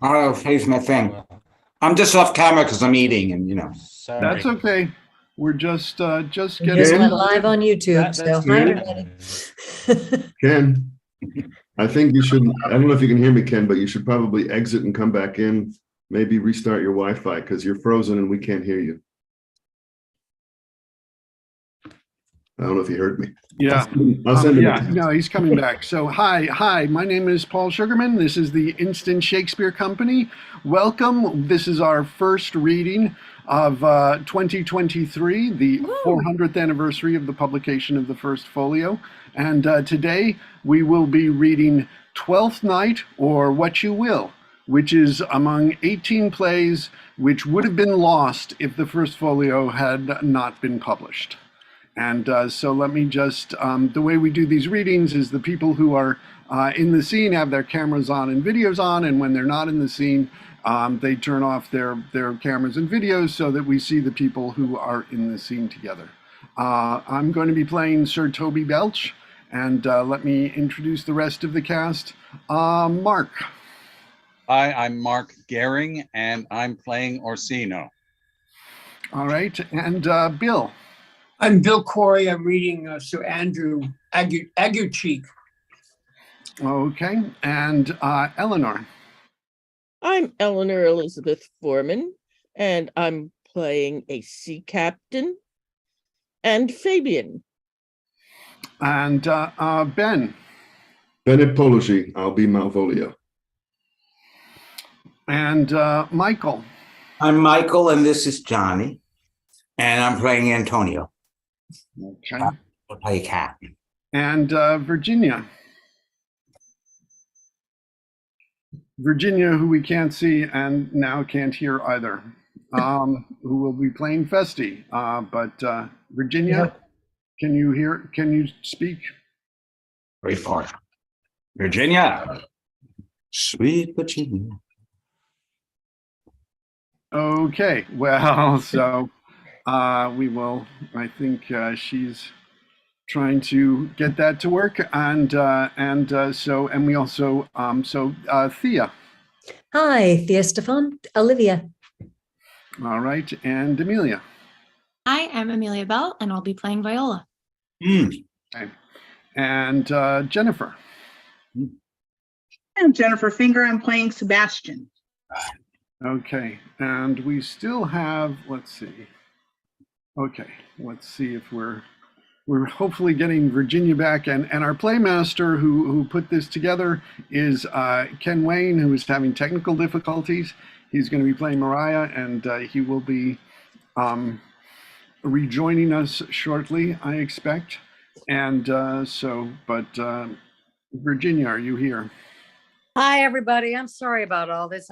Oh, here's my thing. I'm just off camera because I'm eating, and Sorry. That's okay. We're just getting Just started. went live on YouTube. So That's hi, good. everybody. Ken, I think you should, I don't know if you can hear me, Ken, but you should probably exit and come back in. Maybe restart your Wi-Fi because you're frozen and we can't hear you. I don't know if you heard me. Yeah. I'll send him. Yeah, no, he's coming back. So hi, my name is Paul Sugarman. This is the Instant Shakespeare Company. Welcome. This is our first reading of 2023, the 400th anniversary of the publication of the first folio. And today we will be reading Twelfth Night, or What You Will, which is among 18 plays which would have been lost if the first folio had not been published. And so let me just, the way we do these readings is the people who are in the scene have their cameras on and videos on, and when they're not in the scene, they turn off their cameras and videos so that we see the people who are in the scene together. I'm going to be playing Sir Toby Belch, and let me introduce the rest of the cast. Mark. Hi, I'm Mark Gehring, and I'm playing Orsino. All right, and Bill. I'm Bill Corey. I'm reading Sir Andrew Aguecheek. Okay, and Eleanor. I'm Eleanor Elizabeth Foreman, and I'm playing a sea captain, and Fabian. And Ben. Bennett Polosi, I'll be Malvolio. And Michael. I'm Michael, and this is Johnny, and I'm playing Antonio. Okay. I'll play a cat. And Virginia. Virginia, who we can't see and now can't hear either, who will be playing Festi. But Virginia, can you speak? Very far. Virginia. Sweet Virginia. Okay, well, so we will, I think she's trying to get that to work, and we also Thea. Hi, Thea Stefan, Olivia. All right, and Amelia. Hi, I'm Amelia Bell, and I'll be playing Viola. Okay. And Jennifer. I'm Jennifer Finger. I'm playing Sebastian. Okay, and we still have, let's see. Okay, let's see if we're hopefully getting Virginia back, and our playmaster who put this together is Ken Wayne, who is having technical difficulties. He's going to be playing Mariah, and he will be rejoining us shortly, I expect. And Virginia, are you here? Hi, everybody. I'm sorry about all this.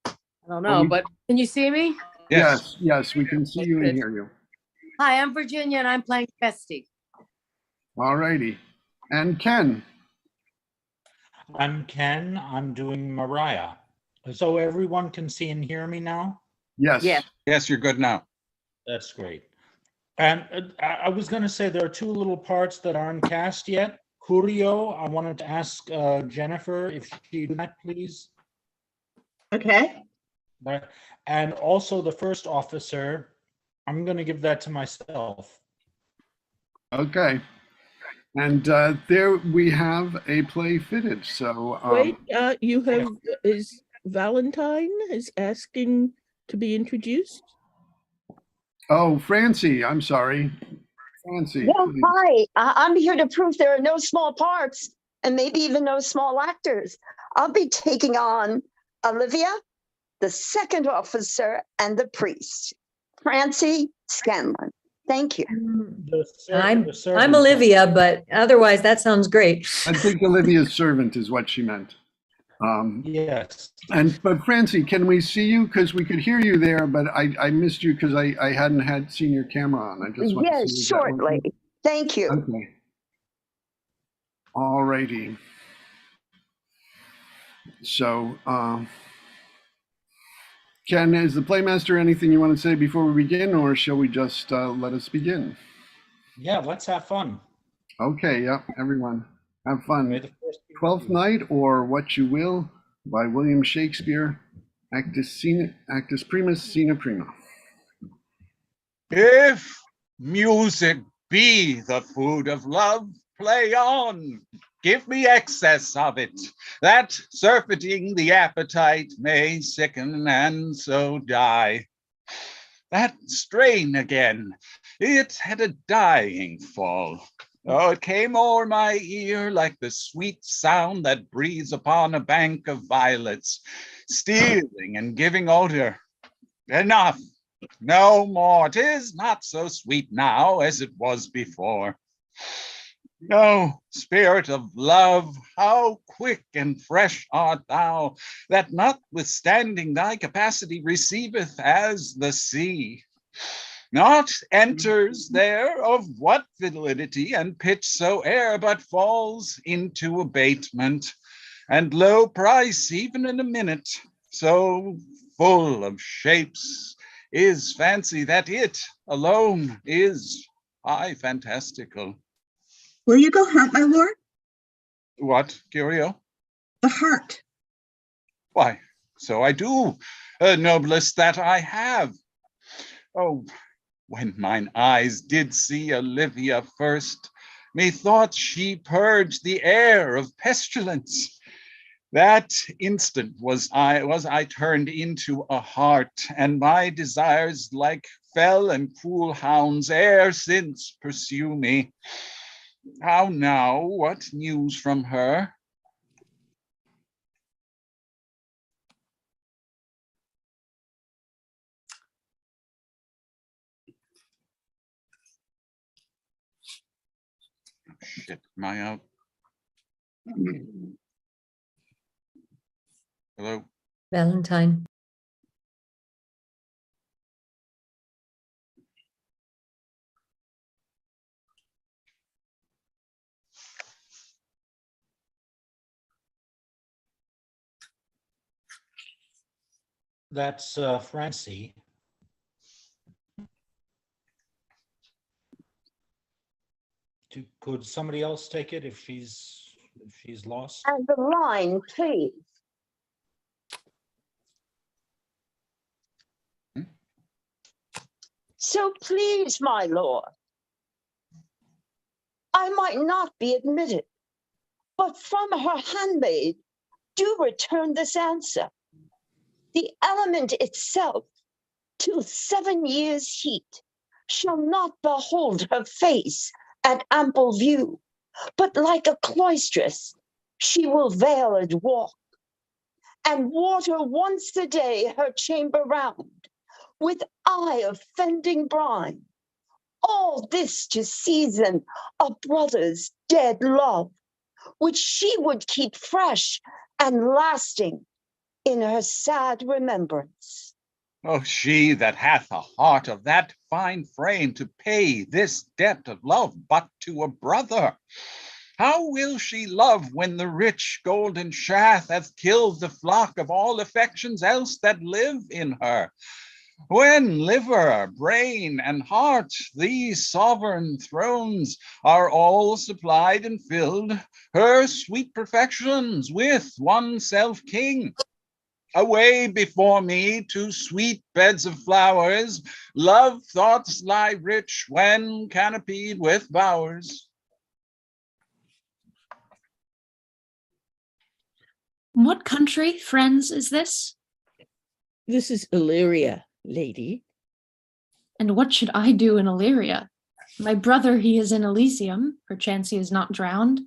I don't know, but can you see me? Yes, we can see you and hear you. Hi, I'm Virginia, and I'm playing Festi. All righty. And Ken. I'm Ken. I'm doing Mariah. So everyone can see and hear me now? Yes. Yeah. Yes, you're good now. That's great. And I was going to say there are two little parts that aren't cast yet. Curio, I wanted to ask Jennifer if she do that, please. Okay. And also the first officer, I'm going to give that to myself. Okay. And there we have a play fitted. So Wait, you have, is Valentine is asking to be introduced? Oh, Francie, I'm sorry. Francie. Well, hi. I'm here to prove there are no small parts and maybe even no small actors. I'll be taking on Olivia, the second officer, and the priest. Francie Scanlon. Thank you. I'm Olivia, but otherwise that sounds great. I think Olivia's servant is what she meant. Yes. But Francie, can we see you? Because we could hear you there, but I missed you because I hadn't seen your camera on. I just want to see shortly. Thank you. Okay. All righty. So, Ken, is the playmaster anything you want to say before we begin, or shall we just let us begin? Yeah, let's have fun. Okay, yep, everyone, have fun. 12th night, or What You Will, by William Shakespeare, actus primus, scena prima. If music be the food of love, play on, give me excess of it, that surfeiting the appetite may sicken and so die. That strain again, it had a dying fall. Oh, it came o'er my ear like the sweet sound that breathes upon a bank of violets, stealing and giving odor. Enough, no more, 'tis not so sweet now as it was before. No, spirit of love, how quick and fresh art thou, that notwithstanding thy capacity receiveth as the sea. Not enters there of what validity and pitch soe'er, but falls into abatement and low price even in a minute. So full of shapes is fancy that it alone is high fantastical. Will you go hunt, my lord? What, Curio? The hart. Why, so I do, noblest that I have. Oh, when mine eyes did see Olivia first, methought she purged the air of pestilence. That instant was I turned into a hart, and my desires like fell and cruel hounds e'er since pursue me. How now, what news from her? Shit, am I out? Hello? Valentine. That's Francie. Could somebody else take it if she's lost? And the line, please. So please, my lord, I might not be admitted, but from her handmaid do return this answer. The element itself, till 7 years' heat, shall not behold her face at ample view, but like a cloistress, she will veiled walk, and water once a day her chamber round, with eye offending brine. All this to season a brother's dead love, which she would keep fresh and lasting in her sad remembrance. Oh, she that hath a heart of that fine frame to pay this debt of love but to a brother. How will she love when the rich golden shaft hath killed the flock of all affections else that live in her? When liver, brain, and heart, these sovereign thrones, are all supplied and filled, her sweet perfections with one self-king. Away before me to sweet beds of flowers, love thoughts lie rich when canopied with bowers. What country, friends, is this? This is Illyria, lady. And what should I do in Illyria? My brother, he is in Elysium, perchance he is not drowned.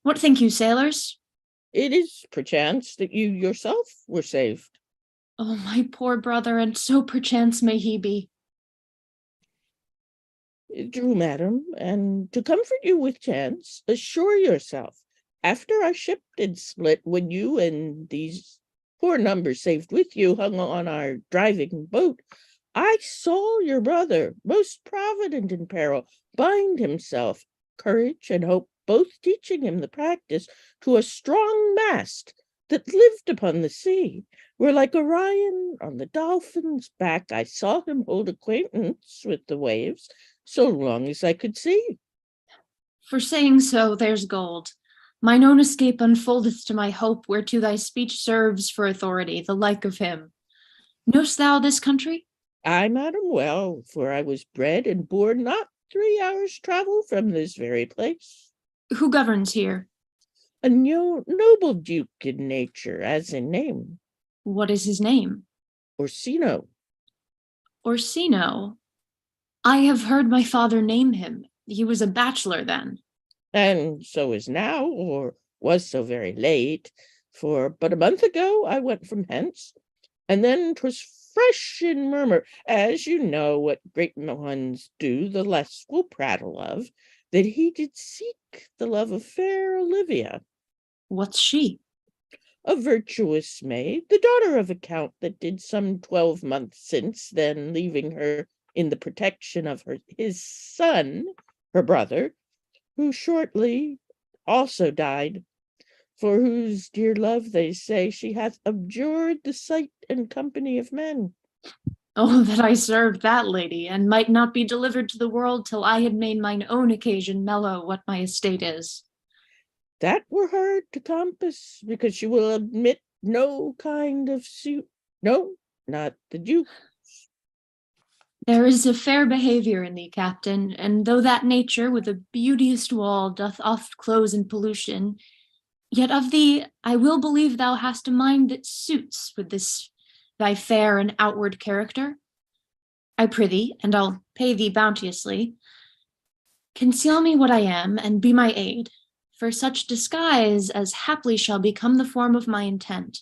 What think you, sailors? It is perchance that you yourself were saved. Oh, my poor brother, and so perchance may he be. True, madam, and to comfort you with chance, assure yourself, after our ship did split, when you and these poor numbers saved with you hung on our driving boat, I saw your brother, most provident in peril, bind himself, courage and hope both teaching him the practice, to a strong mast that lived upon the sea, where like Orion on the dolphin's back I saw him hold acquaintance with the waves, so long as I could see. For saying so, there's gold. Mine own escape unfoldeth to my hope, whereto thy speech serves for authority, the like of him. Knowst thou this country? Ay, madam, well, for I was bred and born not 3 hours' travel from this very place. Who governs here? A noble duke in nature, as in name. What is his name? Orsino. Orsino. I have heard my father name him. He was a bachelor then. And so is now, or was so very late, for but a month ago I went from hence, and then 'twas fresh in murmur, as you know what great ones do, the less will prattle of, that he did seek the love of fair Olivia. What's she? A virtuous maid, the daughter of a count that did some 12 months since, then leaving her in the protection of his son, her brother, who shortly also died, for whose dear love they say she hath abjured the sight and company of men. Oh, that I served that lady, and might not be delivered to the world till I had made mine own occasion mellow what my estate is. That were hard to compass, because you will admit no kind of suit. No, not the Duke. There is a fair behavior in thee, captain, and though that nature with a beauteous wall doth oft close in pollution, yet of thee I will believe thou hast a mind that suits with this thy fair and outward character. I prithee, and I'll pay thee bounteously, conceal me what I am, and be my aid, for such disguise as haply shall become the form of my intent.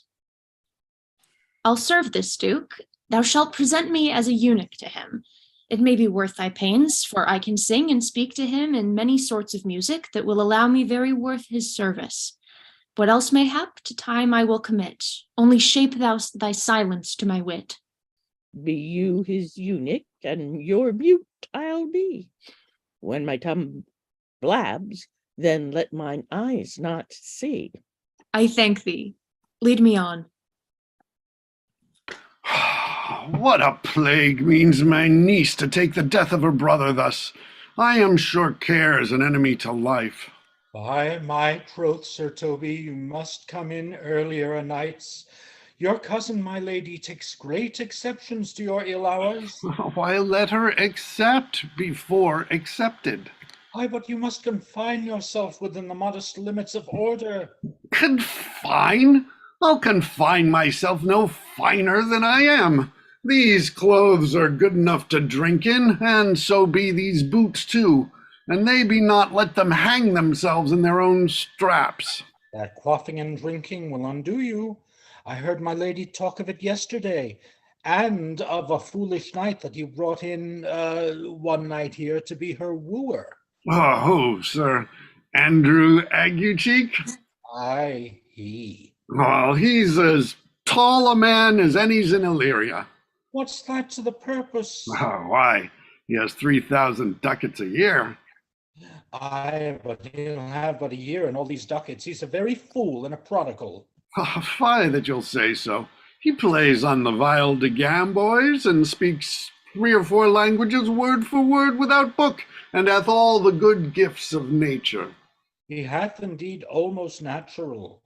I'll serve this Duke. Thou shalt present me as a eunuch to him. It may be worth thy pains, for I can sing and speak to him in many sorts of music that will allow me very worth his service. What else may hap to time I will commit, only shape thou thy silence to my wit. Be you his eunuch, and your mute I'll be. When my tongue blabs, then let mine eyes not see. I thank thee. Lead me on. What a plague means my niece to take the death of her brother thus? I am sure care is an enemy to life. By my troth, Sir Toby, you must come in earlier o' nights. Your cousin, my lady, takes great exceptions to your ill hours. Why, let her accept before accepted. Ay, but you must confine yourself within the modest limits of order. Confine? I'll confine myself no finer than I am. These clothes are good enough to drink in, and so be these boots too. And they be not let them hang themselves in their own straps. That quaffing and drinking will undo you. I heard my lady talk of it yesterday, and of a foolish knight that you brought in one night here to be her wooer. Oh, who, Sir Andrew Aguecheek? Aye, he. Well, he's as tall a man as any's in Illyria. What's that to the purpose? Oh, why? He has 3,000 ducats a year. Aye, but he'll have but a year and all these ducats. He's a very fool and a prodigal. Oh, fie that you'll say so. He plays on the viol de gamboys and speaks 3 or 4 languages word for word without book, and hath all the good gifts of nature. He hath indeed almost natural.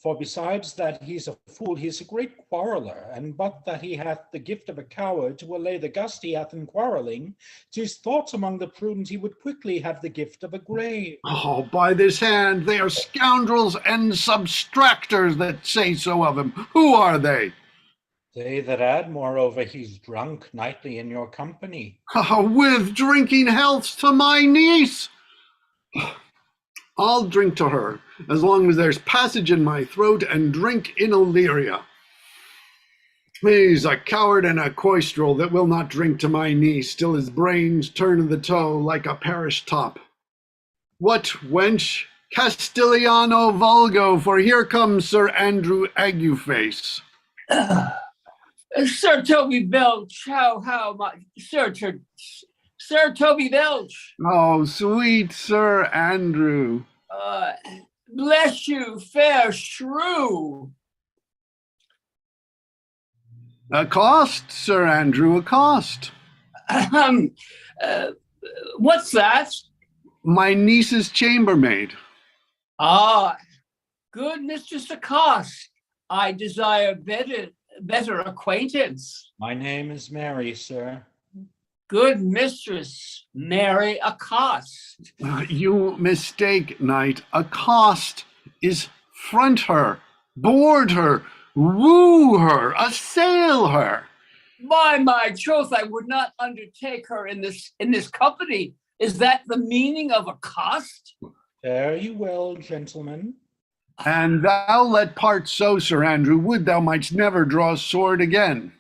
For besides that he's a fool, he's a great quarreller, and but that he hath the gift of a coward to allay the gust he hath in quarrelling, 'tis thought among the prudent he would quickly have the gift of a grave. Oh, by this hand, they are scoundrels and substractors that say so of him. Who are they? They that add, moreover, he's drunk nightly in your company. With drinking healths to my niece. I'll drink to her, as long as there's passage in my throat and drink in Illyria. He's a coward and a coistrel that will not drink to my niece till his brains turn to the toe like a parish top. What, wench? Castiliano vulgo, for here comes Sir Andrew Agueface. Sir Toby Belch, how my Sir Toby Belch. Oh, sweet Sir Andrew. Bless you, fair shrew. Accost, Sir Andrew, accost. What's that? My niece's chambermaid. Ah, good Mistress Accost. I desire better acquaintance. My name is Mary, sir. Good Mistress Mary Accost. You mistake, knight. Accost is front her, board her, woo her, assail her. By my troth, I would not undertake her in this company. Is that the meaning of accost? Fare you well, gentlemen. And thou let part so, Sir Andrew, would thou mightst never draw sword again.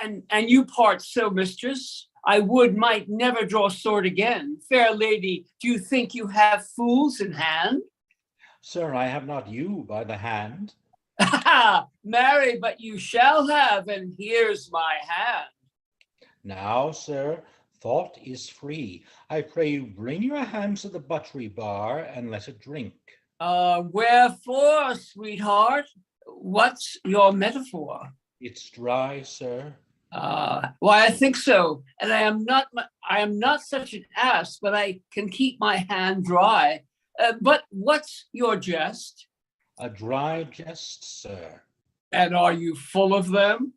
And you part so, mistress. I might never draw sword again. Fair lady, do you think you have fools in hand? Sir, I have not you by the hand. Marry, but you shall have, and here's my hand. Now, sir, thought is free. I pray you bring your hand to the buttery bar and let it drink. Wherefore, sweetheart? What's your metaphor? It's dry, sir. Why, I think so. And I am not such an ass, but I can keep my hand dry. But what's your jest? A dry jest, sir. And are you full of them?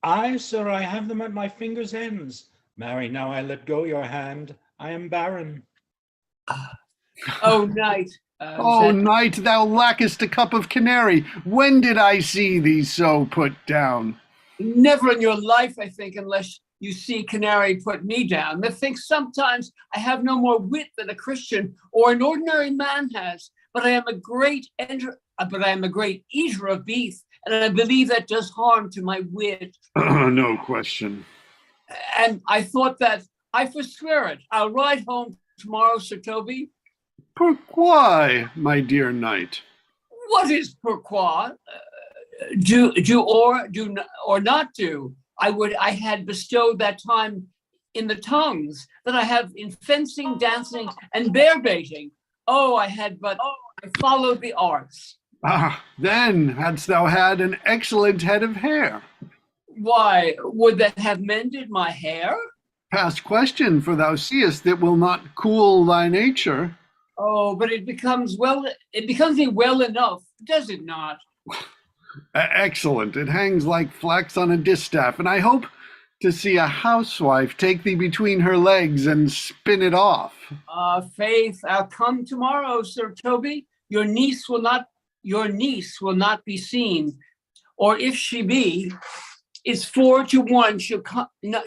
Aye, sir, I have them at my fingers' ends. Marry, now I let go your hand. I am barren. Oh, knight. Knight, thou lackest a cup of canary. When did I see thee so put down? Never in your life, I think, unless you see canary put me down. Methinks sometimes I have no more wit than a Christian or an ordinary man has. But I am a great eater of beef, and I believe that does harm to my wit. No question. And I thought that I forswear it. I'll ride home tomorrow, Sir Toby. Pourquoi, my dear knight? What is pourquoi? Do or not do? I had bestowed that time in the tongues that I have in fencing, dancing, and bear baiting. I followed the arts. Then hadst thou had an excellent head of hair. Why, would that have mended my hair? Past question, for thou seest it will not cool thy nature. Oh, but it becomes me well enough, does it not? Excellent. It hangs like flax on a distaff, and I hope to see a housewife take thee between her legs and spin it off. Faith, I'll come tomorrow, Sir Toby. Your niece will not be seen, or if she be, it's 4-1.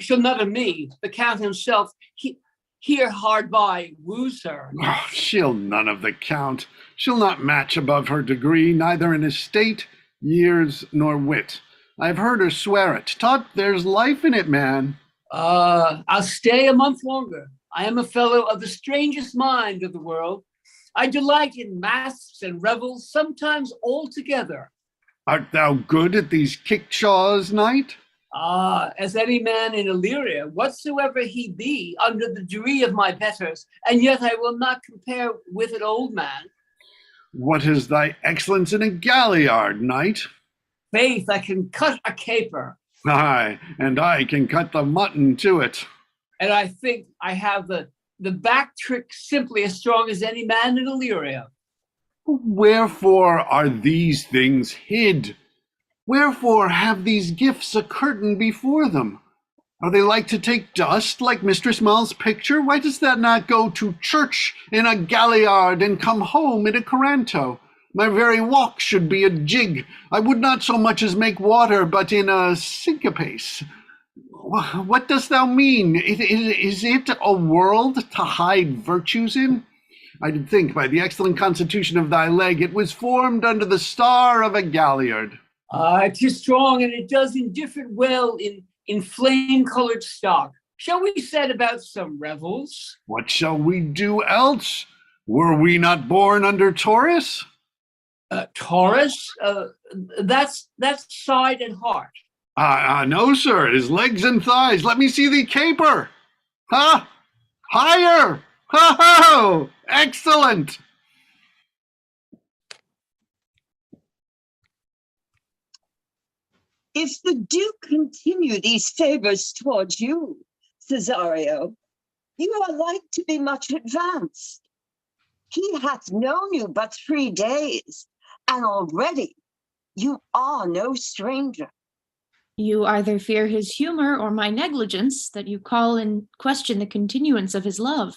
She'll none of me. The Count himself, here hard by, woos her. She'll none of the Count. She'll not match above her degree, neither in estate, years, nor wit. I've heard her swear it. Tut, there's life in it, man. I'll stay a month longer. I am a fellow of the strangest mind of the world. I delight in masques and revels, sometimes all together. Art thou good at these kickshaws, knight? As any man in Illyria, whatsoever he be, under the degree of my betters, and yet I will not compare with an old man. What is thy excellence in a galliard, knight? Faith, I can cut a caper. Aye, and I can cut the mutton to it. And I think I have the back trick simply as strong as any man in Illyria. Wherefore are these things hid? Wherefore have these gifts a curtain before them? Are they like to take dust like Mistress Mull's picture? Why does that not go to church in a galliard and come home in a coranto? My very walk should be a jig. I would not so much as make water, but in a syncopace. What dost thou mean? Is it a world to hide virtues in? I did think by the excellent constitution of thy leg, it was formed under the star of a galliard. 'Tis strong, and it does indifferent well in flame-colored stock. Shall we set about some revels? What shall we do else? Were we not born under Taurus? Taurus? That's side and heart. No, sir. It is legs and thighs. Let me see thee caper. Ha! Higher! Ho-ho! Excellent! If the Duke continue these favors towards you, Cesario, you are like to be much advanced. He hath known you but 3 days, and already you are no stranger. You either fear his humor or my negligence that you call in question the continuance of his love.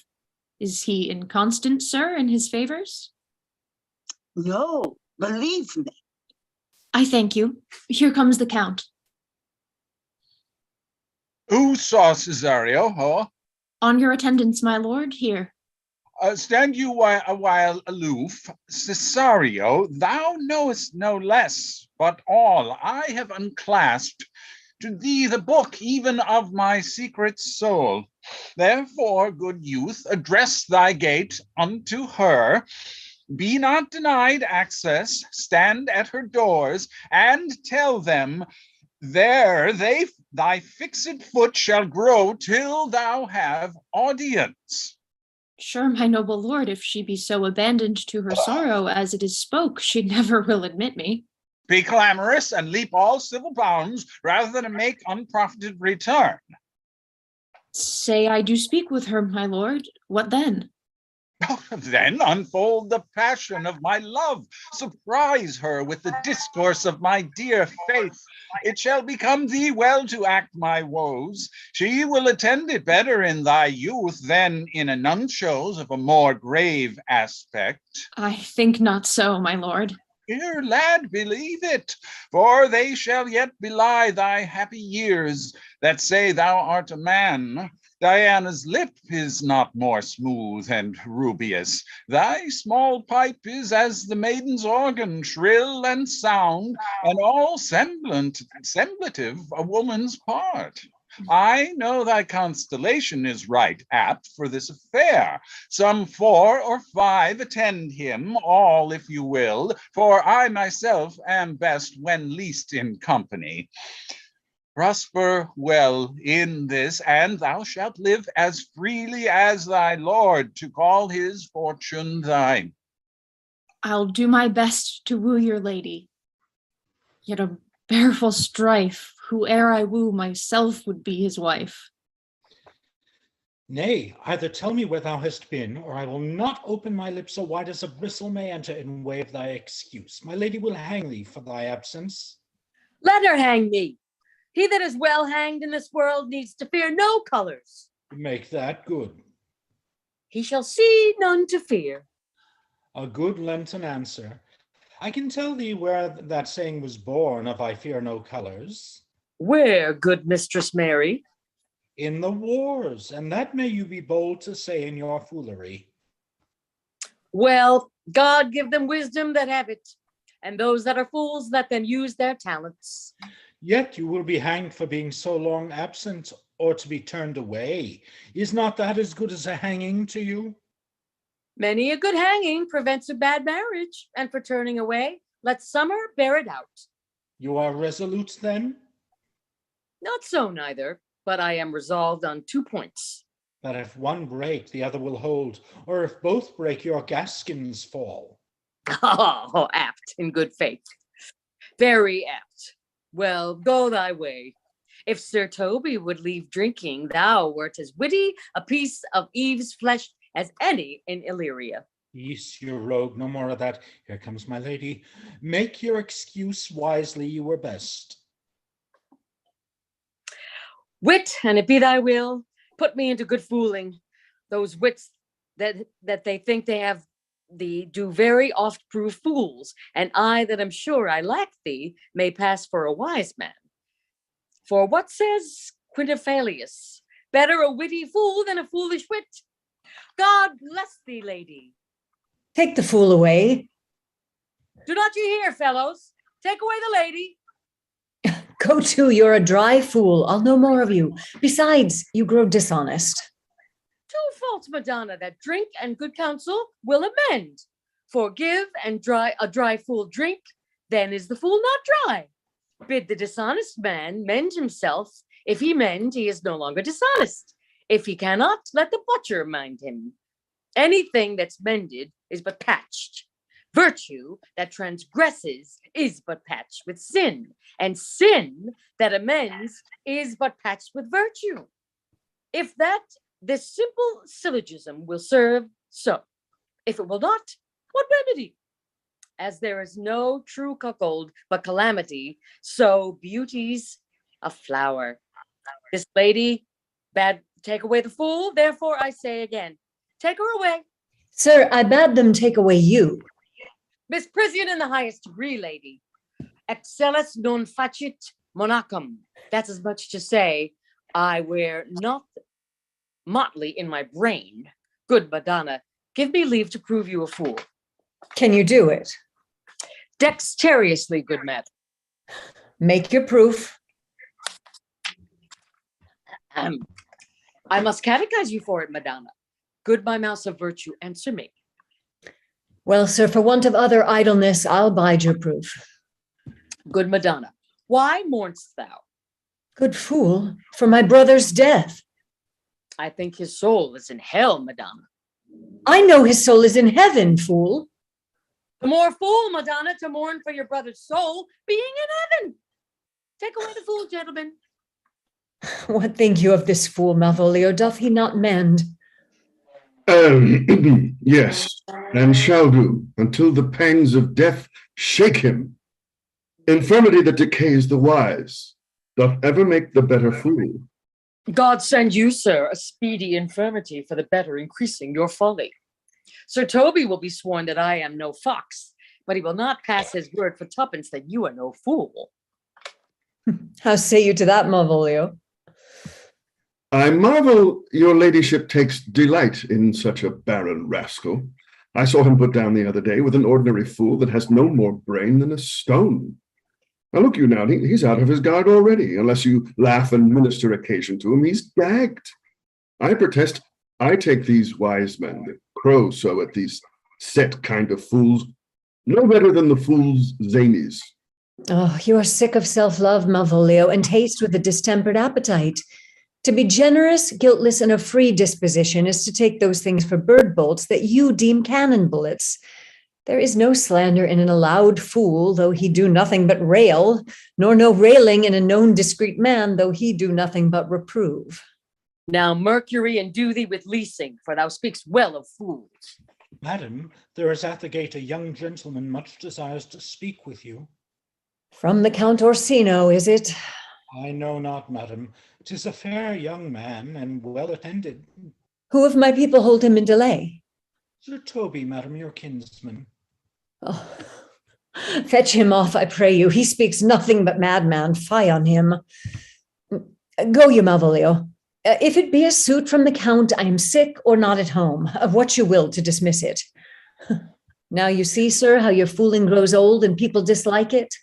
Is he inconstant, sir, in his favors? No, believe me. I thank you. Here comes the Count. Who saw Cesario? Oh? On your attendance, my lord, here. Stand you a while aloof. Cesario, thou knowest no less, but all I have unclasped to thee the book even of my secret soul. Therefore, good youth, address thy gate unto her. Be not denied access, stand at her doors, and tell them, there thy fixed foot shall grow till thou have audience. Sure, my noble lord, if she be so abandoned to her sorrow as it is spoke, she never will admit me. Be clamorous and leap all civil bounds rather than make unprofited return. Say I do speak with her, my lord. What then? Then unfold the passion of my love. Surprise her with the discourse of my dear faith. It shall become thee well to act my woes. She will attend it better in thy youth than in a nun shows of a more grave aspect. I think not so, my lord. Here, lad, believe it, for they shall yet belie thy happy years that say thou art a man. Diana's lip is not more smooth and rubious. Thy small pipe is as the maiden's organ, shrill and sound, and all semblative a woman's part. I know thy constellation is right apt for this affair. Some 4 or 5 attend him, all if you will, for I myself am best when least in company. Prosper well in this, and thou shalt live as freely as thy lord to call his fortune thine. I'll do my best to woo your lady. Yet a bareful strife, whoe'er I woo myself would be his wife. Nay, either tell me where thou hast been, or I will not open my lips so wide as a bristle may enter in way of thy excuse. My lady will hang thee for thy absence. Let her hang me. He that is well hanged in this world needs to fear no colors. Make that good. He shall see none to fear. A good Lenten answer. I can tell thee where that saying was born of I fear no colors. Where, good Mistress Mary? In the wars, and that may you be bold to say in your foolery. Well, God give them wisdom that have it, and those that are fools let them use their talents. Yet you will be hanged for being so long absent, or to be turned away. Is not that as good as a hanging to you? Many a good hanging prevents a bad marriage, and for turning away, let summer bear it out. You are resolute then? Not so neither, but I am resolved on 2 points. That if one break, the other will hold, or if both break, your gaskins fall. Oh, apt in good faith. Very apt. Well, go thy way. If Sir Toby would leave drinking, thou wert as witty a piece of Eve's flesh as any in Illyria. Yes, you rogue, no more of that. Here comes my lady. Make your excuse wisely, you were best. Wit, and it be thy will, put me into good fooling. Those wits that they think they have thee do very oft prove fools, and I that am sure I lack thee may pass for a wise man. For what says Quintiphilius? Better a witty fool than a foolish wit. God bless thee, lady. Take the fool away. Do not you hear, fellows? Take away the lady. Go to, you're a dry fool. I'll know more of you. Besides, you grow dishonest. 2 faults, Madonna, that drink and good counsel will amend. Forgive and a dry fool drink, then is the fool not dry. Bid the dishonest man mend himself. If he mend, he is no longer dishonest. If he cannot, let the butcher mind him. Anything that's mended is but patched. Virtue that transgresses is but patched with sin, and sin that amends is but patched with virtue. If that, this simple syllogism will serve so. If it will not, what remedy? As there is no true cuckold but calamity, so beauty's a flower. This lady bade take away the fool, therefore I say again, take her away. Sir, I bade them take away you. Misprision in the highest degree, lady. Excellus non facit monachum. That's as much to say, I wear not motley in my brain. Good Madonna, give me leave to prove you a fool. Can you do it? Dexterously, good madam. Make your proof. I must catechize you for it, Madonna. Good my mouse of virtue, answer me. Well, sir, for want of other idleness, I'll bide your proof. Good Madonna, why mourn'st thou? Good fool, for my brother's death. I think his soul is in hell, Madonna. I know his soul is in heaven, fool. The more fool, Madonna, to mourn for your brother's soul being in heaven. Take away the fool, gentlemen. What think you of this fool, Malvolio? Doth he not mend? Yes, and shall do, until the pangs of death shake him. Infirmity that decays the wise doth ever make the better fool. God send you, sir, a speedy infirmity for the better increasing your folly. Sir Toby will be sworn that I am no fox, but he will not pass his word for tuppence that you are no fool. How say you to that, Malvolio? I marvel your ladyship takes delight in such a barren rascal. I saw him put down the other day with an ordinary fool that has no more brain than a stone. Now look you now, he's out of his guard already. Unless you laugh and minister occasion to him, he's gagged. I protest, I take these wise men that crow so at these set kind of fools, no better than the fools' zanies. Oh, you are sick of self-love, Malvolio, and taste with a distempered appetite. To be generous, guiltless, and of free disposition is to take those things for bird bolts that you deem cannon bullets. There is no slander in an allowed fool, though he do nothing but rail, nor no railing in a known discreet man, though he do nothing but reprove. Now Mercury endue thee with leasing, for thou speakst well of fools. Madam, there is at the gate a young gentleman much desires to speak with you. From the Count Orsino, is it? I know not, madam. 'Tis a fair young man and well attended. Who of my people hold him in delay? Sir Toby, madam, your kinsman. Oh, fetch him off, I pray you. He speaks nothing but madman. Fie on him. Go you, Malvolio. If it be a suit from the Count, I am sick or not at home. Of what you will to dismiss it. Now you see, sir, how your fooling grows old and people dislike it.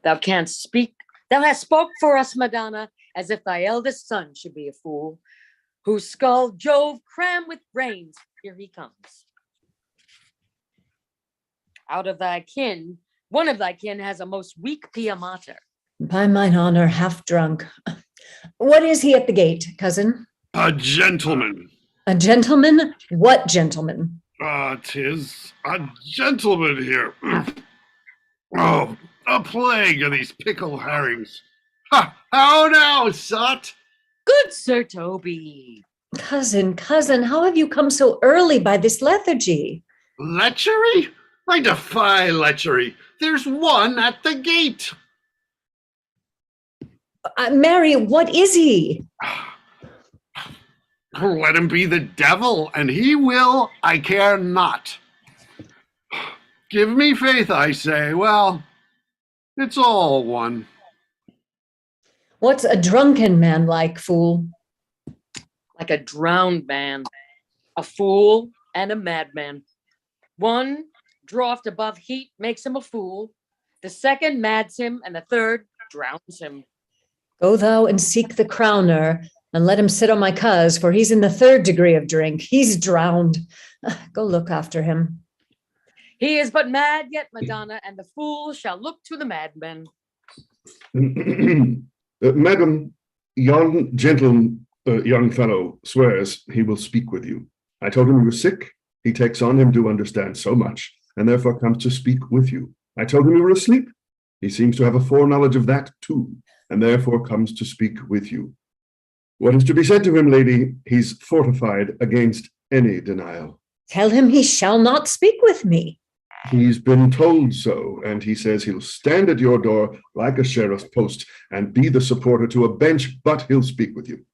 Thou canst speak. Thou hast spoke for us, Madonna, as if thy eldest son should be a fool, whose skull Jove cram with brains. Here he comes. Out of thy kin, one of thy kin has a most weak pia mater. By mine honor, half drunk. What is he at the gate, cousin? A gentleman. A gentleman? What gentleman? 'Tis a gentleman here. Oh, a plague of these pickle herrings. Ha! How now, sot? Good Sir Toby. Cousin, how have you come so early by this lethargy? Lechery? I defy lechery. There's one at the gate. Mary, what is he? Let him be the devil, and he will, I care not. Give me faith, I say. Well, it's all one. What's a drunken man like, fool? Like a drowned man, a fool and a madman. One draught above heat makes him a fool. The second mads him, and the third drowns him. Go thou and seek the crowner, and let him sit on my cuz, for he's in the third degree of drink. He's drowned. Go look after him. He is but mad yet, Madonna, and the fool shall look to the madman. Madam, young fellow swears he will speak with you. I told him you were sick. He takes on him to understand so much, and therefore comes to speak with you. I told him you were asleep. He seems to have a foreknowledge of that too, and therefore comes to speak with you. What is to be said to him, lady? He's fortified against any denial. Tell him he shall not speak with me. He's been told so, and he says he'll stand at your door like a sheriff's post and be the supporter to a bench, but he'll speak with you.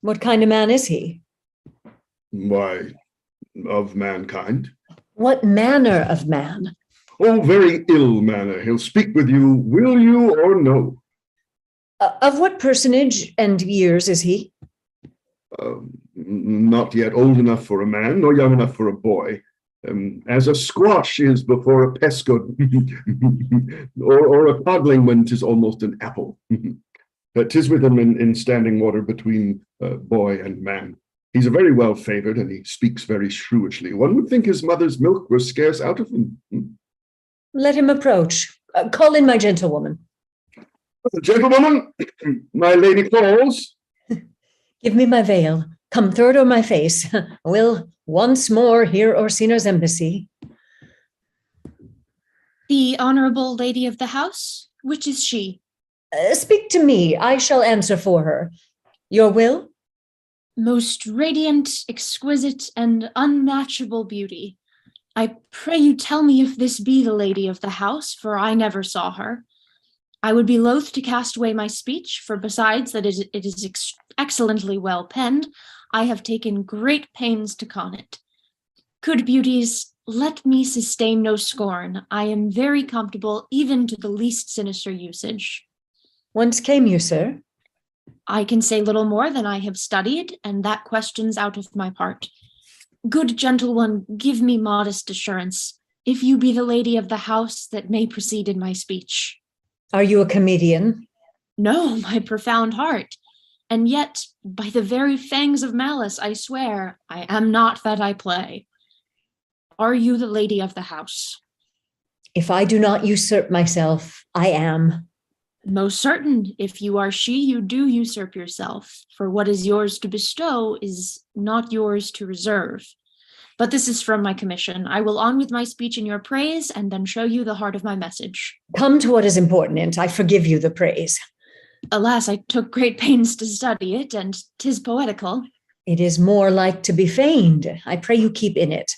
What kind of man is he? Why, of mankind. What manner of man? Oh, very ill manner. He'll speak with you, will you or no? Of what personage and years is he? Not yet old enough for a man, nor young enough for a boy. As a squash is before a pesco, or a codling when 'tis almost an apple. 'Tis with him in standing water between boy and man. He's a very well favored, and he speaks very shrewishly. One would think his mother's milk was scarce out of him. Let him approach. Call in my gentlewoman. Gentlewoman, my lady calls. Give me my veil. Come third o'er my face. Will once more hear Orsino's embassy. The honorable lady of the house? Which is she? Speak to me. I shall answer for her. Your will? Most radiant, exquisite, and unmatchable beauty. I pray you tell me if this be the lady of the house, for I never saw her. I would be loath to cast away my speech, for besides that it is excellently well penned, I have taken great pains to con it. Good beauties, let me sustain no scorn. I am very comfortable even to the least sinister usage. Whence came you, sir? I can say little more than I have studied, and that question's out of my part. Good gentle one, give me modest assurance, if you be the lady of the house that may proceed in my speech. Are you a comedian? No, my profound heart. And yet, by the very fangs of malice, I swear, I am not that I play. Are you the lady of the house? If I do not usurp myself, I am. Most certain, if you are she, you do usurp yourself, for what is yours to bestow is not yours to reserve. But this is from my commission. I will on with my speech in your praise, and then show you the heart of my message. Come to what is important. I forgive you the praise. Alas, I took great pains to study it, and 'tis poetical. It is more like to be feigned. I pray you keep in it.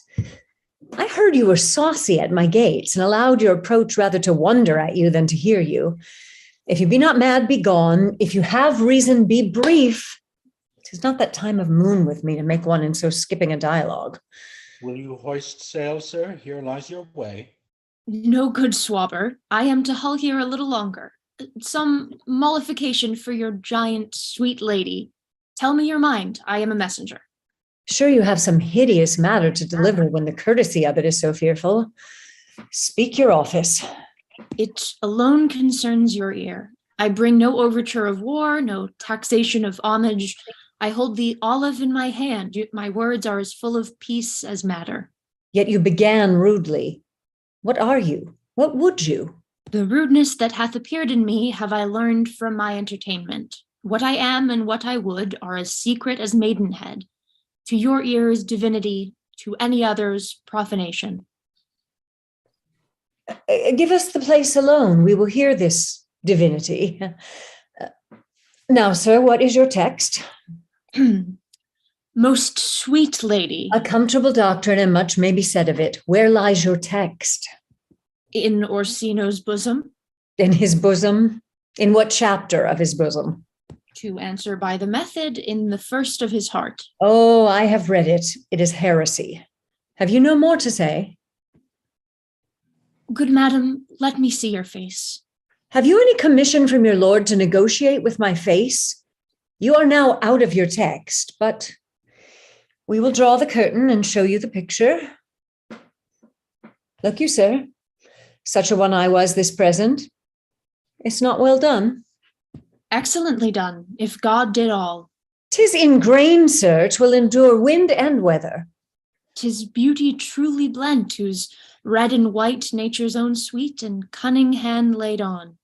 I heard you were saucy at my gates, and allowed your approach rather to wonder at you than to hear you. If you be not mad, be gone. If you have reason, be brief. 'Tis not that time of moon with me to make one in so skipping a dialogue. Will you hoist sail, sir? Here lies your way. No good swabber. I am to hull here a little longer. Some mollification for your giant sweet lady. Tell me your mind. I am a messenger. Sure you have some hideous matter to deliver when the courtesy of it is so fearful. Speak your office. It alone concerns your ear. I bring no overture of war, no taxation of homage. I hold the olive in my hand. My words are as full of peace as matter. Yet you began rudely. What are you? What would you? The rudeness that hath appeared in me have I learned from my entertainment. What I am and what I would are as secret as maidenhead. To your ears, divinity, to any others, profanation. Give us the place alone. We will hear this divinity. Now, sir, what is your text? Most sweet lady. A comfortable doctrine, and much may be said of it. Where lies your text? In Orsino's bosom. In his bosom? In what chapter of his bosom? To answer by the method, in the first of his heart. Oh, I have read it. It is heresy. Have you no more to say? Good madam, let me see your face. Have you any commission from your lord to negotiate with my face? You are now out of your text, but we will draw the curtain and show you the picture. Look you, sir, such a one I was this present. It's not well done. Excellently done, if God did all. 'Tis in grain, sir, 'twill endure wind and weather. 'Tis beauty truly blent, whose red and white nature's own sweet and cunning hand laid on.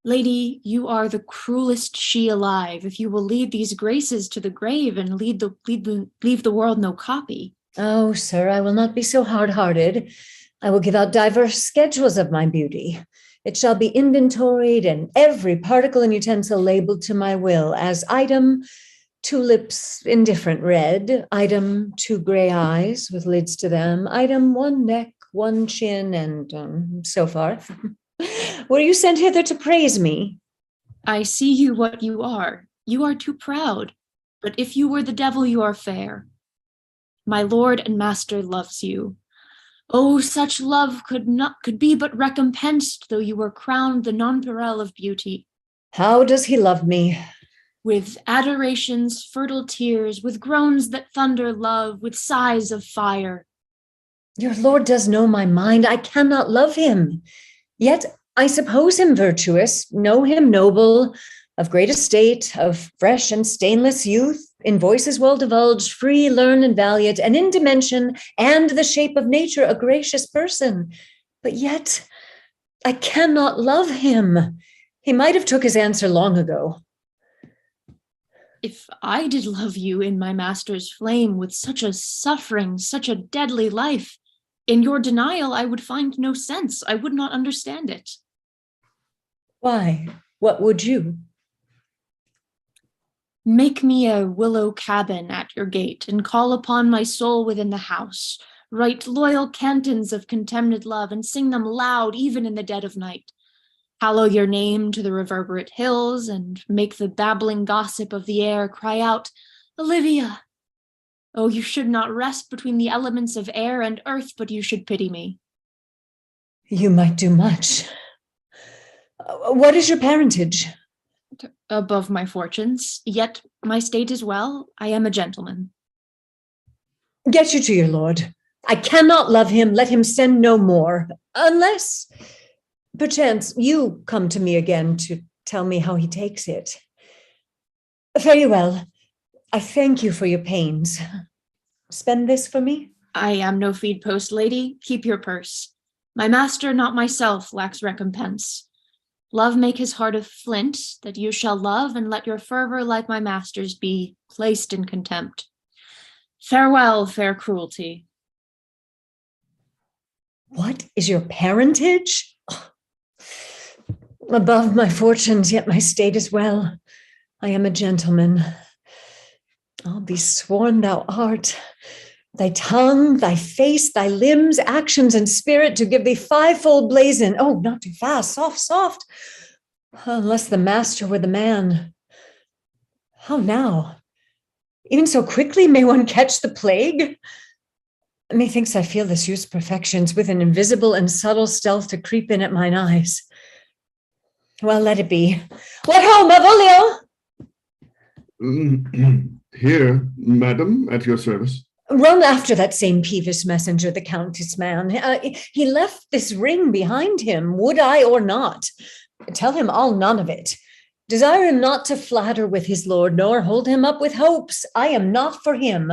Lady, you are the cruelest she alive, if you will leave these graces to the grave and leave the world no copy. Oh, sir, I will not be so hard-hearted. I will give out diverse schedules of my beauty. It shall be inventoried and every particle and utensil labeled to my will as item tulips indifferent red. Item 2 gray eyes with lids to them. Item 1 neck, 1 chin, and so forth. Were you sent hither to praise me? I see you what you are. You are too proud. But if you were the devil, you are fair. My lord and master loves you. Oh, such love could be but recompensed, though you were crowned the nonpareil of beauty. How does he love me? With adorations, fertile tears, with groans that thunder love, with sighs of fire. Your lord does know my mind. I cannot love him. Yet I suppose him virtuous, know him noble, of great estate, of fresh and stainless youth, in voices well divulged, free, learned, and valiant, and in dimension and the shape of nature a gracious person. But yet I cannot love him. He might have took his answer long ago. If I did love you in my master's flame with such a suffering, such a deadly life, in your denial I would find no sense. I would not understand it. Why? What would you? Make me a willow cabin at your gate, and call upon my soul within the house. Write loyal cantons of contemned love, and sing them loud even in the dead of night. Hallow your name to the reverberate hills, and make the babbling gossip of the air cry out, Olivia! Oh, you should not rest between the elements of air and earth, but you should pity me. You might do much. What is your parentage? Above my fortunes, yet my state is well. I am a gentleman. Get you to your lord. I cannot love him. Let him send no more, unless, perchance, you come to me again to tell me how he takes it. Very well. I thank you for your pains. Spend this for me? I am no feed post, lady. Keep your purse. My master, not myself, lacks recompense. Love make his heart of flint, that you shall love, and let your fervor, like my master's, be placed in contempt. Farewell, fair cruelty. What is your parentage? Above my fortunes, yet my state is well. I am a gentleman. I'll be sworn thou art. Thy tongue, thy face, thy limbs, actions, and spirit to give thee fivefold blazon. Oh, not too fast, soft, soft. Unless the master were the man. How now? Even so quickly may one catch the plague? Methinks I feel this youth's perfections with an invisible and subtle stealth to creep in at mine eyes. Well, let it be. What ho, Malvolio? Here, madam, at your service. Run after that same peevish messenger, the Countess man. He left this ring behind him, would I or not. Tell him I'll none of it. Desire him not to flatter with his lord, nor hold him up with hopes. I am not for him.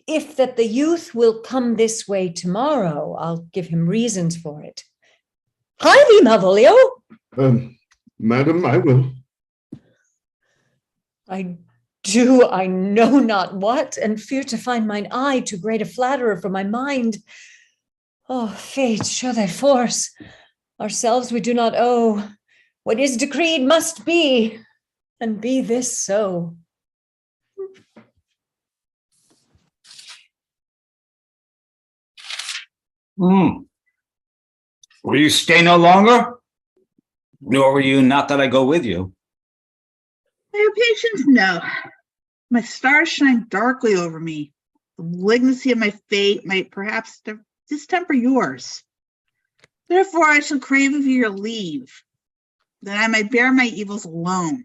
If that the youth will come this way tomorrow, I'll give him reasons for it. Hie thee, Malvolio. Madam, I will. I do I know not what, and fear to find mine eye too great a flatterer for my mind. Oh, fate, show thy force. Ourselves we do not owe. What is decreed must be, and be this so. Will you stay no longer? Nor will you not that I go with you? Your patience, no. My stars shine darkly over me. The malignancy of my fate might perhaps distemper yours. Therefore, I shall crave of you your leave, that I might bear my evils alone,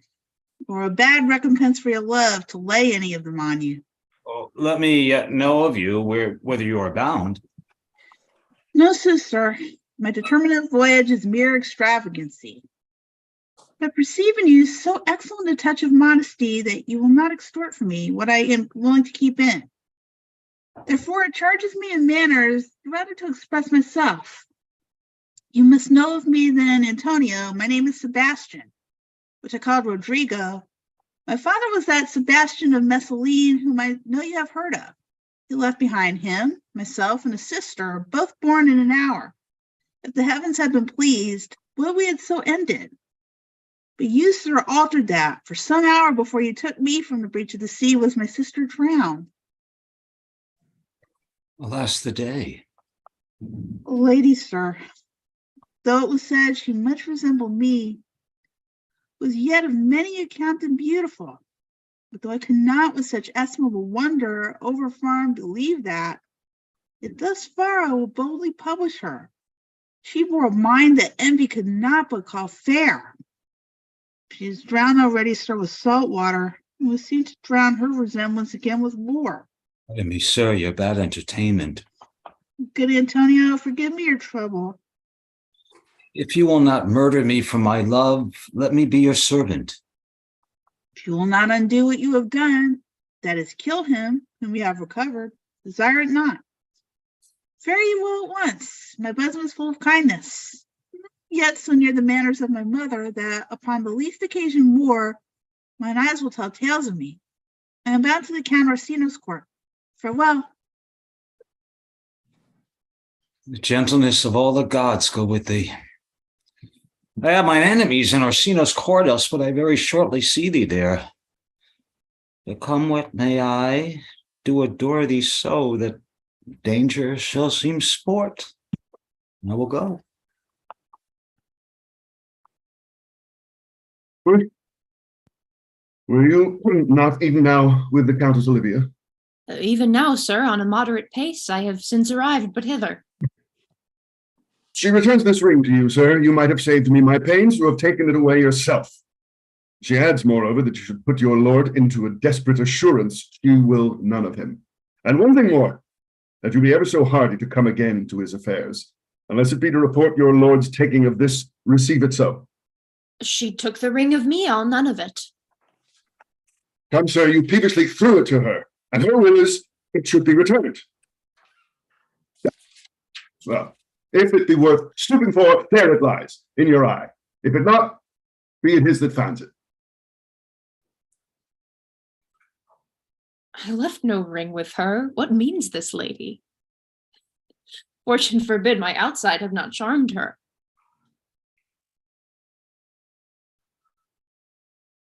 or a bad recompense for your love to lay any of them on you. Oh, let me know of you whether you are bound. No, sister. My determinate voyage is mere extravagancy. I perceive in you so excellent a touch of modesty that you will not extort from me what I am willing to keep in. Therefore, it charges me in manners rather to express myself. You must know of me then, Antonio. My name is Sebastian, which I called Rodrigo. My father was that Sebastian of Messaline, whom I know you have heard of. He left behind him, myself, and a sister, both born in an hour. If the heavens had been pleased, would we had so ended? But you, sir, altered that. For some hour before you took me from the breach of the sea was my sister drowned. Alas the day. Lady, sir, though it was said she much resembled me, was yet of many account and beautiful. But though I could not with such estimable wonder over farm believe that, yet thus far I will boldly publish her. She bore a mind that envy could not but call fair. She is drowned already, sir, with salt water, and was seen to drown her resemblance again with war. Pardon me, sir, your bad entertainment. Good Antonio, forgive me your trouble. If you will not murder me for my love, let me be your servant. If you will not undo what you have done, that is, kill him whom you have recovered, desire it not. Fare you well at once. My bosom is full of kindness. Yet so near the manners of my mother that upon the least occasion war, mine eyes will tell tales of me. I am bound to the Count Orsino's court. Farewell. The gentleness of all the gods go with thee. I have mine enemies in Orsino's court, else would I very shortly see thee there. But come what may, I do adore thee so that danger shall seem sport. I will go. Were you not even now with the Countess Olivia? Even now, sir, on a moderate pace, I have since arrived but hither. She returns this ring to you, sir. You might have saved me my pains to have taken it away yourself. She adds, moreover, that you should put your lord into a desperate assurance she will none of him. And one thing more, that you be ever so hardy to come again to his affairs. Unless it be to report your lord's taking of this, receive it so. She took the ring of me, I'll none of it. Come, sir, you peevishly threw it to her, and her will is it should be returned. Well, if it be worth stooping for, there it lies, in your eye. If it not, be it his that finds it. I left no ring with her. What means this lady? Fortune forbid my outside have not charmed her.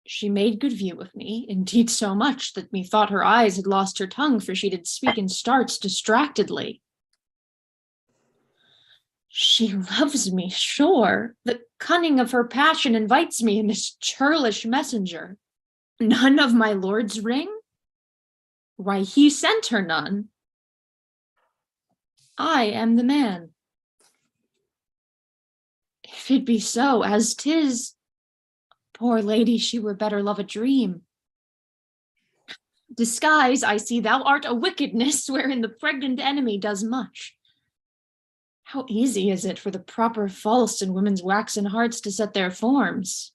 She made good view of me, indeed so much that methought her eyes had lost her tongue, for she did speak in starts distractedly. She loves me, sure. The cunning of her passion invites me in this churlish messenger. None of my lord's ring? Why, he sent her none. I am the man. If it be so, as 'tis, poor lady, she were better love a dream. Disguise, I see thou art a wickedness wherein the pregnant enemy does much. How easy is it for the proper false in women's waxen hearts to set their forms?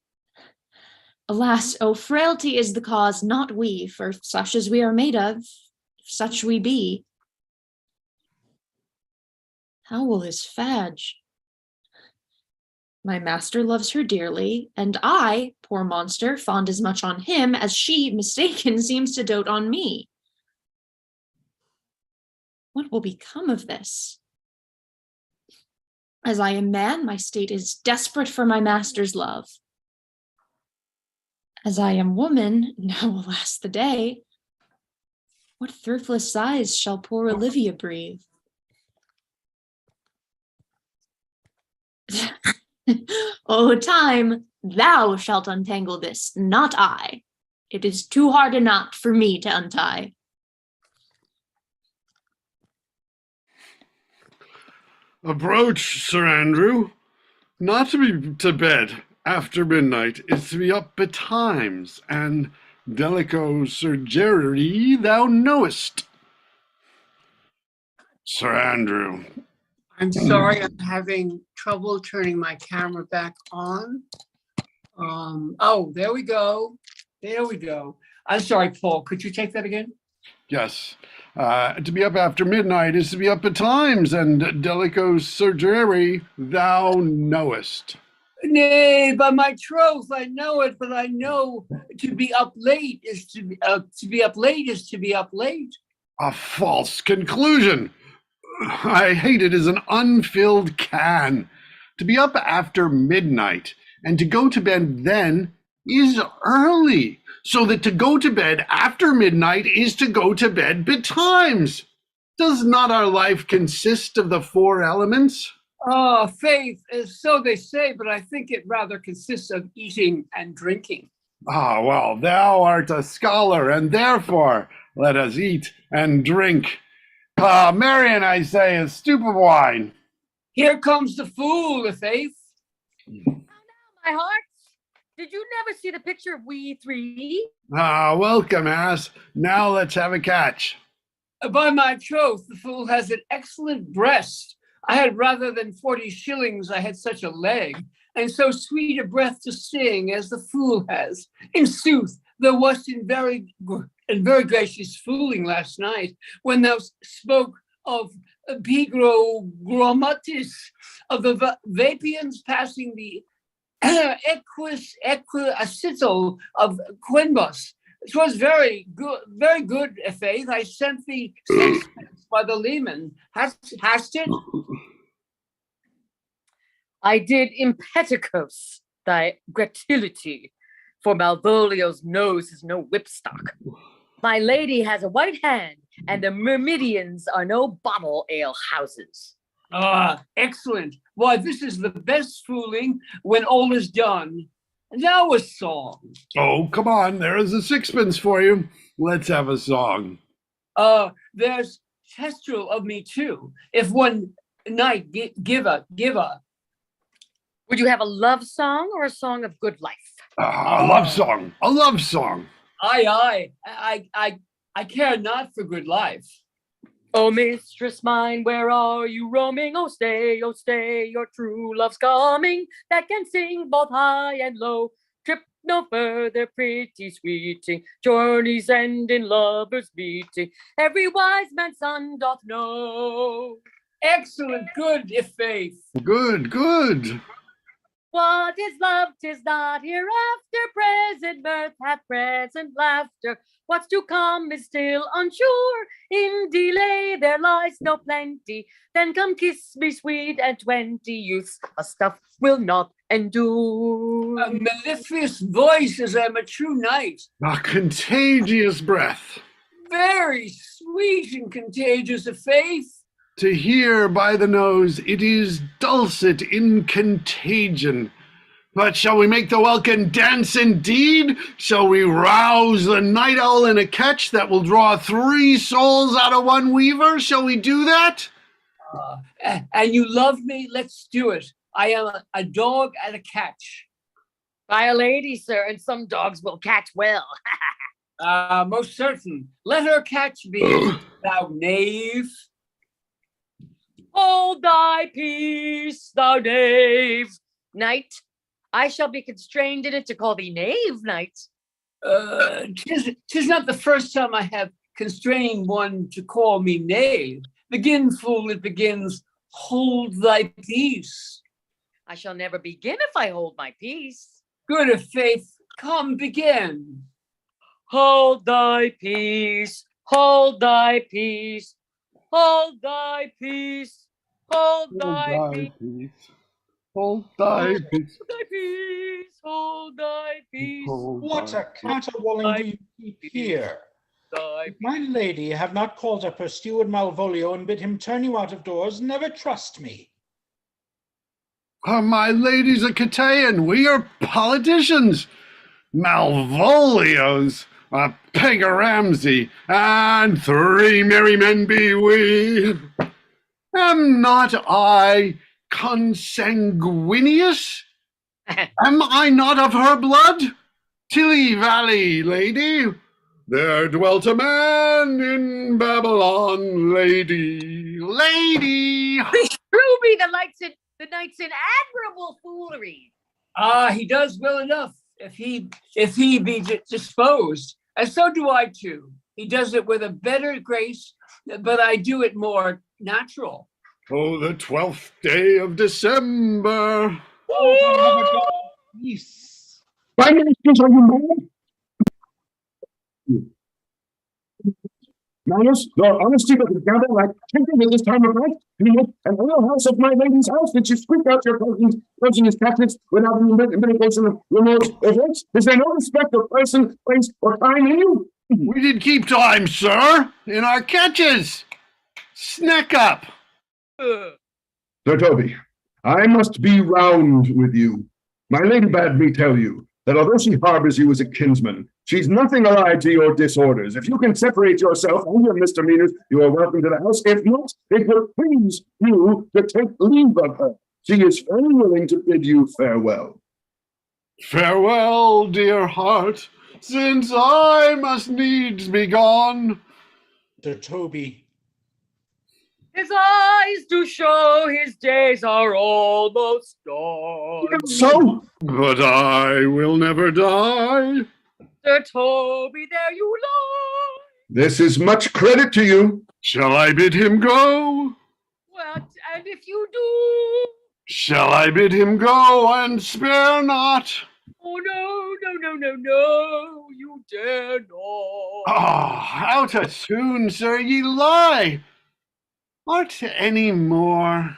Alas, oh, frailty is the cause, not we, for such as we are made of, such we be. How will this fadge? My master loves her dearly, and I, poor monster, fond as much on him as she, mistaken, seems to dote on me. What will become of this? As I am man, my state is desperate for my master's love. As I am woman, now alas the day, what thriftless sighs shall poor Olivia breathe? O time, thou shalt untangle this, not I. It is too hard a knot for me to untie. Approach, Sir Andrew. Not to be to bed after midnight is to be up betimes, and delico surgery thou knowest. Sir Andrew. I'm sorry, I'm having trouble turning my camera back on. Oh, there we go. There we go. I'm sorry, Paul, could you take that again? Yes. To be up after midnight is to be up betimes, and delico surgery thou knowest. Nay, by my troth, I know it, but I know to be up late is to be up late is to be up late. A false conclusion. I hate it as an unfilled can. To be up after midnight and to go to bed then is early, so that to go to bed after midnight is to go to bed betimes. Does not our life consist of the four elements? Oh, faith, so they say, but I think it rather consists of eating and drinking. Ah, well, thou art a scholar, and therefore let us eat and drink. Marion, I say, a stoup of wine. Here comes the fool, faith. My heart, did you never see the picture of we three? Welcome, ass. Now let's have a catch. By my troth, the fool has an excellent breast. I had rather than 40 shillings, I had such a leg, and so sweet a breath to sing as the fool has. In sooth, thou wast in very gracious fooling last night, when thou spoke of Pigro Grammatis, of the Vapians passing the equiacitol of Quinbus. It was very good, faith. I sent thee 6 pence by the leman. Hast it? I did impeticos thy gratulity, for Malvolio's nose is no whipstock. My lady has a white hand, and the Myrmidians are no bottle ale houses. Excellent. Why, this is the best fooling when all is done. Now a song. Oh, come on, there is a sixpence for you. Let's have a song. There's kestrel of me too. If one night give a. Would you have a love song or a song of good life? A love song. A love song. I care not for good life. Oh, mistress mine, where are you roaming? Oh, stay, your true love's coming, that can sing both high and low. Trip no further, pretty sweeting, journeys end in lovers' meeting, every wise man's son doth know. Excellent, good, if faith. Good. What is love? 'Tis not hereafter. Present mirth hath present laughter. What's to come is still unsure. In delay there lies no plenty. Then come kiss me, sweet, and 20 youths a stuff will not endure. A mellifluous voice as I'm a true knight. A contagious breath. Very sweet and contagious of faith. To hear by the nose, it is dulcet in contagion. But shall we make the welkin dance indeed? Shall we rouse the night owl in a catch that will draw 3 souls out of one weaver? Shall we do that? And you love me? Let's do it. I am a dog at a catch. By a lady, sir, and some dogs will catch well. Most certain. Let her catch me, thou knave. Hold thy peace, thou knave. Knight, I shall be constrained in it to call thee knave, knight. 'Tis not the first time I have constrained one to call me knave. Begin, fool, it begins. Hold thy peace. I shall never begin if I hold my peace. Good of faith, come begin. Hold thy peace, hold thy peace, hold thy peace. Hold thy peace. Hold thy peace. Hold thy peace. Hold thy peace. What a caterwauling do you keep here? If my lady have not called up her steward Malvolio and bid him turn you out of doors, never trust me. My lady's a Catayan. We are politicians. Malvolio's a peg a Ramsey, and 3 merry men be we. Am not I consanguineous? Am I not of her blood? Tilly Valley, lady, there dwelt a man in Babylon, lady. Beshrew me, the knight's in admirable foolery. He does well enough if he be disposed, and so do I too. He does it with a better grace, but I do it more natural. Oh, the 12th day of December. Peace. My ministers, are you mad? manners nor honesty, but together like drinking at this time of night, and all house of my lady's house, did you squeak out your cousin's captives without any mitigation of remorse or voice? Is there no respect of person, place, or time in you? We did keep time, sir, in our catches. Snack up. Sir Toby, I must be round with you. My lady bade me tell you that although she harbors you as a kinsman, she's nothing allied to your disorders. If you can separate yourself and your misdemeanors, you are welcome to the house. If not, it will please you to take leave of her. She is very willing to bid you farewell. Farewell, dear heart, since I must needs be gone. Sir Toby, His eyes do show his days are almost done. So, But I will never die. Sir Toby, there you lie. this is much credit to you. Shall I bid him go? What, and if you do? Shall I bid him go and spare not? Oh, no, you dare not. Out a tune, sir, ye lie. Art any more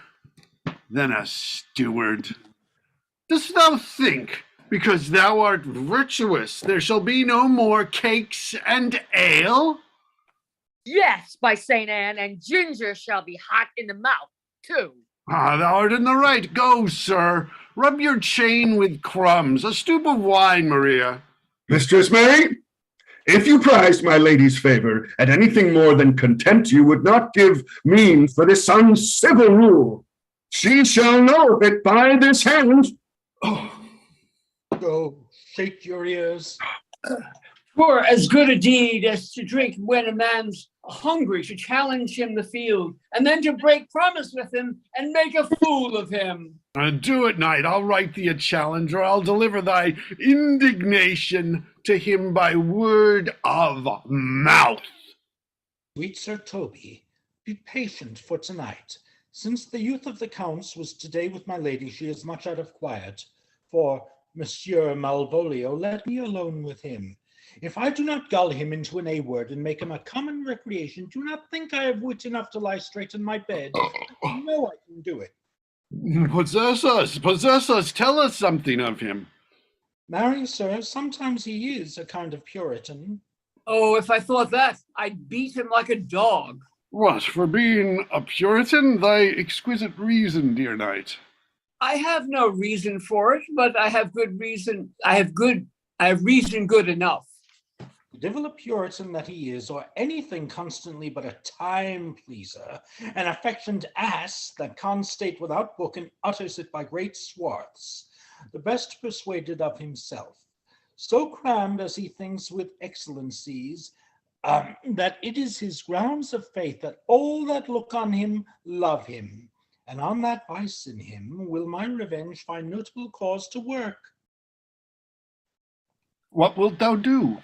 than a steward? Dost thou think, because thou art virtuous, there shall be no more cakes and ale? Yes, by St. Anne, and ginger shall be hot in the mouth, too. Thou art in the right. Go, sir. Rub your chain with crumbs. A stoup of wine, Maria. Mistress Mary, if you prized my lady's favor at anything more than contempt, you would not give means for this uncivil rule. She shall know of it by this hand. go shake your ears. For as good a deed as to drink when a man's hungry, to challenge him the field, and then to break promise with him and make a fool of him. Do it, knight. I'll write thee a challenge, or I'll deliver thy indignation to him by word of mouth. Sweet Sir Toby, be patient for tonight. Since the youth of the counts was today with my lady, she is much out of quiet. For Monsieur Malvolio, let me alone with him. If I do not gull him into an A-word and make him a common recreation, do not think I have wit enough to lie straight in my bed. You know I can do it. Possess us, tell us something of him. Marry, sir, sometimes he is a kind of Puritan. Oh, if I thought that, I'd beat him like a dog. What, for being a Puritan? Thy exquisite reason, dear knight. I have no reason for it, but I have good reason. I have reason good enough. Devil a Puritan that he is, or anything constantly but a time pleaser, an affectioned ass that can't state without book and utters it by great swarths, the best persuaded of himself, so crammed as he thinks with excellencies, that it is his grounds of faith that all that look on him love him, and on that vice in him will my revenge find notable cause to work. What wilt thou do?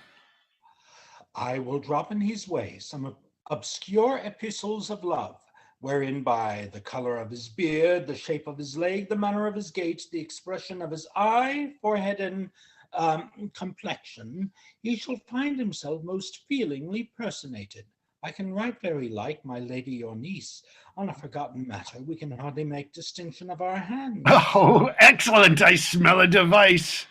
I will drop in his way some obscure epistles of love, wherein by the color of his beard, the shape of his leg, the manner of his gait, the expression of his eye, forehead, and complexion, he shall find himself most feelingly personated. I can write very like my lady your niece. On a forgotten matter, we can hardly make distinction of our hands. Oh, excellent! I smell a device.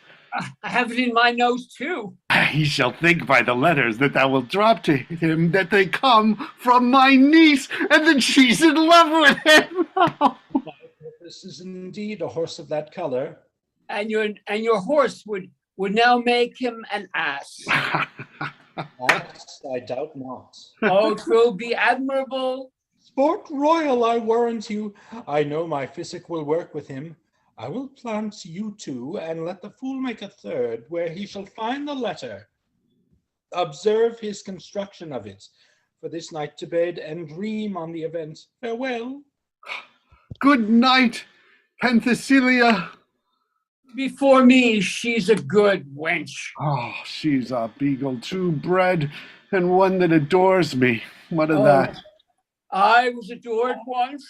I have it in my nose too. He shall think by the letters that thou wilt drop to him that they come from my niece, and that she's in love with him. My purpose is indeed a horse of that color. And your horse would now make him an ass. That I doubt not. Oh, 'twill be admirable. Sport royal, I warrant you. I know my physic will work with him. I will plant you two, and let the fool make a third, where he shall find the letter. Observe his construction of it. For this night to bed, and dream on the event. Farewell. Good night, Penthesilea. Before me, she's a good wench. Oh, she's a beagle, true bred, and one that adores me. What of that? I was adored once.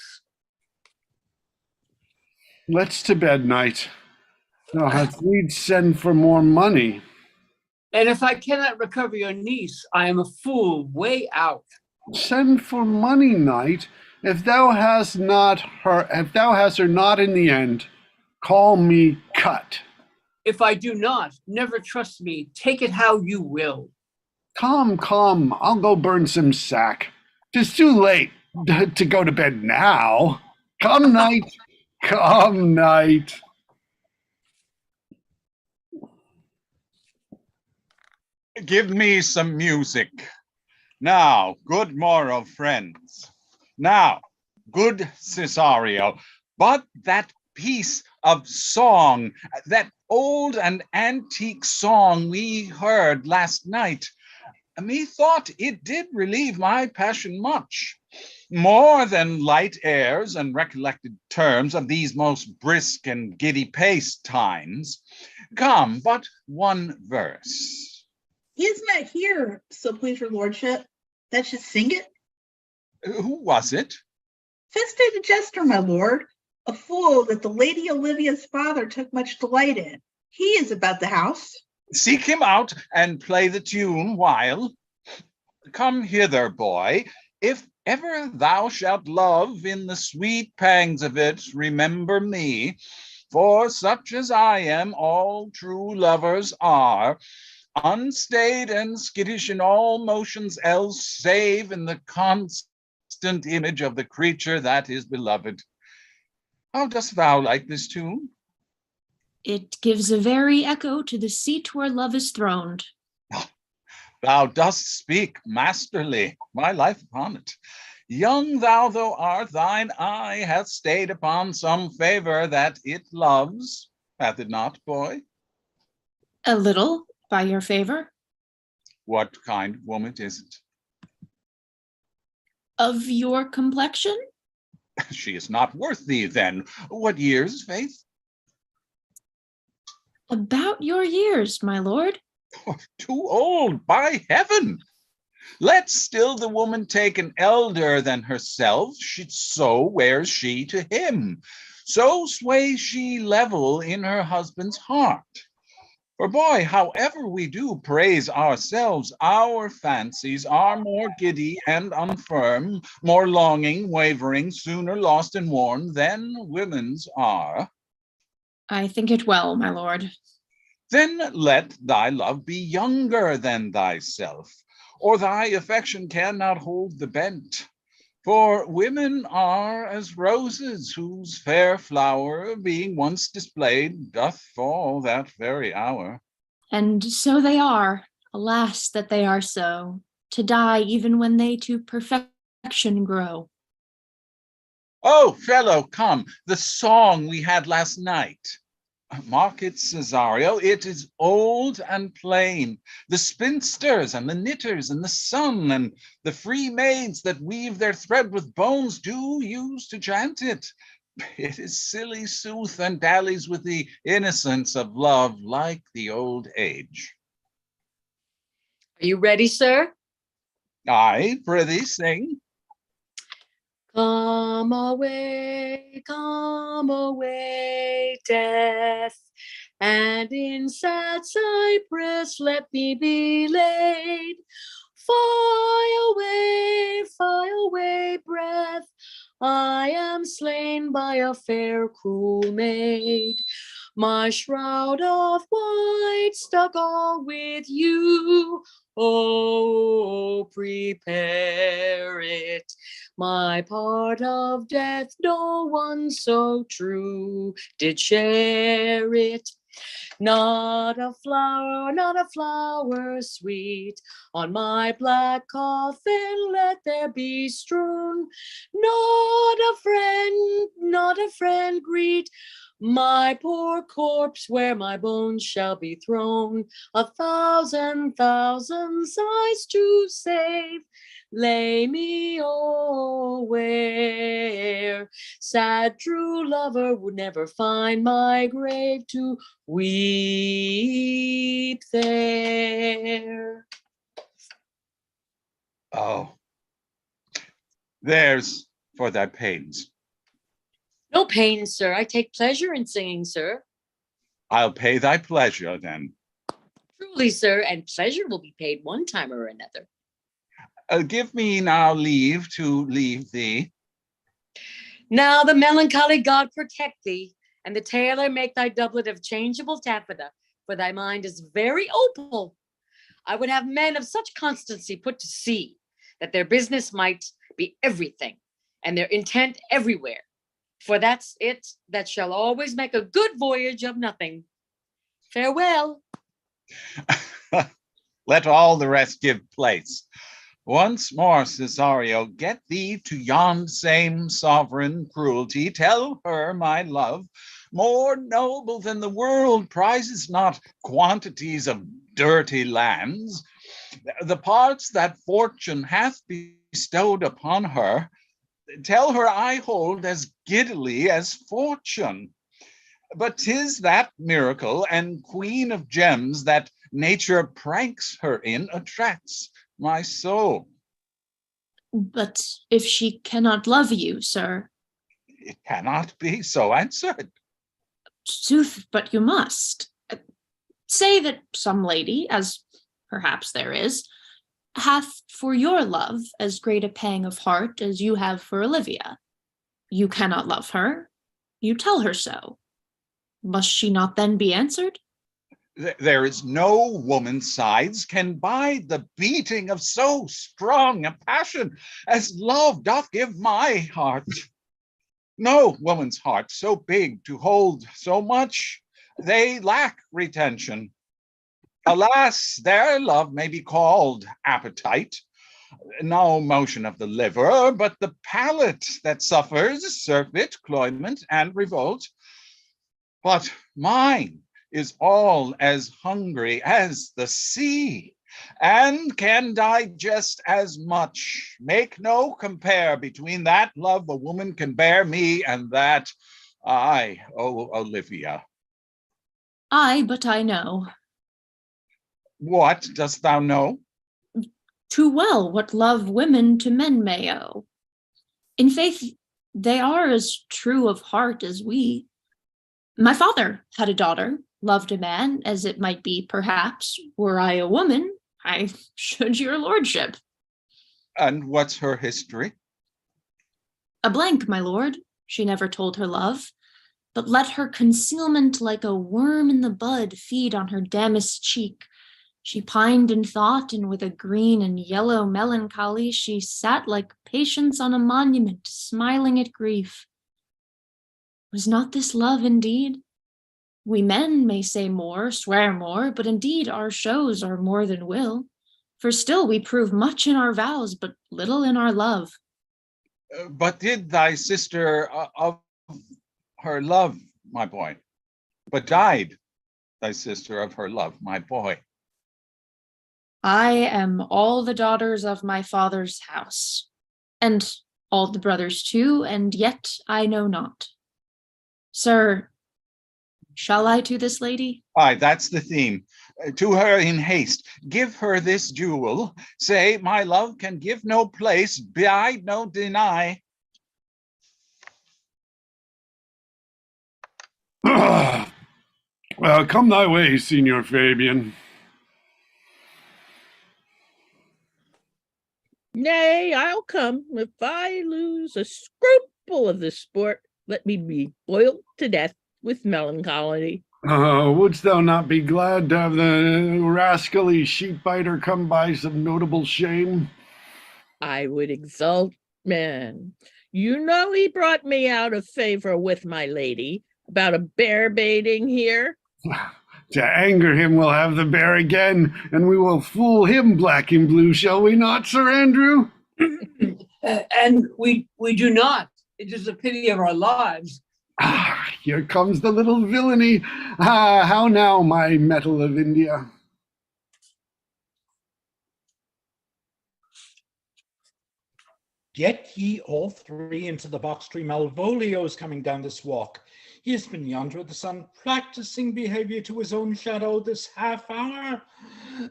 Let's to bed, knight. Thou hast need send for more money. And if I cannot recover your niece, I am a fool way out. Send for money, knight. If thou hast her not in the end, call me cut. If I do not, never trust me. Take it how you will. Come, come, I'll go burn some sack. 'Tis too late to go to bed now. Come, knight. Come, knight. Give me some music. Now, good morrow, friends. Now, good Cesario, but that piece of song, that old and antique song we heard last night, methought it did relieve my passion much, more than light airs and recollected terms of these most brisk and giddy-paced times. Come, but one verse. He is not here, so please your lordship, that should sing it. Who was it? Feste the jester, my lord, a fool that the Lady Olivia's father took much delight in. He is about the house. Seek him out and play the tune while. Come hither, boy. If ever thou shalt love in the sweet pangs of it, remember me. For such as I am, all true lovers are, unstayed and skittish in all motions else, save in the constant image of the creature that is beloved. How dost thou like this tune? It gives a very echo to the seat where love is throned. Thou dost speak masterly, my life upon it. Young thou though art, thine eye hath stayed upon some favor that it loves, hath it not, boy? A little, by your favor. What kind of woman is it? Of your complexion? She is not worth thee, then. What years, faith? About your years, my lord. Too old, by heaven. Let still the woman take an elder than herself, so wears she to him. So sways she level in her husband's heart. For boy, however we do praise ourselves, our fancies are more giddy and unfirm, more longing, wavering, sooner lost and worn than women's are. I think it well, my lord. Then let thy love be younger than thyself, or thy affection cannot hold the bent. For women are as roses, whose fair flower, being once displayed, doth fall that very hour. And so they are, alas that they are so, to die even when they to perfection grow. Oh, fellow, come, the song we had last night. Mark it, Cesario, it is old and plain. The spinsters and the knitters and the sun and the free maids that weave their thread with bones do use to chant it. It is silly sooth and dallies with the innocence of love like the old age. Are you ready, sir? Aye, prithee, sing. Come away, death, and in sad cypress let me be laid. Fly away, breath, I am slain by a fair cruel maid. My shroud of white stuck all with you, oh, prepare it. My part of death, no one so true did share it. Not a flower sweet, on my black coffin let there be strewn. Not a friend greet my poor corpse where my bones shall be thrown. 1,000 sighs to save, lay me where sad true lover would never find my grave to weep there. Oh, there's for thy pains. No pain, sir. I take pleasure in singing, sir. I'll pay thy pleasure then. Truly, sir, and pleasure will be paid one time or another. Give me now leave to leave thee. Now the melancholy God protect thee, and the tailor make thy doublet of changeable taffeta, for thy mind is very opal. I would have men of such constancy put to sea, that their business might be everything, and their intent everywhere. For that's it that shall always make a good voyage of nothing. Farewell. Let all the rest give place. Once more, Cesario, get thee to yon same sovereign cruelty. Tell her my love, more noble than the world, prizes not quantities of dirty lands. The parts that fortune hath bestowed upon her, tell her I hold as giddily as fortune. But 'tis that miracle and queen of gems that nature pranks her in attracts my soul. But if she cannot love you, sir? It cannot be so answered. Sooth, but you must. Say that some lady, as perhaps there is, hath for your love as great a pang of heart as you have for Olivia. You cannot love her. You tell her so. Must she not then be answered? There is no woman's sides can bide the beating of so strong a passion as love doth give my heart. No woman's heart so big to hold so much, they lack retention. Alas, their love may be called appetite. No motion of the liver, but the palate that suffers surfeit, cloyment, and revolt. But mine is all as hungry as the sea, and can digest as much. Make no compare between that love a woman can bear me and that I owe Olivia. Aye, but I know. What dost thou know? Too well what love women to men may owe. In faith, they are as true of heart as we. My father had a daughter, loved a man, as it might be, perhaps, were I a woman, I should your lordship. And what's her history? A blank, my lord. She never told her love, but let her concealment like a worm in the bud feed on her damask cheek. She pined in thought, and with a green and yellow melancholy, she sat like patience on a monument, smiling at grief. Was not this love indeed? We men may say more, swear more, but indeed our shows are more than will. For still we prove much in our vows, but little in our love. But did thy sister of her love, my boy? But died thy sister of her love, my boy? I am all the daughters of my father's house, and all the brothers too, and yet I know not. Sir, shall I to this lady? Aye, that's the theme. To her in haste, give her this jewel. Say, my love can give no place, bide no deny. Well, come thy way, Signor Fabian. Nay, I'll come. If I lose a scruple of this sport, let me be boiled to death with melancholy. Wouldst thou not be glad to have the rascally sheep-biter come by some notable shame? I would exult, man. You know he brought me out of favor with my lady about a bear baiting here. To anger him, we'll have the bear again, and we will fool him black and blue, shall we not, Sir Andrew? And we do not. It is a pity of our lives. Here comes the little villainy. How now, my metal of India? Get ye all three into the box tree. Malvolio is coming down this walk. He has been yonder at the sun, practicing behavior to his own shadow this half hour.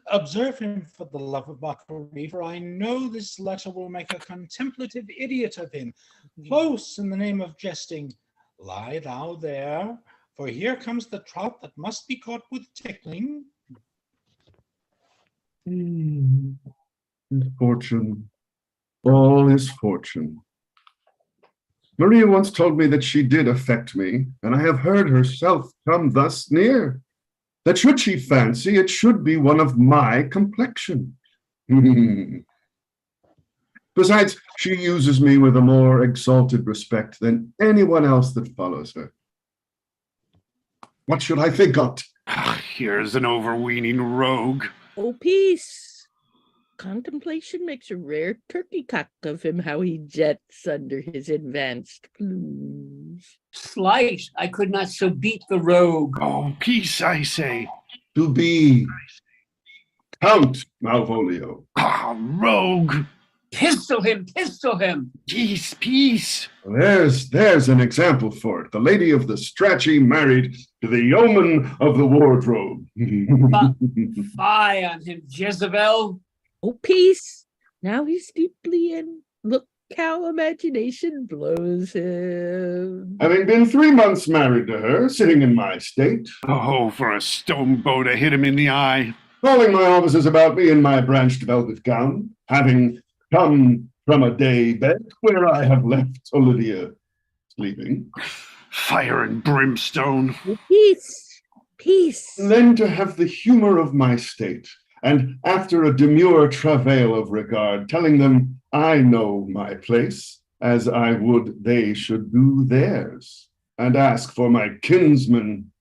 Observe him for the love of mockery, for I know this letter will make a contemplative idiot of him. Close in the name of jesting. Lie thou there, for here comes the trout that must be caught with tickling. Fortune, All is fortune. Maria once told me that she did affect me, and I have heard herself come thus near, that should she fancy, it should be one of my complexion. Besides, she uses me with a more exalted respect than anyone else that follows her. What should I think on't? Here's an overweening rogue. Oh, peace. Contemplation makes a rare turkey cock of him, how he jets under his advanced plumes. Slight, I could not so beat the rogue. Oh, peace, I say. To be Count Malvolio. Rogue. Pistol him, pistol him. Peace, peace. There's an example for it. The lady of the Strachey married to the yeoman of the wardrobe. Fie on him, Jezebel. Oh, peace. Now he's deeply in. Look how imagination blows him. Having been 3 months married to her, sitting in my state. Oh, for a stone bow to hit him in the eye. Calling my officers about me in my branched velvet gown, having come from a day bed where I have left Olivia sleeping. Fire and brimstone. Oh, peace, peace. And then to have the humor of my state, and after a demure travail of regard, telling them I know my place, as I would they should do theirs, and ask for my kinsman,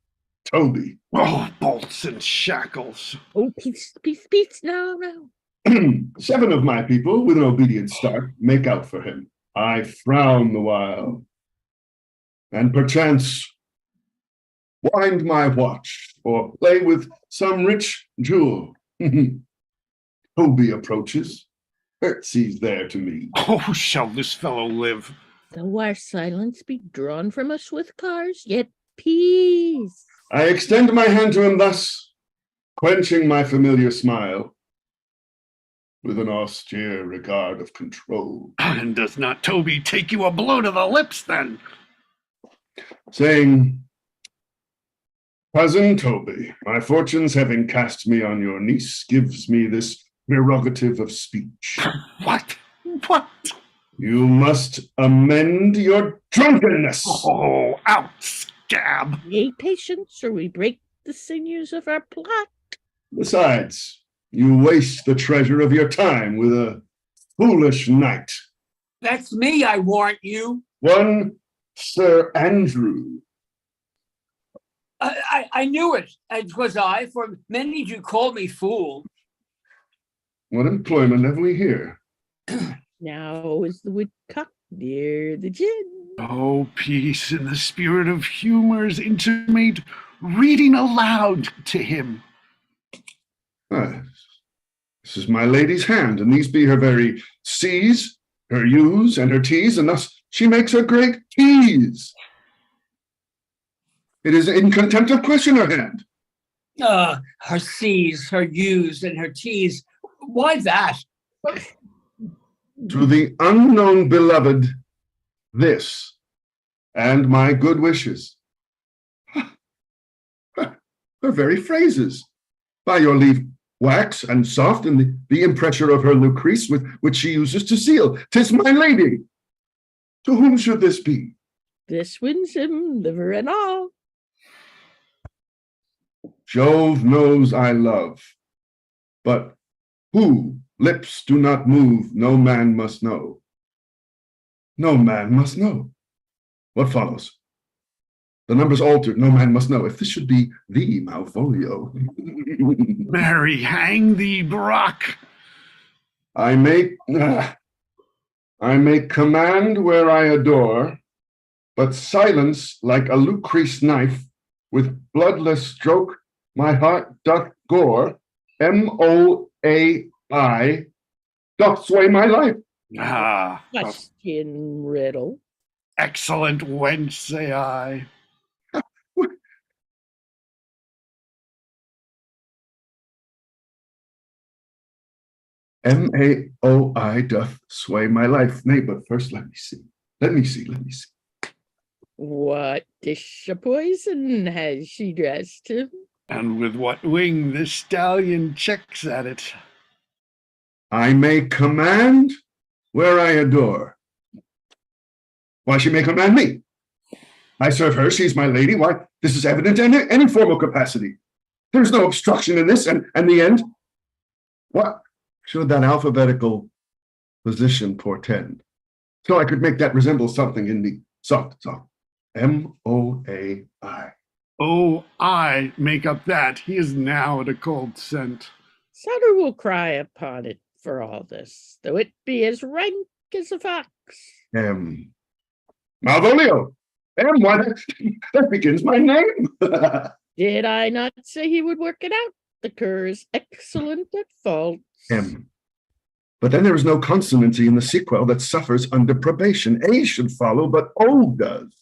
Toby. Oh, bolts and shackles. Oh, peace, peace, peace. No. 7 of my people, with an obedient start, make out for him. I frown the while, and perchance wind my watch, or play with some rich jewel. Toby approaches, curtsies there to me. Oh, shall this fellow live? Though our silence be drawn from us with cars, yet peace. I extend my hand to him thus, quenching my familiar smile, with an austere regard of control. And does not Toby take you a blow to the lips then? Saying, Cousin Toby, my fortunes having cast me on your niece gives me this prerogative of speech. What? What? You must amend your drunkenness. Oh, out, scab. Yea, patience, or we break the sinews of our plot. Besides, you waste the treasure of your time with a foolish knight. That's me, I warrant you. One Sir Andrew. I knew it, and 'twas I, for many do call me fool. What employment have we here? Now is the woodcock near the gin. Oh, peace, in the spirit of humors intimate, reading aloud to him. This is my lady's hand, and these be her very C's, her U's, and her T's, and thus she makes her great T's. It is in contempt of question her hand. Her C's, her U's, and her T's. Why that? To the unknown beloved, this, and my good wishes. Her very phrases. By your leave, wax and soft, and the impressure of her Lucrece, with which she uses to seal. 'Tis my lady. To whom should this be? This wins him, liver and all. Jove knows I love, but who lips do not move, no man must know. No man must know. What follows? The number's altered, no man must know. If this should be thee, Malvolio. Marry, hang thee, Brock. I may command where I adore, but silence like a Lucrece knife, with bloodless stroke my heart doth gore. MOAI doth sway my life. Question riddle. Excellent wench, say I. MAOI doth sway my life. Nay, but first let me see. Let me see. What dish of poison has she dressed him? And with what wing this stallion checks at it? I may command where I adore. Why she may command me? I serve her, she's my lady. Why, this is evident in any formal capacity. There's no obstruction in this, and the end. What should that alphabetical position portend? So I could make that resemble something in the soft. M-O-A-I. Oh, I make up that. He is now at a cold scent. Sutter will cry upon it for all this, though it be as rank as a fox. Malvolio. Why, that begins my name. Did I not say he would work it out? The cur is excellent at faults. But then there is no consonancy in the sequel that suffers under probation. A should follow, but O does.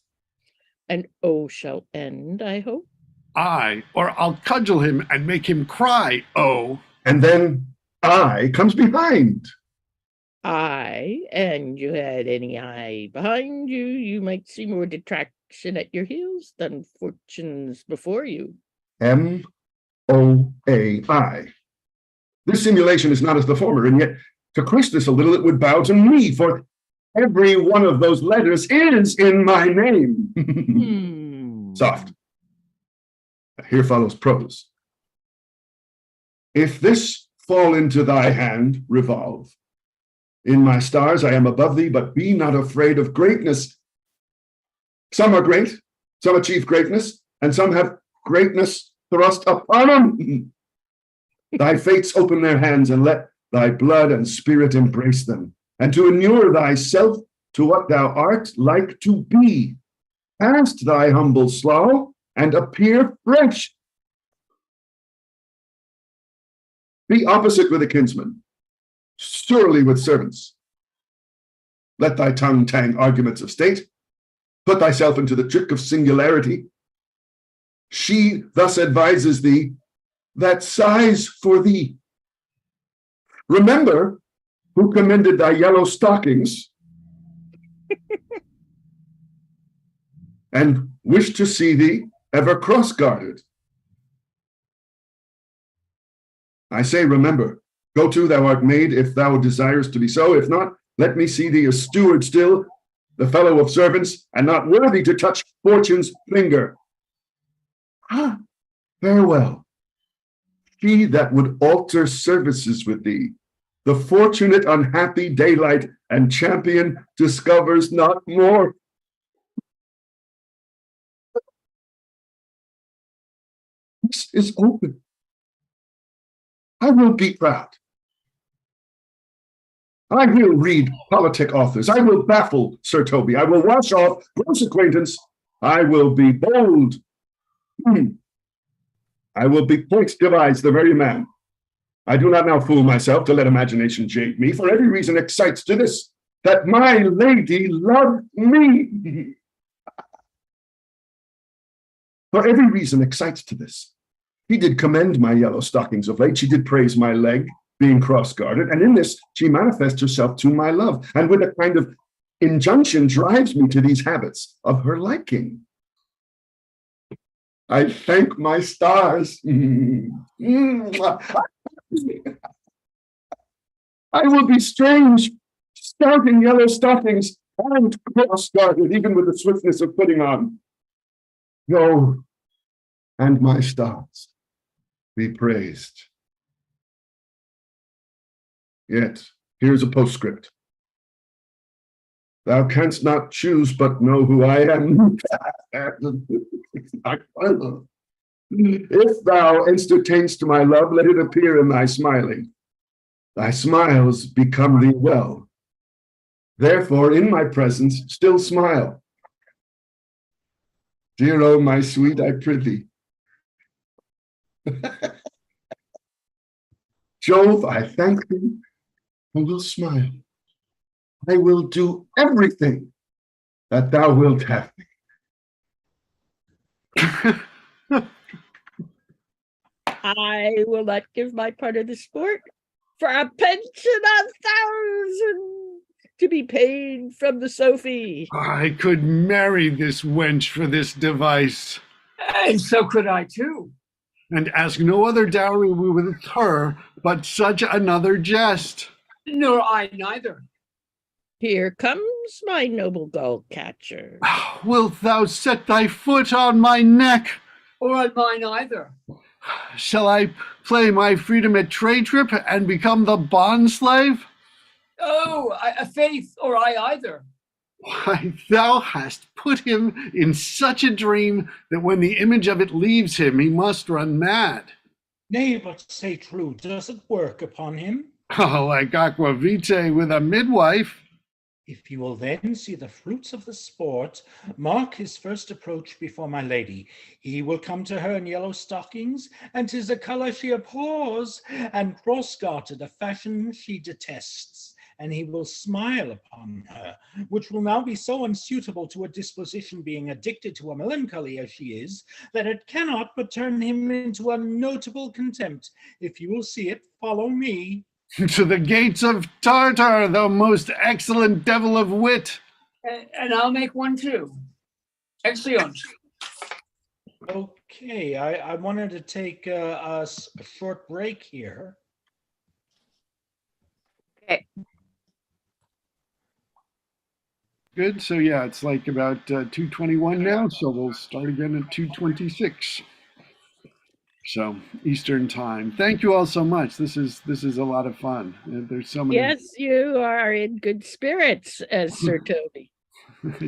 And O shall end, I hope. I, or I'll cudgel him and make him cry, oh. And then I comes behind. I, and you had any eye behind you, you might see more detraction at your heels than fortunes before you. M-O-A-I. This simulation is not as the former, and yet to crush this a little, it would bow to me, for every one of those letters is in my name. Soft. Here follows prose. If this fall into thy hand, revolve. In my stars I am above thee, but be not afraid of greatness. Some are great, some achieve greatness, and some have greatness thrust upon them. Thy fates open their hands, and let thy blood and spirit embrace them, and to inure thyself to what thou art like to be. Cast thy humble slough, and appear fresh. Be opposite with a kinsman, surely with servants. Let thy tongue tang arguments of state. Put thyself into the trick of singularity. She thus advises thee that sighs for thee. Remember who commended thy yellow stockings and wish to see thee ever cross-guarded. I say, remember, go to, thou art made, if thou desirest to be so. If not, let me see thee a steward still, the fellow of servants, and not worthy to touch fortune's finger. Ah, farewell. She that would alter services with thee, the fortunate unhappy daylight and champion discovers not more. This is open. I will be proud. I will read politic authors. I will baffle Sir Toby. I will wash off gross acquaintance. I will be bold. I will be point devise the very man. I do not now fool myself to let imagination jade me, for every reason excites to this, that my lady loved me. For every reason excites to this. He did commend my yellow stockings of late. She did praise my leg, being cross-guarded, and in this she manifests herself to my love, and with a kind of injunction drives me to these habits of her liking. I thank my stars. I will be strange, stout in yellow stockings, and cross-guarded, even with the swiftness of putting on. Go, and my stars be praised. Yet, here's a postscript. Thou canst not choose but know who I am. If thou entertainst my love, let it appear in thy smiling. Thy smiles become thee well. Therefore, in my presence, still smile. Dear, oh, my sweet, I prithee. Jove, I thank thee, and will smile. I will do everything that thou wilt have me. I will not give my part of the sport for a pension of 1,000 to be paid from the Sophie. I could marry this wench for this device. And so could I too. And ask no other dowry with her, but such another jest. Nor I neither. Here comes my noble gull catcher. Wilt thou set thy foot on my neck? Or on mine either. Shall I play my freedom at trade trip and become the bond slave? Oh, a faith, or I either. Why, thou hast put him in such a dream that when the image of it leaves him, he must run mad. Nay, but say true, does it work upon him? Oh, like aqua vitae with a midwife. If you will then see the fruits of the sport, mark his first approach before my lady. He will come to her in yellow stockings, and 'tis a colour she abhors, and cross-gartered, a fashion she detests. And he will smile upon her, which will now be so unsuitable to a disposition, being addicted to a melancholy as she is, that it cannot but turn him into a notable contempt. If you will see it, follow me. To the gates of Tartar, thou most excellent devil of wit. And I'll make one too. Excellent. Okay, I wanted to take a short break here. Okay. Good. So yeah, it's like about 2:21 now. So we'll start again at 2:26. So Eastern time. Thank you all so much. This is a lot of fun. There's so many. Yes, you are in good spirits, as Sir Toby.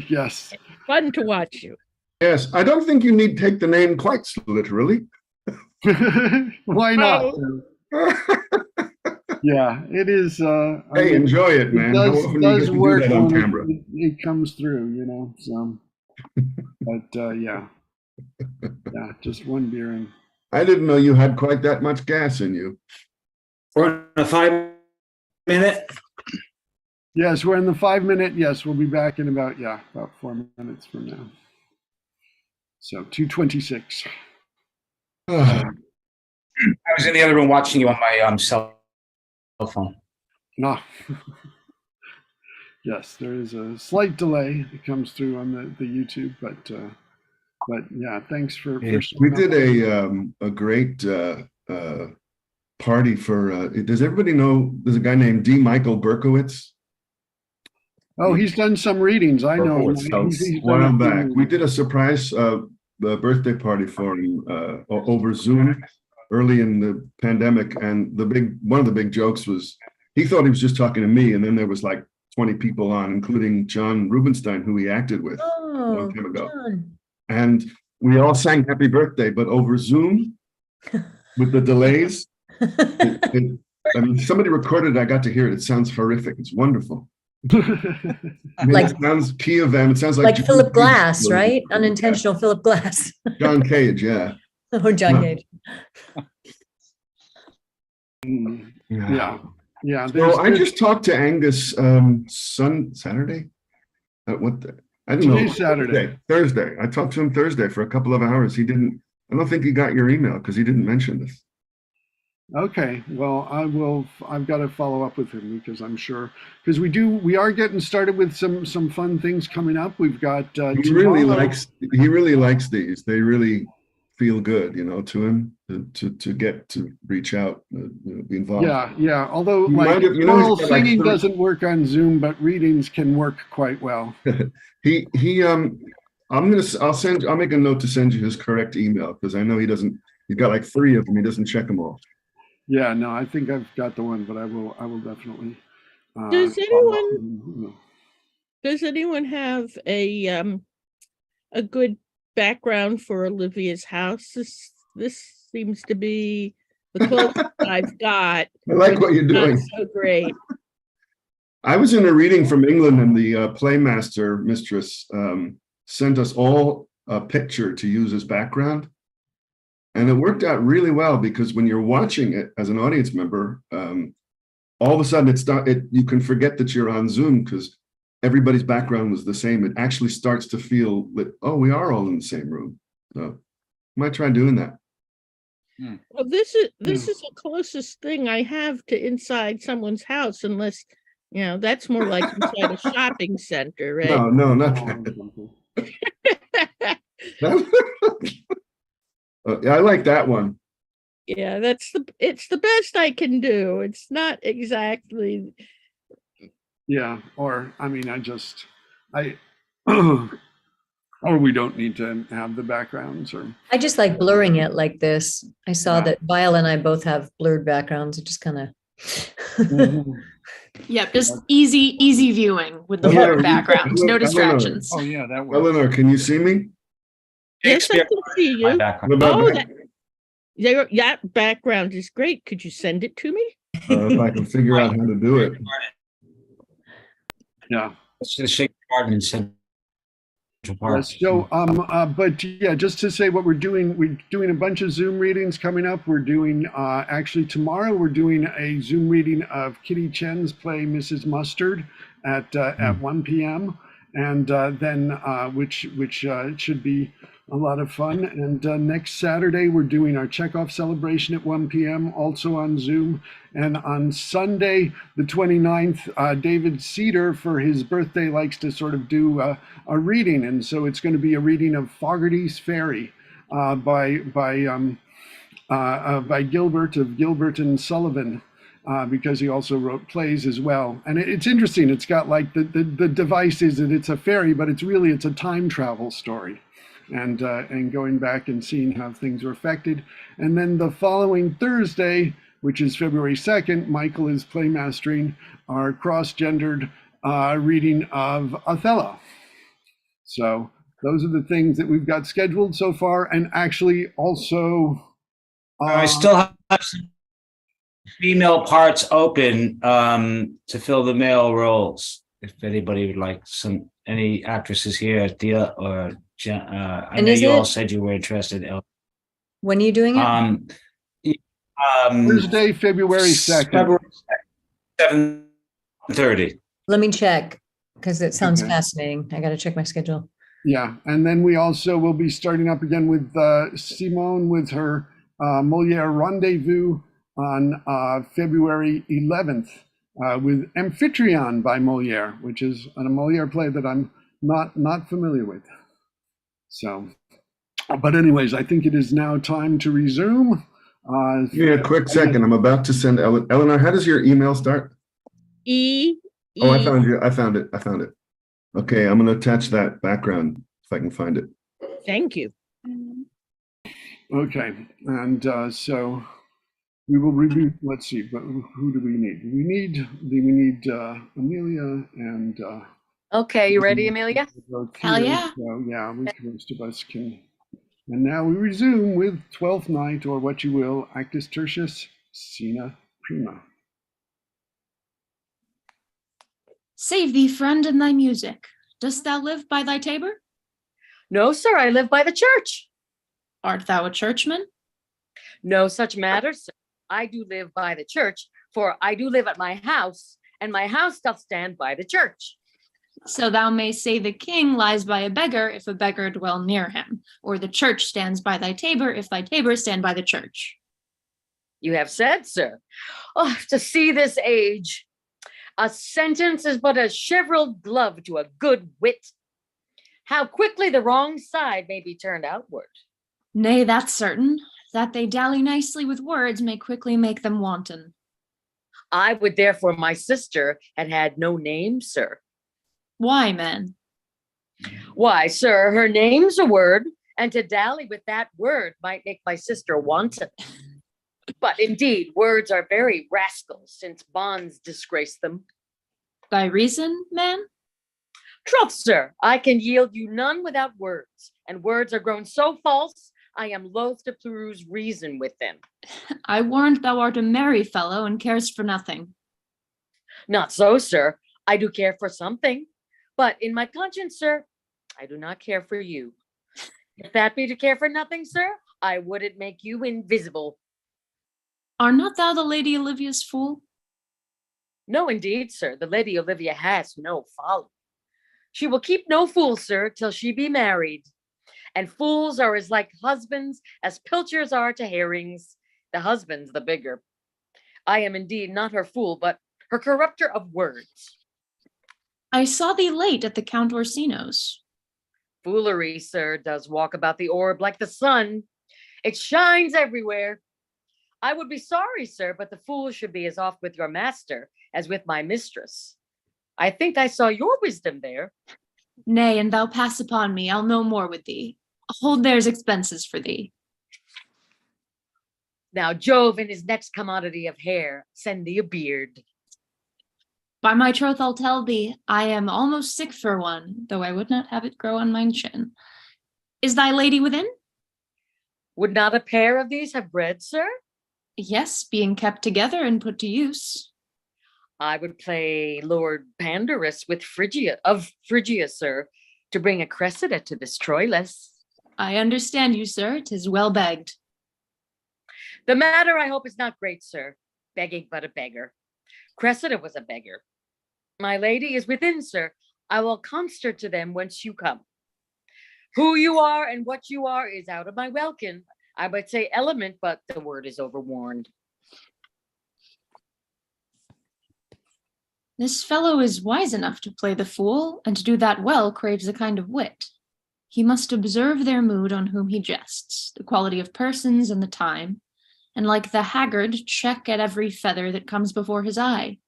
Yes. Fun to watch you. Yes, I don't think you need to take the name quite so literally. Why not? Yeah, it is. Hey, enjoy it, man. How often It do you does get to do work that on when camera? it comes through, you know. So, but yeah, just one beer in. I didn't know you had quite that much gas in you. We're in a 5-minute. Yes, we're in the 5-minute. Yes, we'll be back in about 4 minutes from now. So 2:26. I was in the other room watching you on my cell phone. No. Yes, there is a slight delay that comes through on the YouTube, but yeah, thanks for. We did a great party for. Does everybody know? There's a guy named D. Michael Berkowitz. Oh, he's done some readings. I know. A while back, we did a surprise birthday party for him over Zoom early in the pandemic, and one of the big jokes was he thought he was just talking to me, and then there was like 20 people on, including John Rubinstein, who he acted with a long time ago. John. And we all sang happy birthday, but over Zoom with the delays. I mean, somebody recorded it. I got to hear it. It sounds horrific. It's wonderful. I mean, Like- it sounds key of them. It sounds like Philip Glass, right? Unintentional Philip Glass. John Cage, yeah. Or John Cage. Yeah. So I just talked to Angus Saturday. I don't know. Today's Saturday. Thursday. I talked to him Thursday for a couple of hours. I don't think he got your email because he didn't mention this. Okay, well, I've got to follow up with him because I'm sure, because we are getting started with some fun things coming up. We've got He really likes these. They really feel good, to him to get to reach out, be involved. Yeah. Although oral singing doesn't work on Zoom, but readings can work quite well. I'll make a note to send you his correct email because I know he's got like 3 of them. He doesn't check them all. Yeah, no, I think I've got the one, but I will definitely. Does anyone have a good background for Olivia's house? This seems to be the closest I've got. I like what you're doing. So great. I was in a reading from England, and the playmaster mistress sent us all a picture to use as background. And it worked out really well because when you're watching it as an audience member, all of a sudden you can forget that you're on Zoom because everybody's background was the same. It actually starts to feel that, we are all in the same room. So I might try doing that. Well, this is the closest thing I have to inside someone's house, unless that's more like inside a shopping center, right? No, not that. I like that one. Yeah, it's the best I can do. It's not exactly Yeah, or I mean, I, or we don't need to have the backgrounds, or I just like blurring it like this. I saw Yeah. that Viola and I both have blurred backgrounds. It just kind of. Mhm. Yep, just easy viewing with the blurred background. No distractions. Oh, yeah, that works. Eleanor, can you see me? Yes, I Shakespeare, can see my you. background. What about Oh, back- that background is great. Could you send it to me? if I can figure out how to do it? Yeah. It's the Shakespeare Garden in Central Park. So, but yeah, just to say what we're doing a bunch of Zoom readings coming up. We're doing, actually tomorrow, we're doing a Zoom reading of Kitty Chen's play, Mrs. Mustard at 1 p.m. And then, which should be a lot of fun. And next Saturday, we're doing our Chekhov celebration at 1 p.m., also on Zoom. And on Sunday, the 29th, David Cedar, for his birthday, likes to sort of do a reading. And so it's going to be a reading of Fogarty's Ferry by Gilbert of Gilbert and Sullivan. Because he also wrote plays as well. And it's interesting. It's got like the device is that it's a ferry, but it's a time travel story. And going back and seeing how things were affected. And then the following Thursday, which is February 2nd, Michael is playmastering our cross-gendered reading of Othello. So those are the things that we've got scheduled so far. And actually also... I still have some female parts open to fill the male roles. If anybody would like any actresses here, Thea or Jen, I know you all said you were interested. When are you doing it? Thursday, February 2nd. February 7:30. Let me check because it sounds Okay. fascinating. I got to check my schedule. Yeah, and then we also will be starting up again with Simone with her Molière Rendezvous on February 11th with Amphitryon by Molière, which is a Molière play that I'm not familiar with. So, but anyways, I think it is now time to resume. Give me a quick second. I'm about to send Eleanor. How does your email start? Oh, I found you. I found it. Okay, I'm going to attach that background if I can find it. Thank you. Okay, and so we will review. Let's see, but who do we need? We need Amelia and. Okay, you ready, Amelia? Hell yeah. So yeah, most of us can. And now we resume with Twelfth Night, or what you will, Actus Tertius, Scena Prima. Save thee, friend, in thy music. Dost thou live by thy tabor? No, sir, I live by the church. Art thou a churchman? No such matter, sir. I do live by the church, for I do live at my house, and my house doth stand by the church. So thou mayst say the king lies by a beggar if a beggar dwell near him, or the church stands by thy tabor if thy tabor stand by the church. You have said, sir. Oh, to see this age, a sentence is but a chevrilled glove to a good wit. How quickly the wrong side may be turned outward. Nay, that's certain. That they dally nicely with words may quickly make them wanton. I would therefore my sister had had no name, sir. Why, man? Why, sir, her name's a word, and to dally with that word might make my sister wanton. But indeed, words are very rascals, since bonds disgrace them. By reason, man? Troth, sir, I can yield you none without words, and words are grown so false, I am loath to peruse reason with them. I warrant thou art a merry fellow and carest for nothing. Not so, sir. I do care for something, but in my conscience, sir, I do not care for you. If that be to care for nothing, sir, I wouldn't make you invisible. Are not thou the Lady Olivia's fool? No, indeed, sir. The Lady Olivia has no folly. She will keep no fool, sir, till she be married. And fools are as like husbands as pilchers are to herrings. The husband's the bigger. I am indeed not her fool, but her corrupter of words. I saw thee late at the Count Orsino's. Foolery, sir, does walk about the orb like the sun. It shines everywhere. I would be sorry, sir, but the fool should be as oft with your master as with my mistress. I think I saw your wisdom there. Nay, and thou pass upon me, I'll no more with thee. Hold there's expenses for thee. Now Jove in his next commodity of hair, send thee a beard. By my troth, I'll tell thee, I am almost sick for one, though I would not have it grow on mine chin. Is thy lady within? Would not a pair of these have bread, sir? Yes, being kept together and put to use. I would play Lord Pandarus with Phrygia, sir, to bring a Cressida to this Troilus. I understand you, sir. 'Tis well begged. The matter, I hope, is not great, sir. Begging but a beggar. Cressida was a beggar. My lady is within, sir. I will conster to them whence you come. Who you are and what you are is out of my welkin. I would say element, but the word is overwarned. This fellow is wise enough to play the fool, and to do that well craves a kind of wit. He must observe their mood on whom he jests, the quality of persons and the time, and like the haggard, check at every feather that comes before his eye.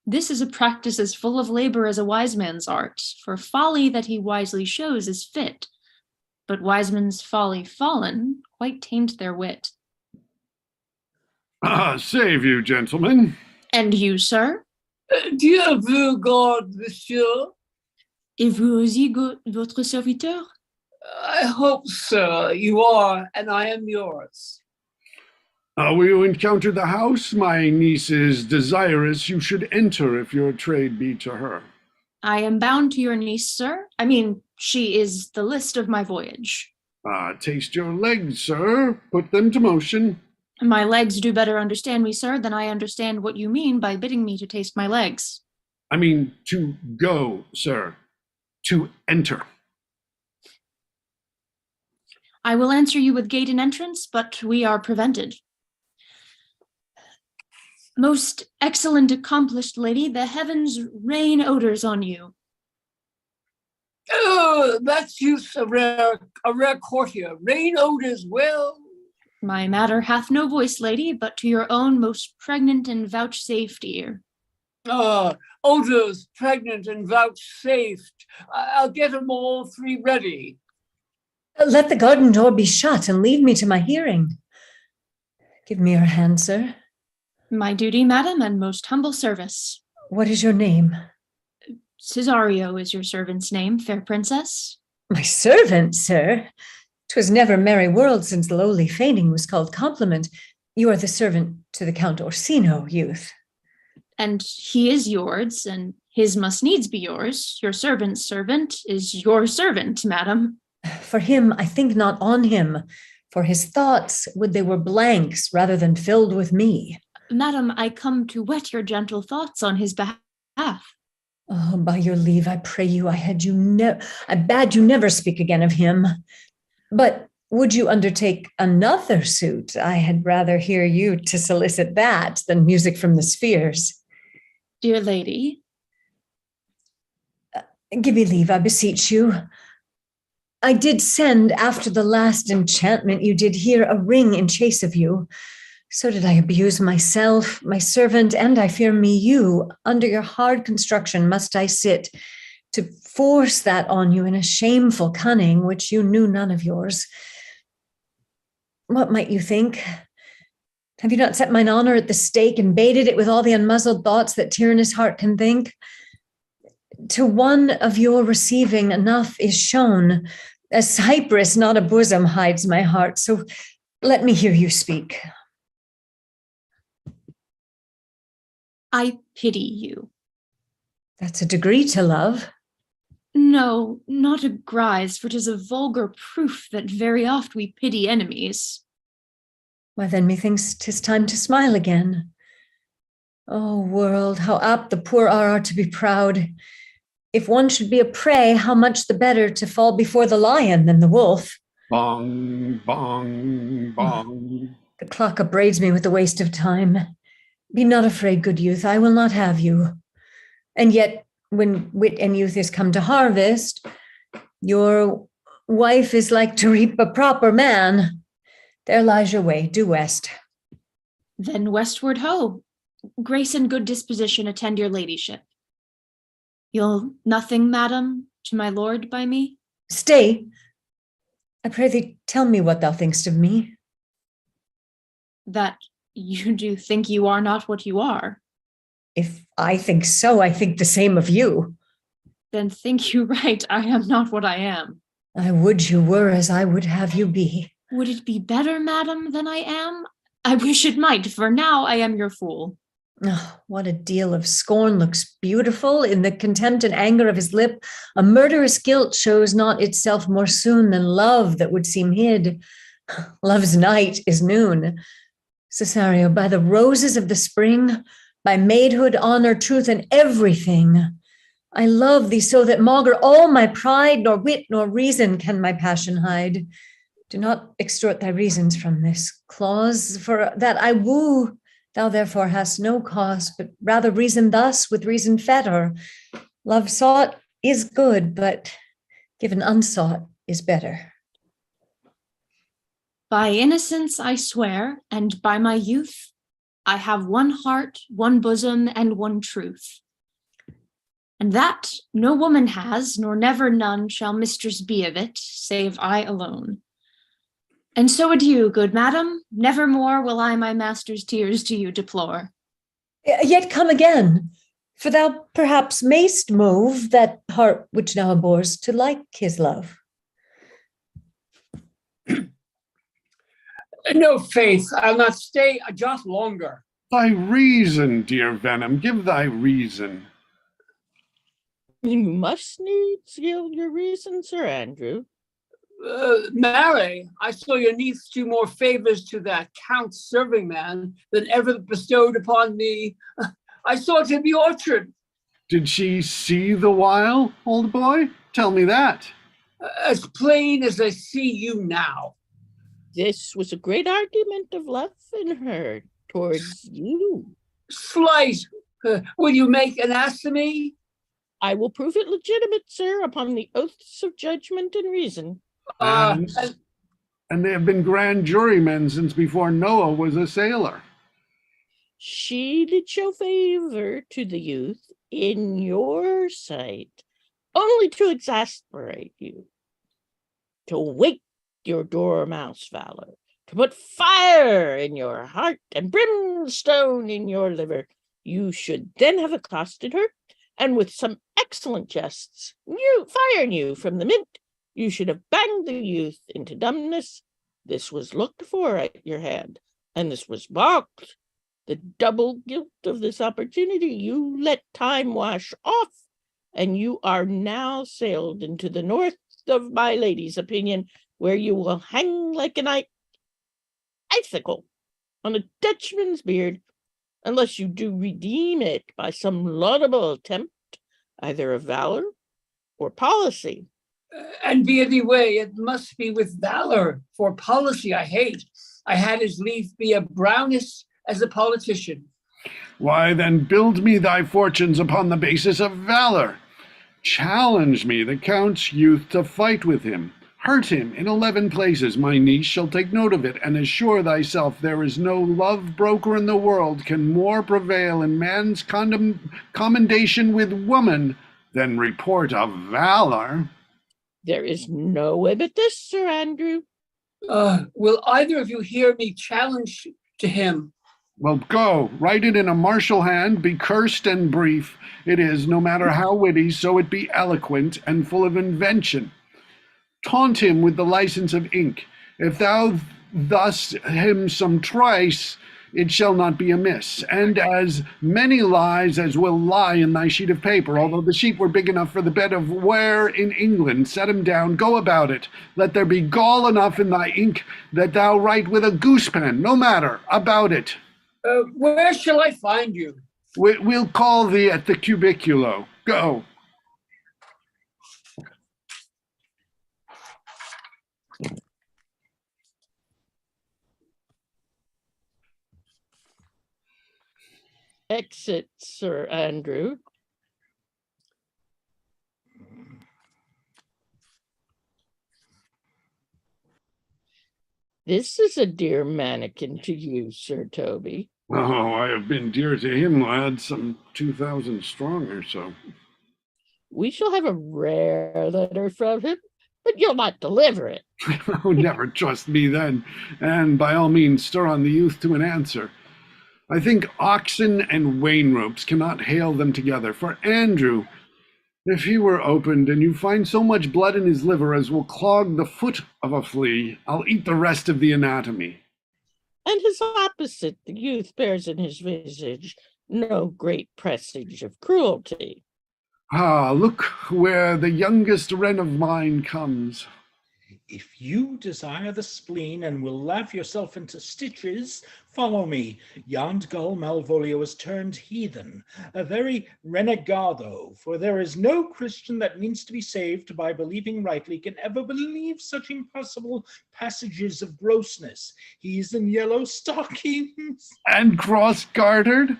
This is a practice as full of labor as a wise man's art, for folly that he wisely shows is fit, but wise men's folly fallen quite taint their wit. Save you, gentlemen. And you, sir? Dieu vous garde, monsieur. Et vous aussi, votre serviteur? I hope, sir, you are, and I am yours. Will you encounter the house? My niece is desirous you should enter if your trade be to her. I am bound to your niece, sir. I mean, she is the list of my voyage. Taste your legs, sir. Put them to motion. My legs do better understand me, sir, than I understand what you mean by bidding me to taste my legs. I mean to go, sir. To enter. I will answer you with gate and entrance, but we are prevented. Most excellent, accomplished lady, the heavens rain odors on you. Oh, that's use a rare courtier. Rain odors well. My matter hath no voice, lady, but to your own most pregnant and vouchsafed ear. Odors, pregnant and vouchsafed. I'll get them all three ready. Let the garden door be shut and leave me to my hearing. Give me your hand, sir. My duty, madam, and most humble service. What is your name? Cesario is your servant's name, fair princess. My servant, sir? 'Twas never merry world since lowly feigning was called compliment. You are the servant to the Count Orsino, youth. And he is yours, and his must needs be yours. Your servant's servant is your servant, madam. For him, I think not on him. For his thoughts, would they were blanks rather than filled with me. Madam, I come to whet your gentle thoughts on his behalf. Oh, by your leave, I pray you, I bade you never speak again of him. But would you undertake another suit? I had rather hear you to solicit that than music from the spheres. Dear lady. Give me leave, I beseech you. I did send after the last enchantment you did hear a ring in chase of you. So did I abuse myself, my servant, and I fear me you. Under your hard construction must I sit, to force that on you in a shameful cunning, which you knew none of yours. What might you think? Have you not set mine honor at the stake and baited it with all the unmuzzled thoughts that tyrannous heart can think? To one of your receiving enough is shown. A cypress, not a bosom, hides my heart. So let me hear you speak. I pity you. That's a degree to love. No, not a grise, for 'tis a vulgar proof that very oft we pity enemies. Why then methinks 'tis time to smile again. Oh, world, how apt the poor are to be proud. If one should be a prey, how much the better to fall before the lion than the wolf. Bong, bong, bong. The clock upbraids me with the waste of time. Be not afraid, good youth, I will not have you. And yet, when wit and youth is come to harvest, your wife is like to reap a proper man. There lies your way, due west. Then westward ho. Grace and good disposition attend your ladyship. You'll nothing, madam, to my lord by me? Stay. I pray thee, tell me what thou thinkst of me. That you do think you are not what you are. If I think so, I think the same of you. Then think you right, I am not what I am. I would you were as I would have you be. Would it be better, madam, than I am? I wish it might, for now I am your fool. Oh, what a deal of scorn looks beautiful in the contempt and anger of his lip. A murderous guilt shows not itself more soon than love that would seem hid. Love's night is noon. Cesario, by the roses of the spring, by maidhood, honor, truth, and everything, I love thee so that maugre all my pride, nor wit nor reason can my passion hide. Do not extort thy reasons from this clause, for that I woo, thou therefore hast no cause, but rather reason thus with reason fetter. Love sought is good, but given unsought is better. By innocence I swear, and by my youth, I have one heart, one bosom, and one truth. And that no woman has, nor never none shall mistress be of it, save I alone. And so adieu, good madam, never more will I my master's tears to you deplore. Yet come again, for thou perhaps mayst move that heart which now abhors to like his love. No, faith, I'll not stay a jot longer. Thy reason, dear Venom, give thy reason. You must needs yield your reason, Sir Andrew. Mary, I saw your niece do more favors to that count's serving man than ever bestowed upon me. I saw it in the orchard. Did she see the while, old boy? Tell me that. As plain as I see you now. This was a great argument of love in her towards you. Slight, will you make an ass of me? I will prove it legitimate, sir, upon the oaths of judgment and reason. And they have been grand jurymen since before Noah was a sailor. She did show favor to the youth in your sight, only to exasperate you, to wake your dormouse valor, to put fire in your heart and brimstone in your liver. You should then have accosted her, and with some excellent jests, firing you from the mint, you should have banged the youth into dumbness. This was looked for at your hand, and this was balked. The double guilt of this opportunity you let time wash off, and you are now sailed into the north of my lady's opinion, where you will hang like an icicle on a Dutchman's beard, unless you do redeem it by some laudable attempt, either of valor or policy. And be any way, it must be with valor, for policy I hate. I had as lief be a brownist as a politician. Why then build me thy fortunes upon the basis of valor. Challenge me, the count's youth, to fight with him. Hurt him in 11 places, my niece shall take note of it, and assure thyself there is no love broker in the world can more prevail in man's commendation with woman than report of valor. There is no way but this, Sir Andrew. Will either of you hear me challenge to him? Well, go, write it in a martial hand, be cursed and brief. It is, no matter how witty, so it be eloquent and full of invention. Taunt him with the license of ink. If thou thus him some trice, it shall not be amiss. And as many lies as will lie in thy sheet of paper, although the sheet were big enough for the bed of ware in England, set him down, go about it. Let there be gall enough in thy ink that thou write with a goose pen, no matter, about it. Where shall I find you? We'll call thee at the cubiculo. Go. Exit, Sir Andrew. This is a dear mannequin to you, Sir Toby. Oh, I have been dear to him, lad, some 2,000 strong or so. We shall have a rare letter from him, but you'll not deliver it. Oh, never trust me then, and by all means stir on the youth to an answer. I think oxen and wain ropes cannot hail them together, for Andrew, if he were opened and you find so much blood in his liver as will clog the foot of a flea, I'll eat the rest of the anatomy. And his opposite, the youth bears in his visage no great presage of cruelty. Ah, look where the youngest wren of mine comes. If you desire the spleen and will laugh yourself into stitches, follow me. Yond gull Malvolio is turned heathen, a very renegado, for there is no Christian that means to be saved by believing rightly can ever believe such impossible passages of grossness. He's in yellow stockings. And cross-gartered?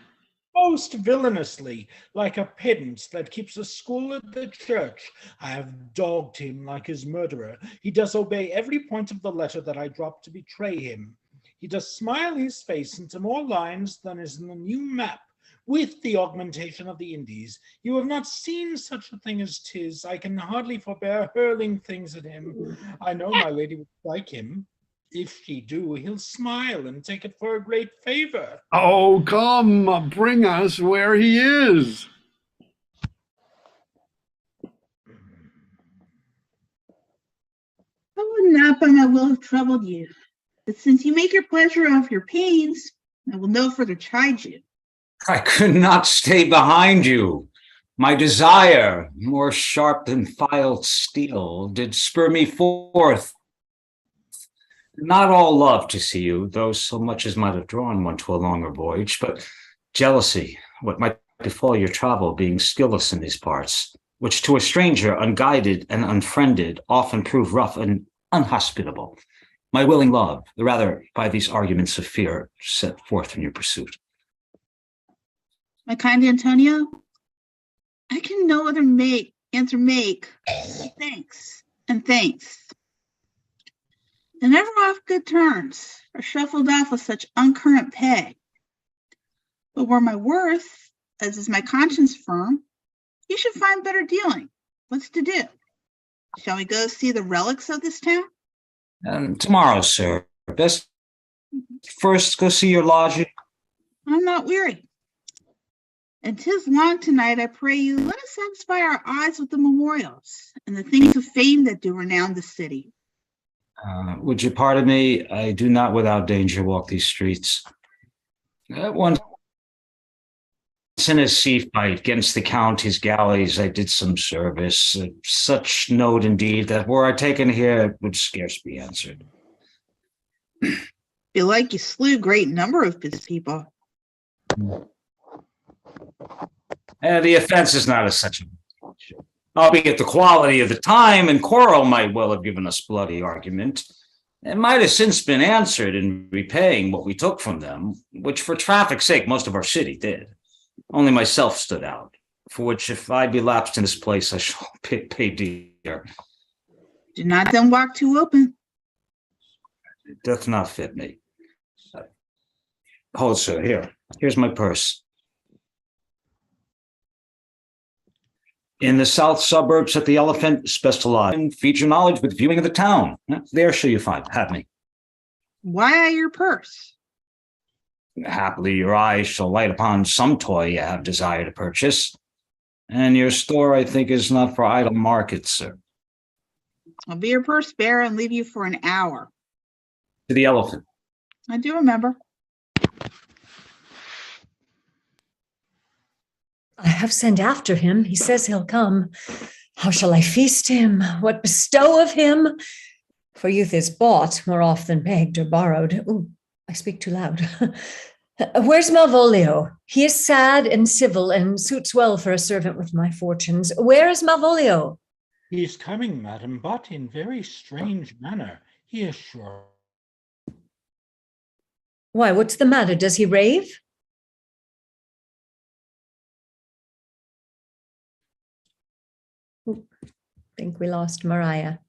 Most villainously, like a pedant that keeps a school at the church. I have dogged him like his murderer. He does obey every point of the letter that I drop to betray him. He does smile his face into more lines than is in the new map, with the augmentation of the Indies. You have not seen such a thing as 'tis. I can hardly forbear hurling things at him. I know my lady would like him. If she do, he'll smile and take it for a great favor. Oh, come, bring us where he is. I would not by my will have troubled you. But since you make your pleasure of your pains, I will no further chide you. I could not stay behind you. My desire, more sharp than filed steel, did spur me forth. Not all love to see you, though so much as might have drawn one to a longer voyage, but jealousy, what might befall your travel, being skilless in these parts, which to a stranger, unguided and unfriended, often prove rough and unhospitable. My willing love, the rather by these arguments of fear, set forth in your pursuit. My kind Antonio, I can no other answer make. Thanks and thanks. They're never off good terms, or shuffled off with such uncurrent pay. But where my worth, as is my conscience firm, you should find better dealing. What's to do? Shall we go see the relics of this town? Tomorrow, sir. Best first go see your lodging. I'm not weary. And 'tis long tonight, I pray you, let us satisfy our eyes with the memorials and the things of fame that do renown the city. Would you pardon me? I do not without danger walk these streets. Once in a sea fight against the count, his galleys, I did some service. Such note indeed that were I taken here, it would scarce be answered. Feel like you slew a great number of his people. The offense is not as such a albeit the quality of the time and quarrel might well have given us bloody argument. It might have since been answered in repaying what we took from them, which for traffic's sake most of our city did. Only myself stood out, for which if I be lapsed in this place, I shall pay dear. Do not then walk too open. It doth not fit me. Hold, sir, here's my purse. In the south suburbs at the Elephant, it's best to lie and feed your knowledge with viewing of the town. There shall you find, have me. Why your purse? Happily your eyes shall light upon some toy you have desire to purchase. And your store, I think, is not for idle markets, sir. I'll be your purse bearer and leave you for an hour. To the Elephant. I do remember. I have sent after him. He says he'll come. How shall I feast him? What bestow of him? For youth is bought more oft than begged or borrowed. Ooh, I speak too loud. Where's Malvolio? He is sad and civil and suits well for a servant with my fortunes. Where is Malvolio? He is coming, madam, but in very strange manner. He is sure. Why, what's the matter? Does he rave? I think we lost Mariah.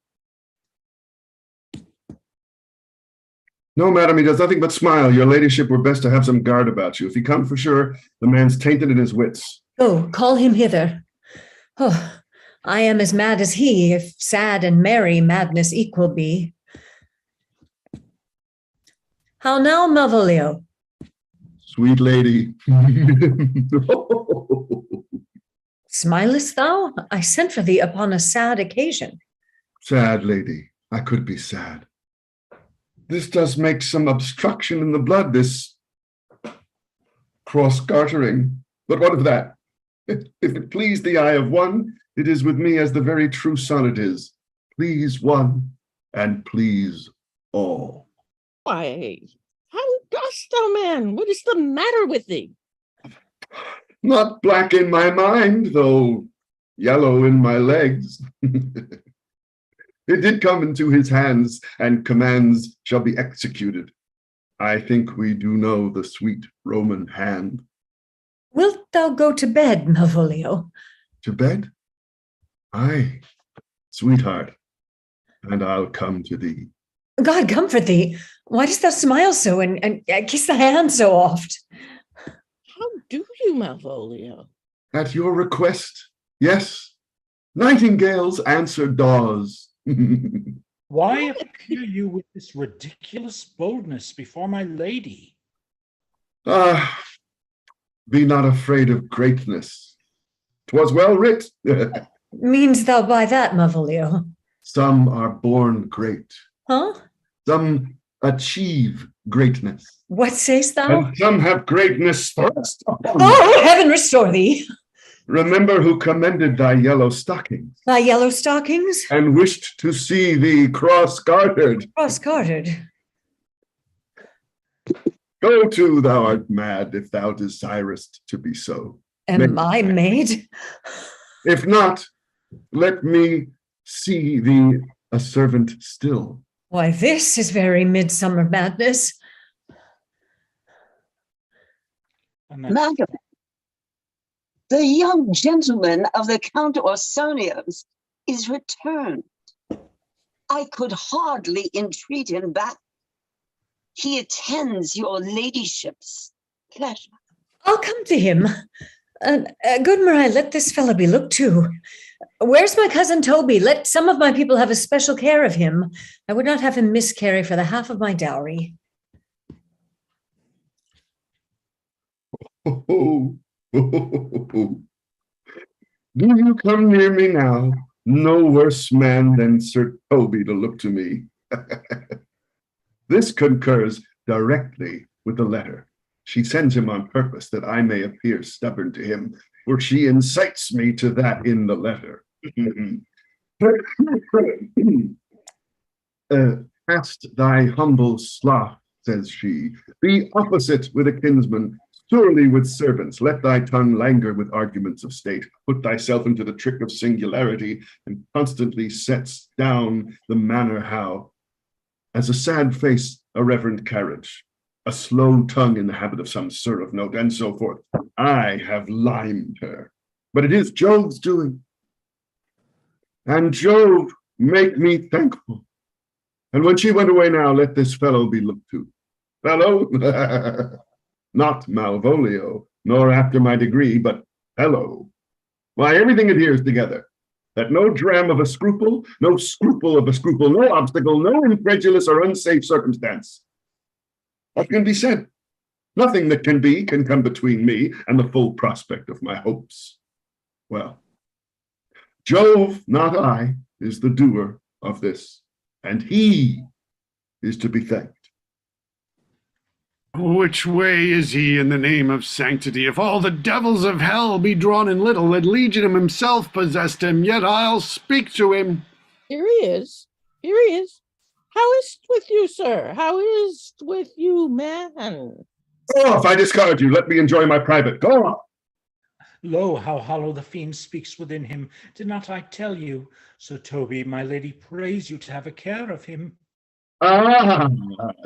No, madam, he does nothing but smile. Your ladyship were best to have some guard about you. If he come for sure, the man's tainted in his wits. Oh, call him hither. Oh, I am as mad as he, if sad and merry madness equal be. How now, Malvolio? Sweet lady. Smilest thou? I sent for thee upon a sad occasion. Sad lady, I could be sad. This does make some obstruction in the blood, this cross-gartering. But what of that? If it please the eye of one, it is with me as the very true sonnet is. Please one, and please all. Why, how dost thou, man? What is the matter with thee? Not black in my mind, though yellow in my legs. It did come into his hands, and commands shall be executed. I think we do know the sweet Roman hand. Wilt thou go to bed, Malvolio? To bed? Aye, sweetheart, and I'll come to thee. God comfort thee. Why dost thou smile so and kiss the hand so oft? How do you, Malvolio? At your request, yes. Nightingales answer daws. Why appear you with this ridiculous boldness before my lady? Ah, be not afraid of greatness. 'Twas well writ. Means thou by that, Malvolio? Some are born great. Huh? Some achieve greatness. What sayst thou? And some have greatness thrust upon them. Oh, heaven restore thee! Remember who commended thy yellow stockings, Thy yellow stockings? and wished to see thee cross-gartered. Cross-gartered. Go to, thou art mad, if thou desirest to be so. Am I made? If not, let me see thee a servant still. Why, this is very midsummer madness. Madam, the young gentleman of the Count Orsonius is returned. I could hardly entreat him back. He attends your ladyship's pleasure. I'll come to him. Good Maria, let this fellow be looked to. Where's my cousin Toby? Let some of my people have a special care of him. I would not have him miscarry for the half of my dowry. Do you come near me now? No worse man than Sir Toby to look to me. This concurs directly with the letter. She sends him on purpose that I may appear stubborn to him, for she incites me to that in the letter. Cast thy humble sloth, says she, be opposite with a kinsman, surely with servants. Let thy tongue languor with arguments of state. Put thyself into the trick of singularity, and constantly sets down the manner how. As a sad face, a reverend carriage, a slow tongue in the habit of some sir of note, and so forth. I have limed her, but it is Jove's doing. And Jove make me thankful. And when she went away now, let this fellow be looked to. Fellow? Not Malvolio, nor after my degree, but fellow. Why, everything adheres together. That no dram of a scruple, no scruple of a scruple, no obstacle, no incredulous or unsafe circumstance. What can be said? Nothing that can be can come between me and the full prospect of my hopes. Well, Jove, not I, is the doer of this, and he is to be thanked. Which way is he in the name of sanctity? If all the devils of hell be drawn in little, and Legion himself possessed him, yet I'll speak to him. Here he is. Here he is. How is't with you, sir? How is't with you, man? Go off, I discard you. Let me enjoy my private. Go on. Lo, how hollow the fiend speaks within him. Did not I tell you? So Toby, my lady, prays you to have a care of him. Ah,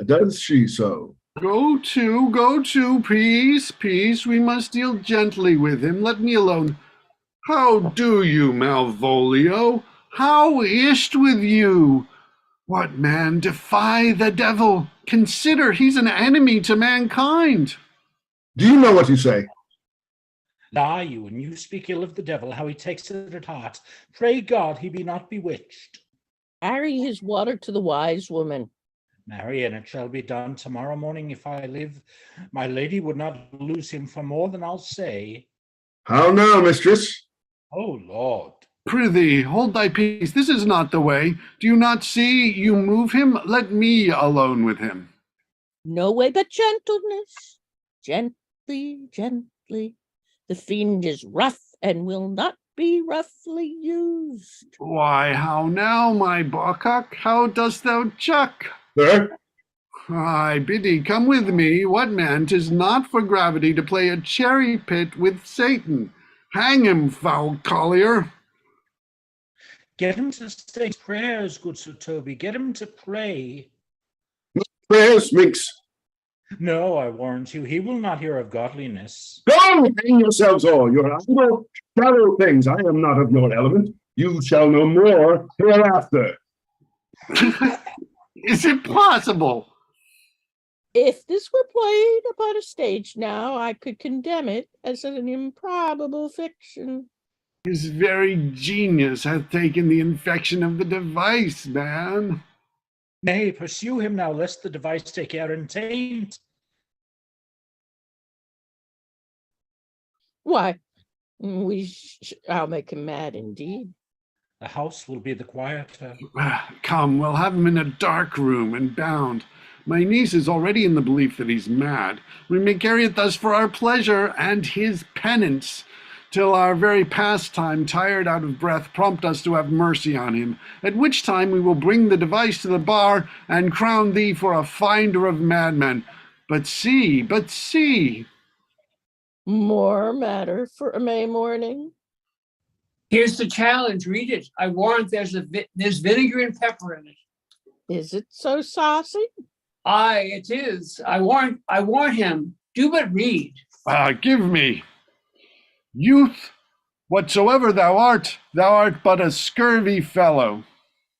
does she so? Go to, peace, peace. We must deal gently with him. Let me alone. How do you, Malvolio? How is't with you? What, man, defy the devil? Consider he's an enemy to mankind. Do you know what you say? Lie you, and you speak ill of the devil, how he takes it at heart. Pray God he be not bewitched. Carry his water to the wise woman. Marry, and it shall be done tomorrow morning if I live. My lady would not lose him for more than I'll say. How now, mistress? Oh, Lord. Prithee, hold thy peace. This is not the way. Do you not see you move him? Let me alone with him. No way but gentleness. Gently, gently. The fiend is rough and will not be roughly used. Why, how now, my bawcock? How dost thou chuck? Sir? I biddy, come with me. What man, 'tis not for gravity to play a cherry pit with Satan. Hang him, foul collier. Get him to say prayers, good Sir Toby. Get him to pray. Prayers, minx. No, I warrant you, he will not hear of godliness. Go, hang yourselves all. You're idle, shallow things. I am not of your element. You shall know more hereafter. Is it possible? If this were played upon a stage now, I could condemn it as an improbable fiction. His very genius hath taken the infection of the device, man. Nay, pursue him now, lest the device take air and taint. Why, I'll make him mad indeed. The house will be the quieter. Come, we'll have him in a dark room and bound. My niece is already in the belief that he's mad. We may carry it thus for our pleasure and his penance, till our very pastime, tired out of breath, prompt us to have mercy on him, at which time we will bring the device to the bar and crown thee for a finder of madmen. But see, More matter for a May morning. Here's the challenge. Read it. I warrant there's vinegar and pepper in it. Is it so saucy? Aye, it is. I warn him. Do but read. give me. Youth, whatsoever thou art but a scurvy fellow.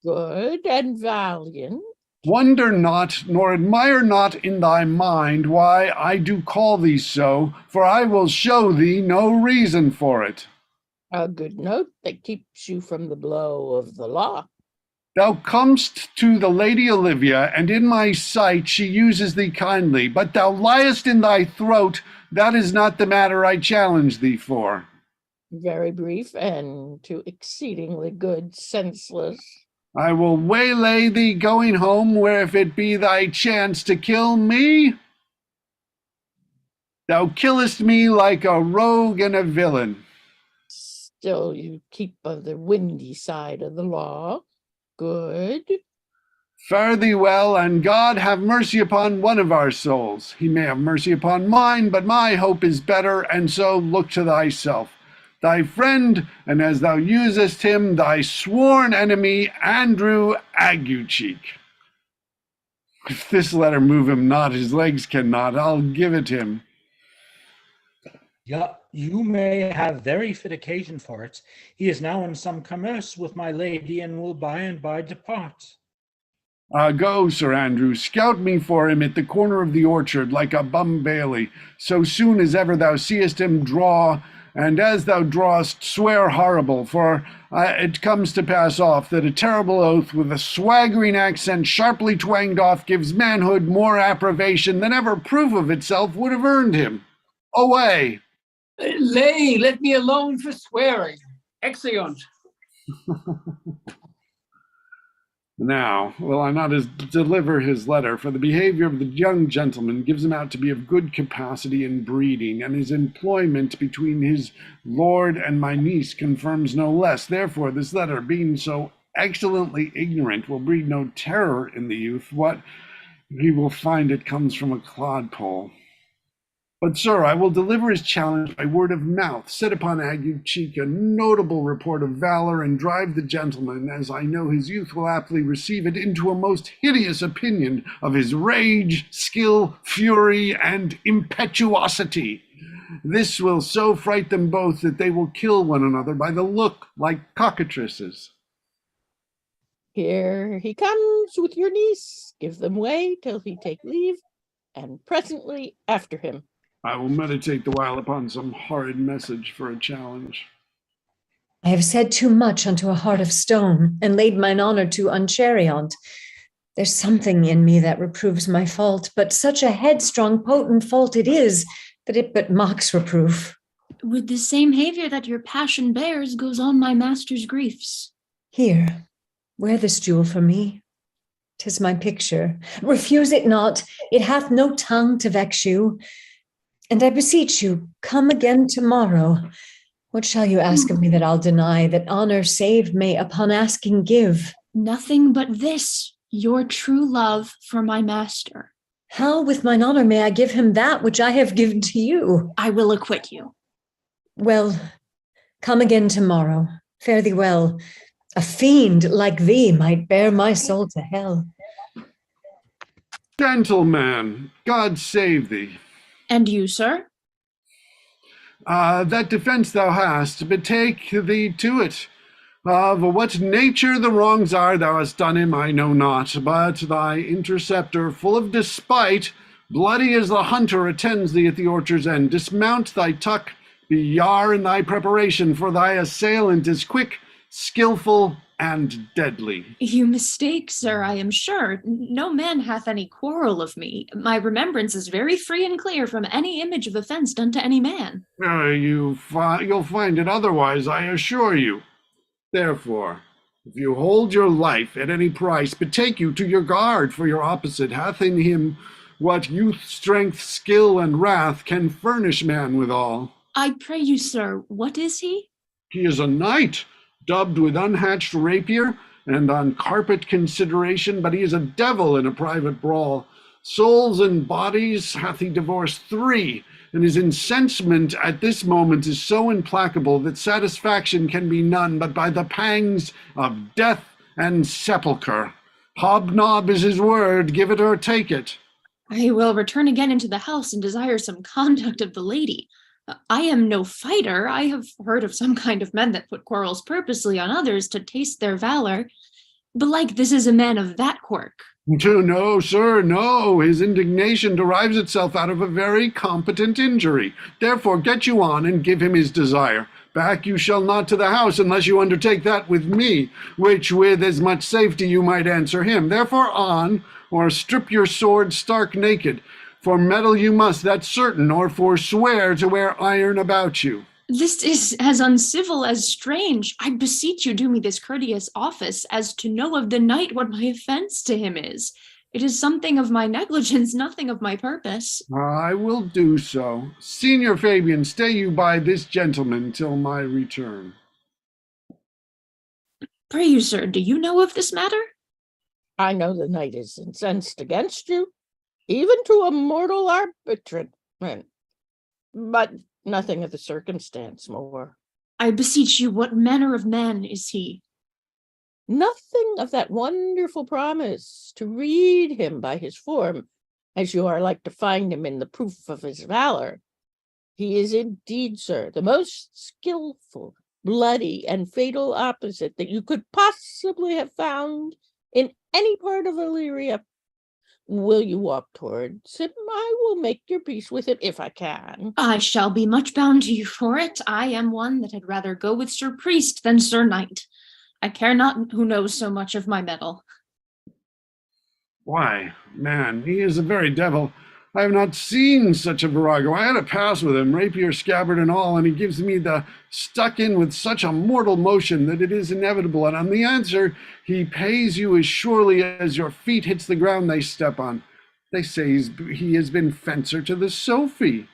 Good and valiant. Wonder not, nor admire not in thy mind why I do call thee so, for I will show thee no reason for it. A good note that keeps you from the blow of the law. Thou comest to the Lady Olivia, and in my sight she uses thee kindly, but thou liest in thy throat. That is not the matter I challenge thee for. Very brief and too exceedingly good, senseless. I will waylay thee going home, where if it be thy chance to kill me, thou killest me like a rogue and a villain. Still you keep on the windy side of the law. Good. Fare thee well, and God have mercy upon one of our souls. He may have mercy upon mine, but my hope is better, and so look to thyself. Thy friend, and as thou usest him, thy sworn enemy, Andrew Aguecheek. If this letter move him not, his legs cannot. I'll give it him. Yeah, you may have very fit occasion for it. He is now in some commerce with my lady, and will by and by depart. Go, Sir Andrew, scout me for him at the corner of the orchard, like a bum bailey. So soon as ever thou seest him, draw, and as thou drawest, swear horrible, for it comes to pass off that a terrible oath with a swaggering accent sharply twanged off gives manhood more approbation than ever proof of itself would have earned him. Away! Let me alone for swearing. Exeunt. Now, will I not deliver his letter, for the behavior of the young gentleman gives him out to be of good capacity and breeding, and his employment between his lord and my niece confirms no less. Therefore, this letter, being so excellently ignorant, will breed no terror in the youth. What he will find it comes from a clodpole. But, sir, I will deliver his challenge by word of mouth, set upon Aguecheek a notable report of valor, and drive the gentleman, as I know his youth will aptly receive it, into a most hideous opinion of his rage, skill, fury, and impetuosity. This will so fright them both that they will kill one another by the look, like cockatrices. Here he comes with your niece. Give them way till he take leave, and presently after him. I will meditate the while upon some horrid message for a challenge. I have said too much unto a heart of stone, and laid mine honor too unchariot. There's something in me that reproves my fault, but such a headstrong, potent fault it is, that it but mocks reproof. With the same behavior that your passion bears goes on my master's griefs. Here, wear this jewel for me. 'Tis my picture. Refuse it not. It hath no tongue to vex you. And I beseech you, come again tomorrow. What shall you ask of me that I'll deny, that honor saved may upon asking give? Nothing but this, your true love for my master. How with mine honor may I give him that which I have given to you? I will acquit you. Well, come again tomorrow. Fare thee well. A fiend like thee might bear my soul to hell. Gentleman, God save thee. And you, sir? That defense thou hast, betake thee to it. Of what nature the wrongs are thou hast done him, I know not, but thy interceptor, full of despite, bloody as the hunter attends thee at the orchard's end. Dismount thy tuck, be yar in thy preparation, for thy assailant is quick, skillful, and deadly. You mistake, sir, I am sure. No man hath any quarrel of me. My remembrance is very free and clear from any image of offense done to any man. You'll find it otherwise, I assure you. Therefore, if you hold your life at any price, betake you to your guard, for your opposite hath in him what youth, strength, skill, and wrath can furnish man withal. I pray you, sir, what is he? He is a knight, dubbed with unhatched rapier and on carpet consideration, but he is a devil in a private brawl. Souls and bodies hath he divorced 3, and his incensement at this moment is so implacable that satisfaction can be none but by the pangs of death and sepulchre. Hobnob is his word, give it or take it. I will return again into the house and desire some conduct of the lady. I am no fighter. I have heard of some kind of men that put quarrels purposely on others to taste their valor. Belike this is a man of that quirk. No, sir, no. His indignation derives itself out of a very competent injury. Therefore, get you on and give him his desire. Back you shall not to the house unless you undertake that with me, which with as much safety you might answer him. Therefore on, or strip your sword stark naked. For meddle you must, that's certain, or forswear to wear iron about you. This is as uncivil as strange. I beseech you do me this courteous office as to know of the knight what my offense to him is. It is something of my negligence, nothing of my purpose. I will do so. Senior Fabian, stay you by this gentleman till my return. Pray you, sir, do you know of this matter? I know the knight is incensed against you, even to a mortal arbitrament, but nothing of the circumstance more. I beseech you, what manner of man is he? Nothing of that wonderful promise to read him by his form, as you are like to find him in the proof of his valor. He is indeed, sir, the most skillful, bloody, and fatal opposite that you could possibly have found in any part of Illyria. Will you walk towards him? I will make your peace with him if I can. I shall be much bound to you for it. I am one that had rather go with Sir Priest than Sir Knight. I care not who knows so much of my mettle. Why, man, he is a very devil. I have not seen such a virago. I had a pass with him, rapier, scabbard, and all, and he gives me the stuck in with such a mortal motion that it is inevitable. And on the answer, he pays you as surely as your feet hits the ground they step on. They say he has been fencer to the Sophie.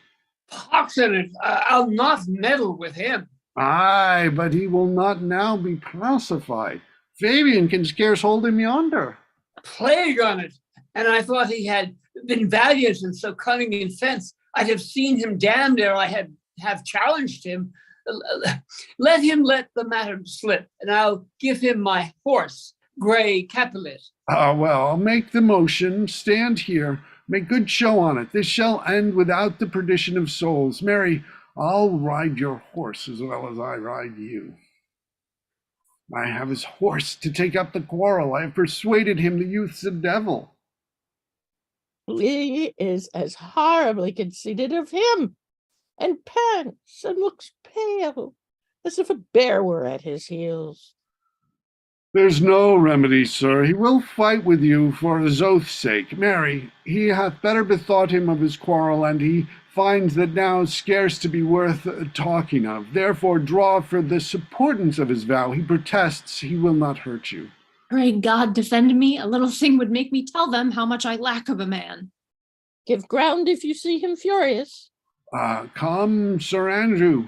Pox in it, I'll not meddle with him. Aye, but he will not now be pacified. Fabian can scarce hold him yonder. Plague on it. And I thought he had been valiant and so cunning in fence. I'd have seen him damned ere I have challenged him. Let him let the matter slip, and I'll give him my horse, Grey Capulet. Well, I'll make the motion. Stand here. Make good show on it. This shall end without the perdition of souls. Mary, I'll ride your horse as well as I ride you. I have his horse to take up the quarrel. I have persuaded him the youth's a devil. He is as horribly conceited of him, and pants and looks pale, as if a bear were at his heels. There's no remedy, sir. He will fight with you for his oath's sake. Marry, he hath better bethought him of his quarrel, and he finds that now scarce to be worth talking of. Therefore draw for the supportance of his vow. He protests he will not hurt you. Pray God defend me. A little thing would make me tell them how much I lack of a man. Give ground if you see him furious. Come, Sir Andrew.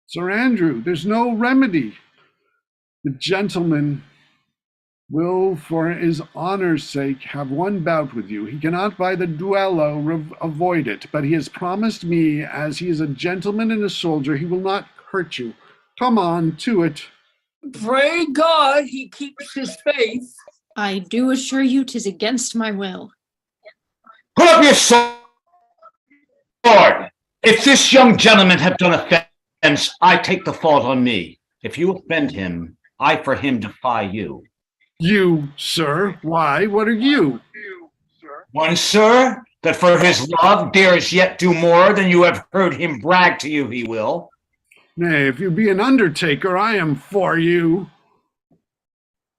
Sir Andrew, there's no remedy. The gentleman will, for his honor's sake, have one bout with you. He cannot by the duello avoid it, but he has promised me, as he is a gentleman and a soldier, he will not hurt you. Come on, to it. Pray God he keeps his faith. I do assure you 'tis against my will. Put up your sword! If this young gentleman have done offense, I take the fault on me. If you offend him, I for him defy you. You, sir? Why, what are you? One, sir, that for his love dares yet do more than you have heard him brag to you he will. Nay, if you be an undertaker, I am for you.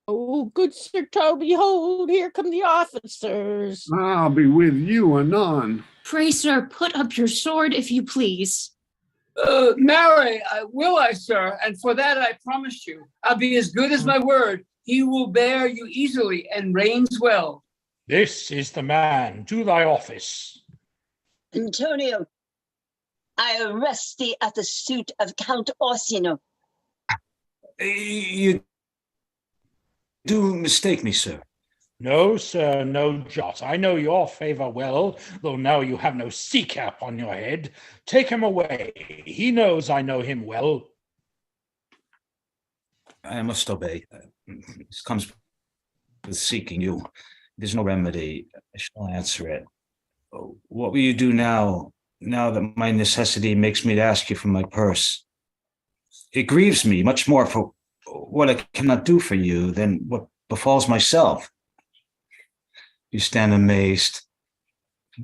Oh, good Sir Toby, hold, here come the officers. I'll be with you anon. Pray, sir, put up your sword if you please. Marry, will I, sir, and for that I promise you, I'll be as good as my word. He will bear you easily and reigns well. This is the man. To thy office. Antonio, I arrest thee at the suit of Count Orsino. You do mistake me, sir. No, sir, no jot. I know your favor well, though now you have no sea cap on your head. Take him away. He knows I know him well. I must obey. This comes with seeking you. There's no remedy. I shall answer it. What will you do now that my necessity makes me to ask you for my purse? It grieves me much more for what I cannot do for you than what befalls myself. You stand amazed.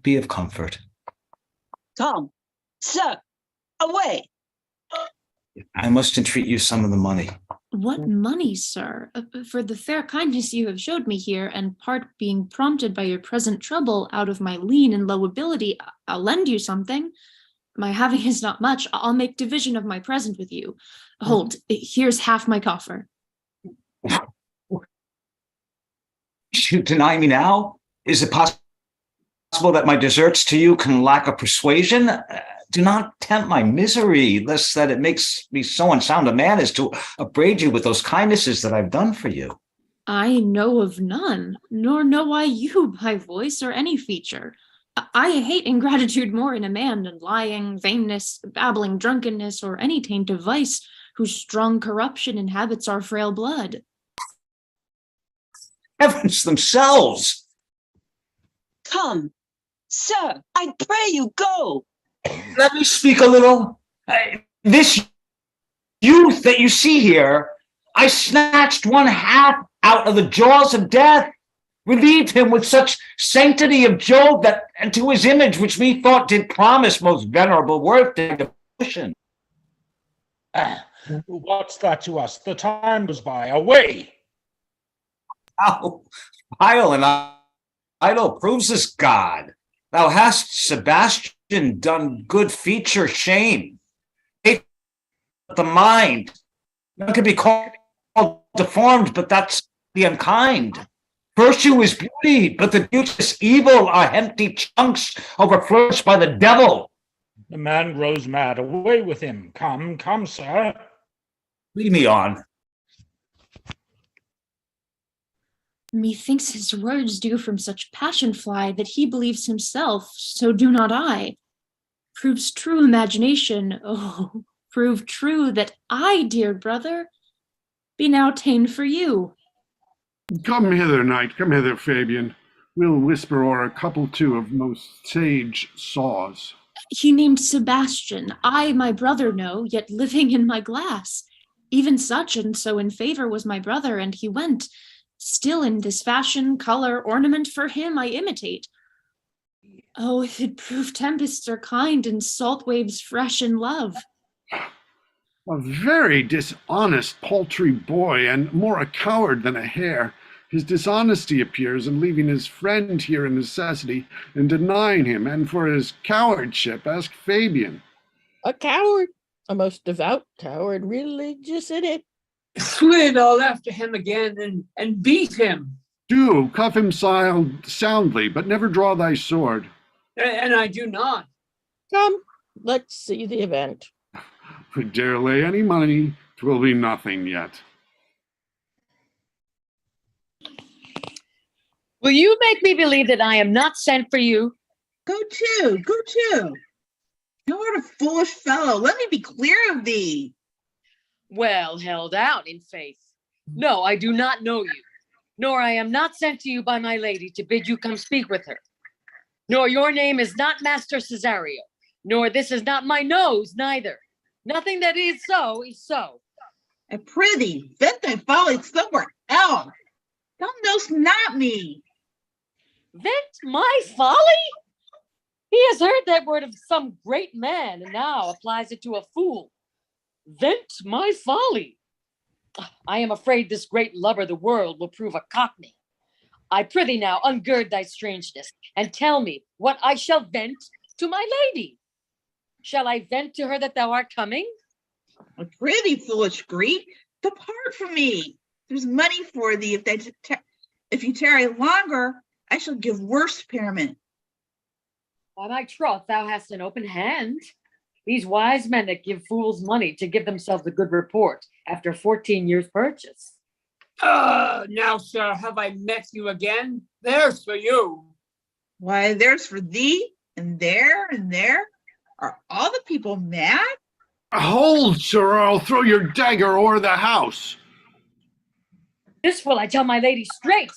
Be of comfort. Come, sir, away. I must entreat you some of the money. What money, sir? For the fair kindness you have showed me here, and part being prompted by your present trouble out of my lean and low ability, I'll lend you something. My having is not much. I'll make division of my present with you. Hold, here's half my coffer. You deny me now? Is it possible that my deserts to you can lack a persuasion? Do not tempt my misery, lest that it makes me so unsound a man as to upbraid you with those kindnesses that I've done for you. I know of none, nor know I you by voice or any feature. I hate ingratitude more in a man than lying, vainness, babbling, drunkenness, or any taint of vice, whose strong corruption inhabits our frail blood. Heavens themselves! Come, sir, I pray you go. Let me speak a little. This youth that you see here, I snatched one half out of the jaws of death, relieved him with such sanctity of Jove that, and to his image, which methought did promise most venerable worth and devotion. What's that to us? The time goes by. Away! How vile and idle proves this God. Thou hast, Sebastian, done good feature shame. Hate the mind. None can be called deformed, but that's the unkind. Virtue is beauty, but the beauteous evil are empty chunks overflourished by the devil. The man grows mad. Away with him. Come, come, sir. Lead me on. Methinks his words do from such passion fly that he believes himself, so do not I. Proves true imagination, oh, prove true that I, dear brother, be now ta'en for you. Come hither, knight, come hither, Fabian. We'll whisper o'er a couple too of most sage saws. He named Sebastian, I my brother know, yet living in my glass. Even such and so in favor was my brother, and he went. Still in this fashion, color, ornament for him I imitate. Oh, if it prove tempests are kind and salt waves fresh in love. A very dishonest, paltry boy, and more a coward than a hare. His dishonesty appears in leaving his friend here in necessity and denying him, and for his cowardship, ask Fabian. A coward, a most devout coward, religious in it. Slid all after him again and beat him. Do, cuff him soundly, but never draw thy sword. And I do not. Come, let's see the event. If we dare lay any money, 'twill be nothing yet. Will you make me believe that I am not sent for you? Go to, go to. Thou art a foolish fellow. Let me be clear of thee. Well held out in faith. No, I do not know you, nor I am not sent to you by my lady to bid you come speak with her. Nor your name is not Master Cesario, nor this is not my nose neither. Nothing that is so is so. I prithee, vent thy folly somewhere else. Thou knowst not me. Vent my folly? He has heard that word of some great man and now applies it to a fool. Vent my folly. I am afraid this great lover of the world will prove a cockney. I prithee now, ungird thy strangeness and tell me what I shall vent to my lady. Shall I vent to her that thou art coming? I prithee, foolish Greek, depart from me. There's money for thee. If you tarry longer, I shall give worse payment. By my troth, thou hast an open hand. These wise men that give fools money to give themselves a good report after 14 years' purchase. Now, sir, have I met you again? There's for you. Why, there's for thee, and there. Are all the people mad? Hold, sir, or I'll throw your dagger o'er the house. This will I tell my lady straight.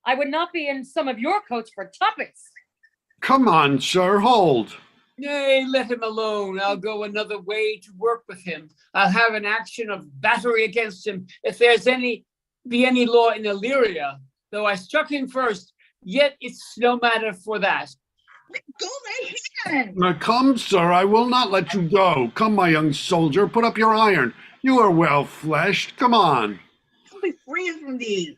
I would not be in some of your coats for tuppence. Come on, sir, hold. Nay, let him alone. I'll go another way to work with him. I'll have an action of battery against him if there's any law in Illyria. Though I struck him first, yet it's no matter for that. Let go thy hand. Now come, sir, I will not let you go. Come, my young soldier, put up your iron. You are well fleshed. Come on. I'll be free from thee.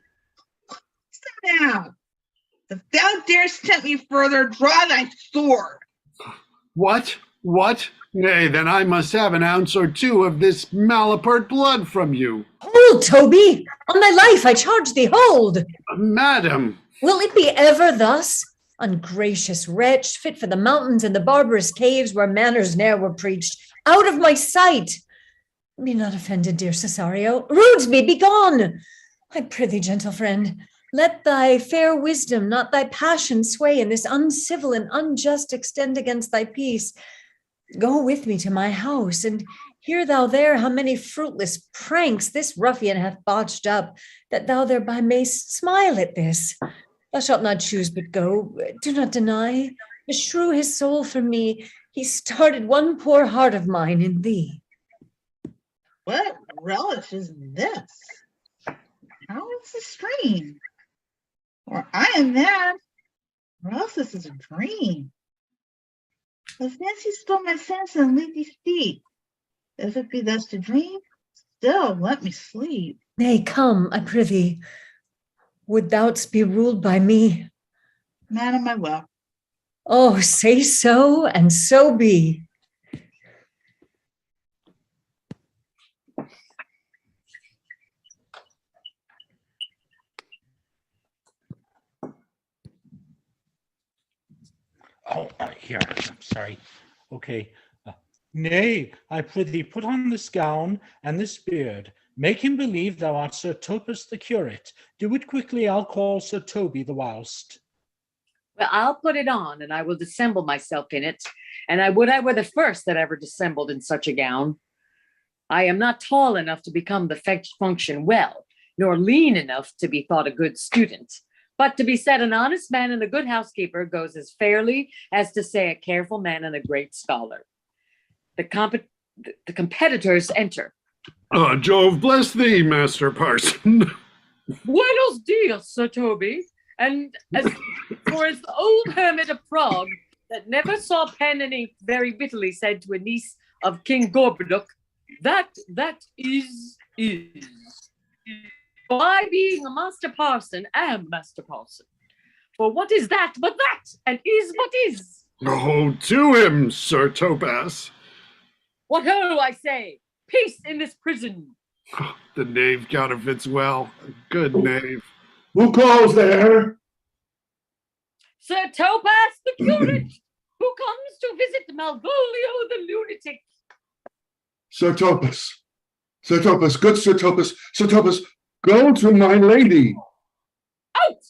Sit down. If thou darest tempt me further, draw thy sword. What? Nay, then I must have an ounce or two of this malapert blood from you. Hold, Toby! On thy life, I charge thee, hold! Madam! Will it be ever thus? Ungracious wretch, fit for the mountains and the barbarous caves where manners ne'er were preached. Out of my sight! Be not offended, dear Cesario. Rudesby, be gone! I prithee, gentle friend, let thy fair wisdom, not thy passion, sway in this uncivil and unjust extent against thy peace. Go with me to my house, and hear thou there how many fruitless pranks this ruffian hath botched up, that thou thereby mayst smile at this. Thou shalt not choose but go. Do not deny. Beshrew his soul for me. He started one poor heart of mine in thee. What relish is this? How is this strange? Or I am mad, or else this is a dream. The fancy stole my sense and leave these feet. If it be thus to dream, still let me sleep. Nay, come, I prithee. Would thou'dst be ruled by me? Madam, I will. Oh, say so, and so be. Oh, here, I'm sorry. Okay. Nay, I prithee, put on this gown and this beard. Make him believe thou art Sir Topus the curate. Do it quickly, I'll call Sir Toby the whilst. Well, I'll put it on, and I will dissemble myself in it, and I would I were the first that ever dissembled in such a gown. I am not tall enough to become the function well, nor lean enough to be thought a good student. But to be said an honest man and a good housekeeper goes as fairly as to say a careful man and a great scholar. The competitors enter. Jove bless thee, Master Parson. Buenos dias, Sir Toby. And as for his old hermit of Prague, that never saw pen and ink very bitterly said to a niece of King Gorboduc, that is. I, being a master parson, am master parson. For what is that but that, and is what is? Oh, to him, Sir Topaz. What ho, I say! Peace in this prison! The knave counterfeits well. Good knave. Who calls there? Sir Topaz the curate, who comes to visit Malvolio the lunatic. Sir Topaz. Sir Topaz, good Sir Topaz. Sir Topaz, go to my lady. Out,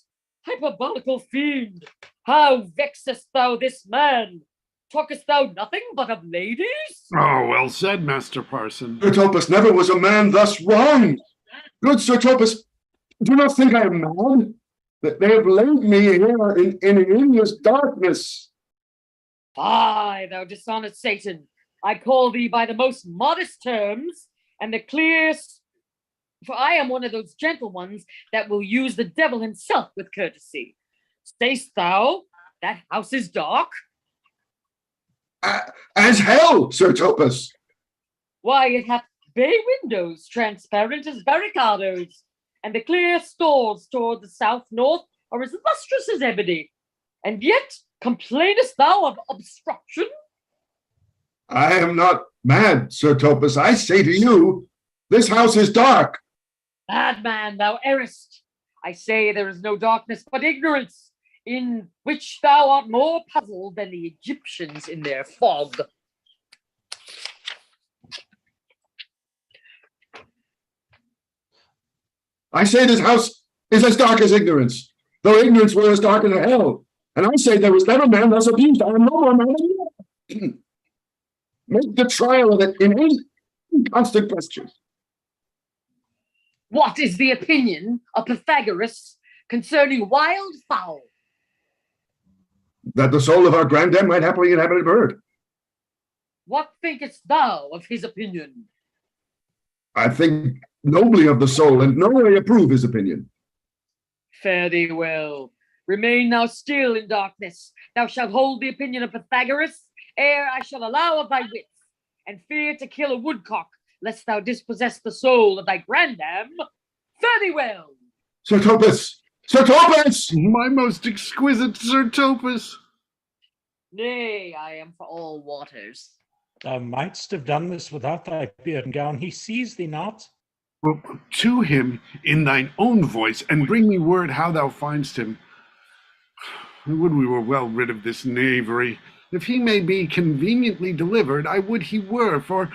hyperbolical fiend! How vexest thou this man? Talkest thou nothing but of ladies? Oh, well said, Master Parson. Sir Topaz, never was a man thus wronged. Good Sir Topaz, do not think I am mad. That they have laid me here in endless darkness. Fie, thou dishonest Satan! I call thee by the most modest terms and the clearest, for I am one of those gentle ones that will use the devil himself with courtesy. Say'st thou that house is dark? As hell, Sir Topaz. Why, it hath bay windows, transparent as barricadoes, and the clear stores toward the south north are as lustrous as ebony. And yet complainest thou of obstruction? I am not mad, Sir Topaz. I say to you, this house is dark. Madman, thou errest. I say there is no darkness but ignorance, in which thou art more puzzled than the Egyptians in their fog. I say this house is as dark as ignorance, though ignorance were as dark as hell. And I say there was never man thus abused. I am no more man than you. Make the trial of it in any constant question. What is the opinion of Pythagoras concerning wild fowl? That the soul of our granddam might happily inhabit a bird. What thinkest thou of his opinion? I think nobly of the soul, and no way approve his opinion. Fare thee well. Remain thou still in darkness. Thou shalt hold the opinion of Pythagoras, ere I shall allow of thy wits, and fear to kill a woodcock, lest thou dispossess the soul of thy grandam. Fare thee well. Sir Topaz! Sir Topaz! My most exquisite Sir Topaz. Nay, I am for all waters. Thou mightst have done this without thy beard and gown. He sees thee not. Well, to him in thine own voice, and bring me word how thou find'st him. I would we were well rid of this knavery. If he may be conveniently delivered, I would he were, for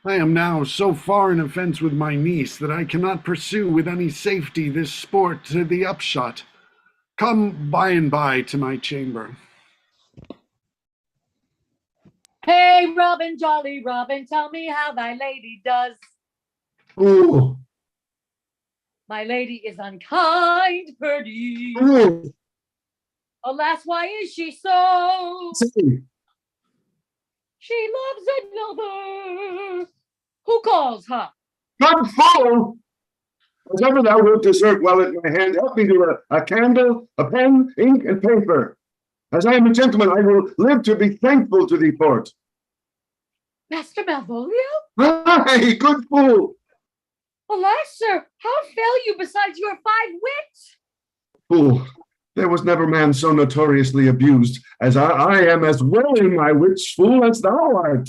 I am now so far in offence with my niece that I cannot pursue with any safety this sport to the upshot. Come by and by to my chamber. Hey, Robin, jolly Robin, tell me how thy lady does. Ooh. My lady is unkind, Purdy. Ooh. Alas, why is she so? Say, She loves another. Who calls her? God fool! As ever thou wilt desert while at my hand, help me to a candle, a pen, ink, and paper. As I am a gentleman, I will live to be thankful to thee for it. Master Malvolio? Aye, good fool! Alas, sir, how fell you besides your 5 wits? Fool, there was never man so notoriously abused as I am as well in my wits, fool, as thou art.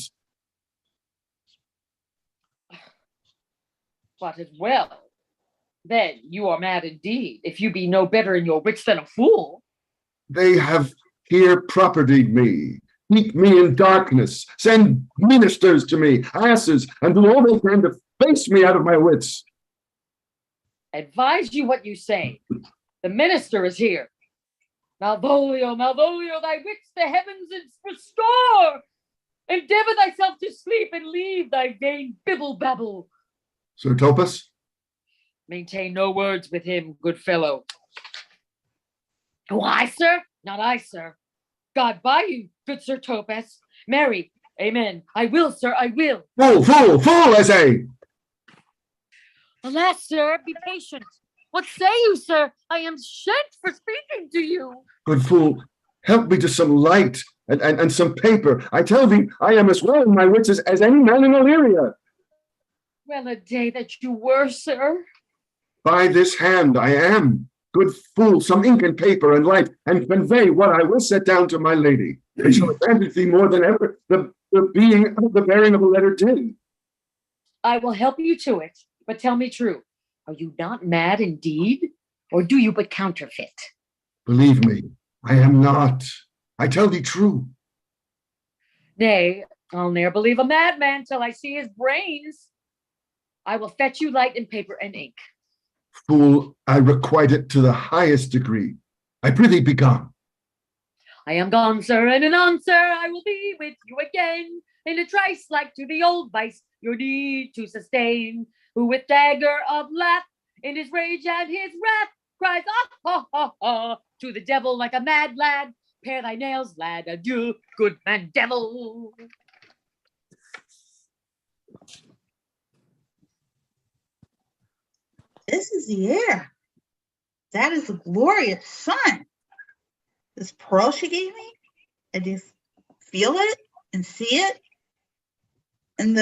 But as well, then you are mad indeed, if you be no better in your wits than a fool. They have here propertied me, keep me in darkness, send ministers to me, asses, and do all they can to face me out of my wits. Advise you what you say. The minister is here. Malvolio, Malvolio, thy wits the heavens restore. Endeavor thyself to sleep and leave thy vain bibble babble. Sir Topaz? Maintain no words with him, good fellow. Who, I, sir? Not I, sir. God by you, good Sir Topaz. Marry, amen. I will, sir, I will. Fool, fool, fool, I say. Alas, sir, be patient. What say you, sir? I am sent for speaking to you. Good fool, help me to some light and some paper. I tell thee, I am as well in my wits as any man in Illyria. Well, a day that you were, sir. By this hand I am. Good fool, some ink and paper and light, and convey what I will set down to my lady. It shall advantage thee more than ever the bearing of a letter did. I will help you to it, but tell me true. Are you not mad indeed, or do you but counterfeit? Believe me, I am not. I tell thee true. Nay, I'll ne'er believe a madman till I see his brains. I will fetch you light and paper and ink. Fool, I requite it to the highest degree. I prithee be gone. I am gone, sir, and anon, sir, I will be with you again. In a trice, like to the old vice, your need to sustain. Who with dagger of lath, in his rage and his wrath, cries, ah, ha, ha, ha, to the devil like a mad lad. Pare thy nails, lad, adieu, good man devil. This is the air. That is the glorious sun. This pearl she gave me, I just feel it and see it. And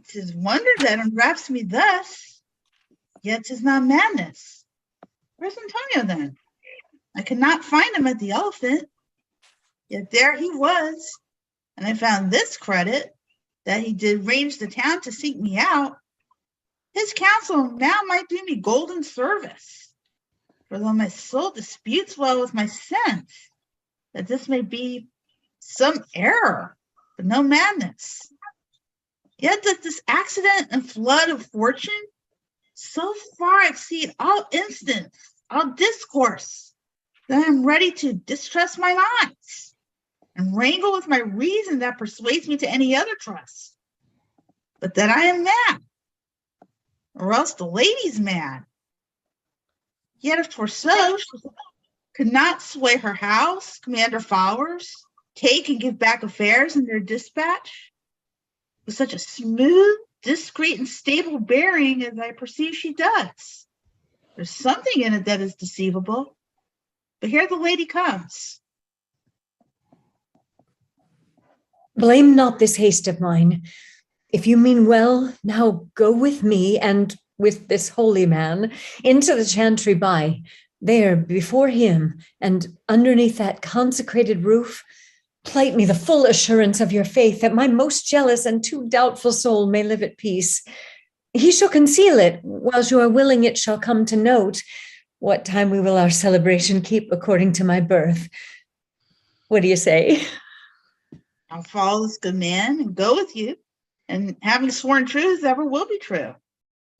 tis wonder that enwraps me thus, yet 'tis not madness. Where's Antonio then? I could not find him at the Elephant, yet there he was. And I found this credit, that he did range the town to seek me out. His counsel now might do me golden service. For though my soul disputes well with my sense, that this may be some error, but no madness. Yet does this accident and flood of fortune so far exceed all instance, all discourse, that I am ready to distrust mine eyes and wrangle with my reason that persuades me to any other trust. But that I am mad, or else the lady's mad. Yet if 'twere so, she could not sway her house, command her followers, take and give back affairs in their dispatch, with such a smooth, discreet, and stable bearing as I perceive she does. There's something in it that is deceivable. But here the lady comes. Blame not this haste of mine. If you mean well, now go with me and with this holy man into the chantry by. There, before him, and underneath that consecrated roof, plight me the full assurance of your faith, that my most jealous and too doubtful soul may live at peace. He shall conceal it, whilst you are willing it shall come to note what time we will our celebration keep according to my birth. What do you say? I'll follow this good man and go with you, and having sworn truth ever will be true.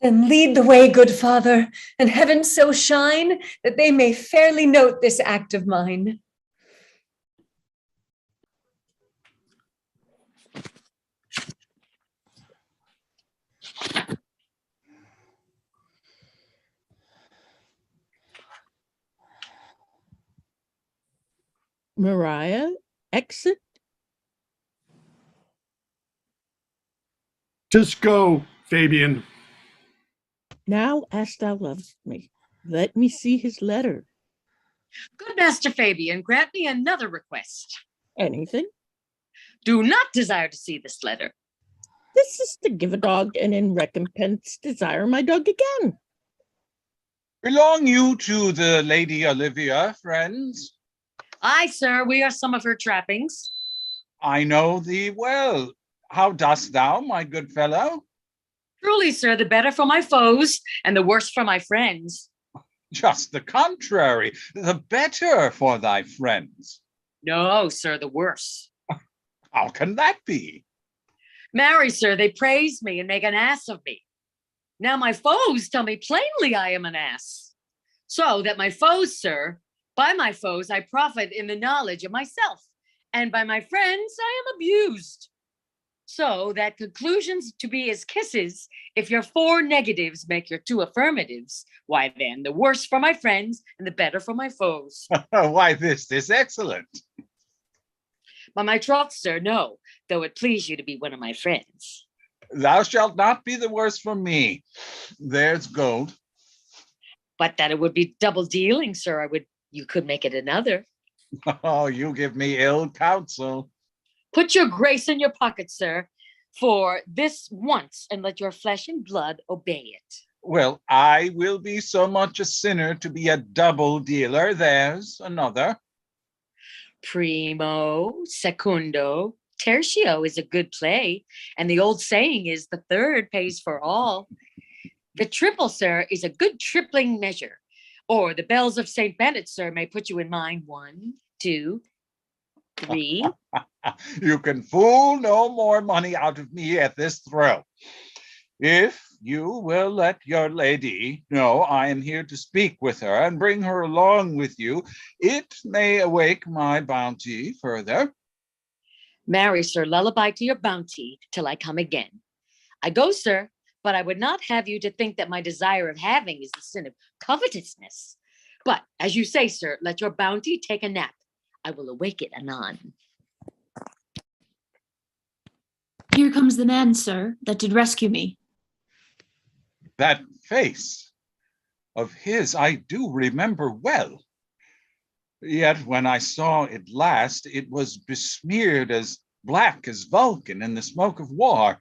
Then lead the way, good father, and heaven so shine that they may fairly note this act of mine. Mariah, exit. Just go, Fabian. Now as thou lovest me, let me see his letter. Good Master Fabian, grant me another request. Anything? Do not desire to see this letter. This is to give a dog, and in recompense desire my dog again. Belong you to the Lady Olivia, friends? Aye, sir, we are some of her trappings. I know thee well. How dost thou, my good fellow? Truly, sir, the better for my foes and the worse for my friends. Just the contrary, the better for thy friends. No, sir, the worse. How can that be? Marry, sir, they praise me and make an ass of me. Now my foes tell me plainly I am an ass. So that my foes, sir, by my foes I profit in the knowledge of myself, and by my friends I am abused. So that conclusions to be as kisses, if your 4 negatives make your 2 affirmatives, why then the worse for my friends and the better for my foes. Why, this is excellent. By my troth, sir, no, though it please you to be one of my friends. Thou shalt not be the worse for me. There's gold. But that it would be double dealing, sir, you could make it another. Oh, you give me ill counsel. Put your grace in your pocket, sir, for this once, and let your flesh and blood obey it. Well, I will be so much a sinner to be a double dealer. There's another. Primo, secundo, tertio is a good play, and the old saying is the third pays for all. The triple, sir, is a good tripling measure, or the bells of St. Bennet, sir, may put you in mind. 1, 2, 3. You can fool no more money out of me at this throw. If you will let your lady know I am here to speak with her and bring her along with you, it may awake my bounty further. Marry, sir, lullaby to your bounty till I come again. I go, sir, but I would not have you to think that my desire of having is the sin of covetousness. But as you say, sir, let your bounty take a nap. I will awake it anon. Here comes the man, sir, that did rescue me. That face of his I do remember well. Yet when I saw it last, it was besmeared as black as Vulcan in the smoke of war.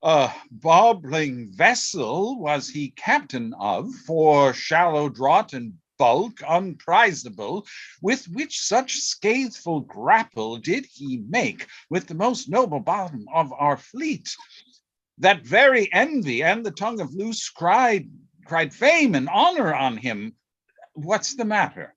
A bobbling vessel was he captain of, for shallow draught and bulk unprizable, with which such scatheful grapple did he make with the most noble bottom of our fleet, that very envy and the tongue of loose cried fame and honor on him. What's the matter?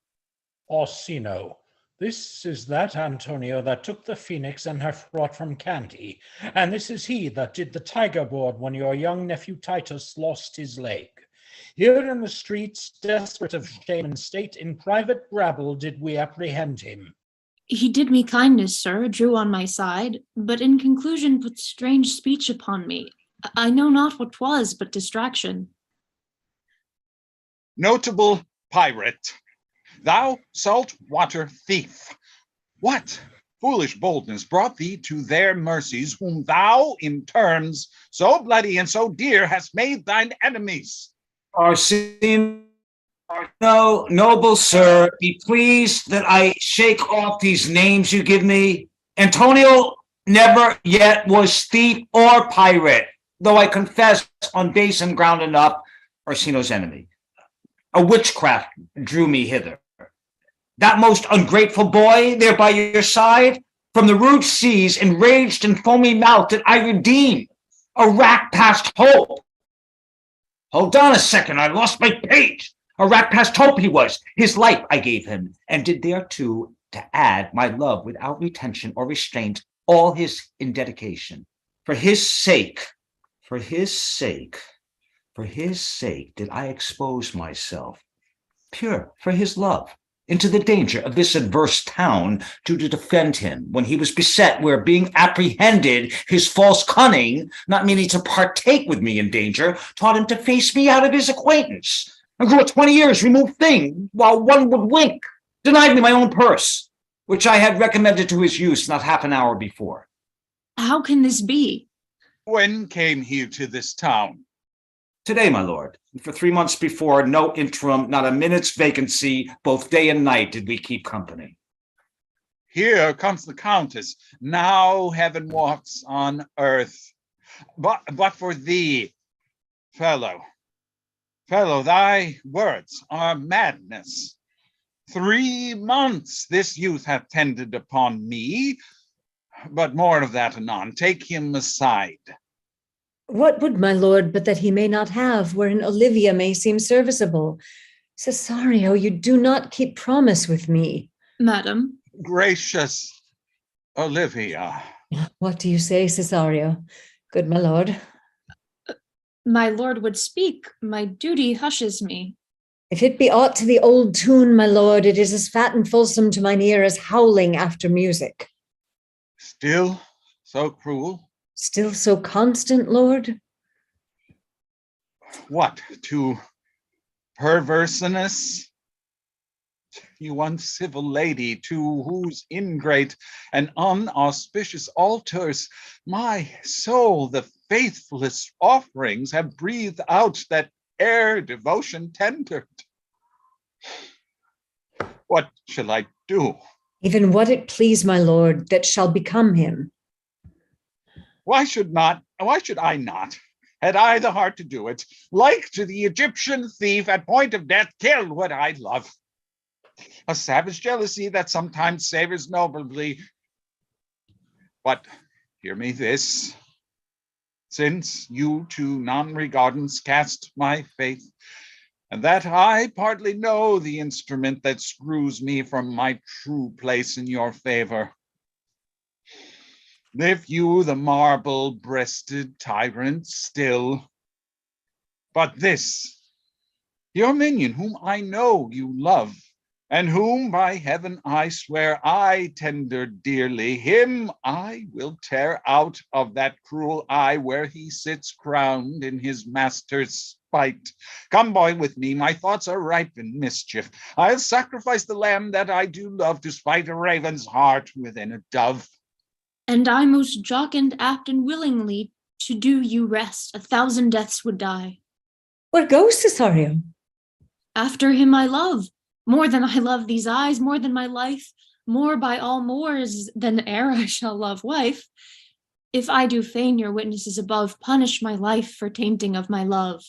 Orsino, this is that Antonio that took the Phoenix and hath brought from Canty, and this is he that did the tiger board when your young nephew Titus lost his leg. Here in the streets, desperate of shame and state, in private grabble did we apprehend him. He did me kindness, sir, drew on my side, but in conclusion put strange speech upon me. I know not what 'twas, but distraction. Notable pirate, thou salt-water thief, what foolish boldness brought thee to their mercies, whom thou in terms so bloody and so dear hast made thine enemies? Orsino, noble sir, be pleased that I shake off these names you give me. Antonio never yet was thief or pirate, though I confess on base and ground enough, Orsino's enemy. A witchcraft drew me hither. That most ungrateful boy there by your side, from the rude seas, enraged and foamy mouthed, did I redeem, a rack past hope. Hold on a second, I lost my page. A rack past hope he was. His life I gave him, and did thereto to add my love without retention or restraint, all his in dedication. For his sake did I expose myself, pure for his love, into the danger of this adverse town to defend him when he was beset, where being apprehended, his false cunning, not meaning to partake with me in danger, taught him to face me out of his acquaintance, and grew a 20 years removed thing, while one would wink, denied me my own purse, which I had recommended to his use not half an hour before. How can this be? When came he to this town? Today, my lord. For 3 months before, no interim, not a minute's vacancy, both day and night did we keep company. Here comes the Countess. Now heaven walks on earth. But for thee, fellow, thy words are madness. 3 months this youth hath tended upon me, but more of that anon. Take him aside. What would my lord but that he may not have, wherein Olivia may seem serviceable? Cesario, you do not keep promise with me. Madam. Gracious Olivia. What do you say, Cesario? Good my lord. My lord would speak. My duty hushes me. If it be aught to the old tune, my lord, it is as fat and fulsome to mine ear as howling after music. Still so cruel? Still so constant, lord? What, to perverseness? You uncivil lady, to whose ingrate and unauspicious altars my soul, the faithless offerings, have breathed out that air devotion tendered. What shall I do? Even what it please my lord that shall become him. Why should I not? Had I the heart to do it, like to the Egyptian thief at point of death, kill what I love. A savage jealousy that sometimes savors nobly. But hear me this, since you to non-regardance cast my faith, and that I partly know the instrument that screws me from my true place in your favor. If you the marble-breasted tyrant still, but this, your minion, whom I know you love, and whom by heaven I swear I tender dearly, him I will tear out of that cruel eye where he sits crowned in his master's spite. Come, boy, with me, my thoughts are ripe in mischief. I'll sacrifice the lamb that I do love to spite a raven's heart within a dove. And I most jocund, apt, and willingly to do you rest, 1,000 deaths would die. Where goes Cesario? After him I love, more than I love these eyes, more than my life, more by all mores than e'er I shall love wife. If I do feign your witnesses above, punish my life for tainting of my love.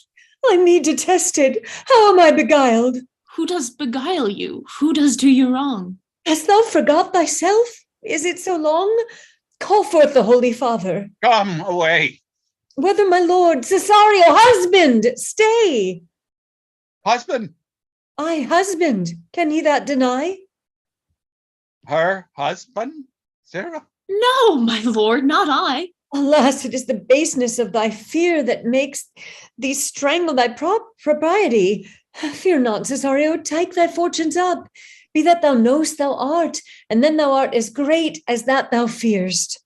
I'm me detested. How am I beguiled? Who does beguile you? Who does do you wrong? Hast thou forgot thyself? Is it so long? Call forth the Holy Father. Come away. Whether my lord, Cesario, husband, stay. Husband. I, husband. Can he that deny? Her husband, Sarah? No, my lord, not I. Alas, it is the baseness of thy fear that makes thee strangle thy propriety. Fear not, Cesario, take thy fortunes up. Be that thou knowest thou art, and then thou art as great as that thou fearst.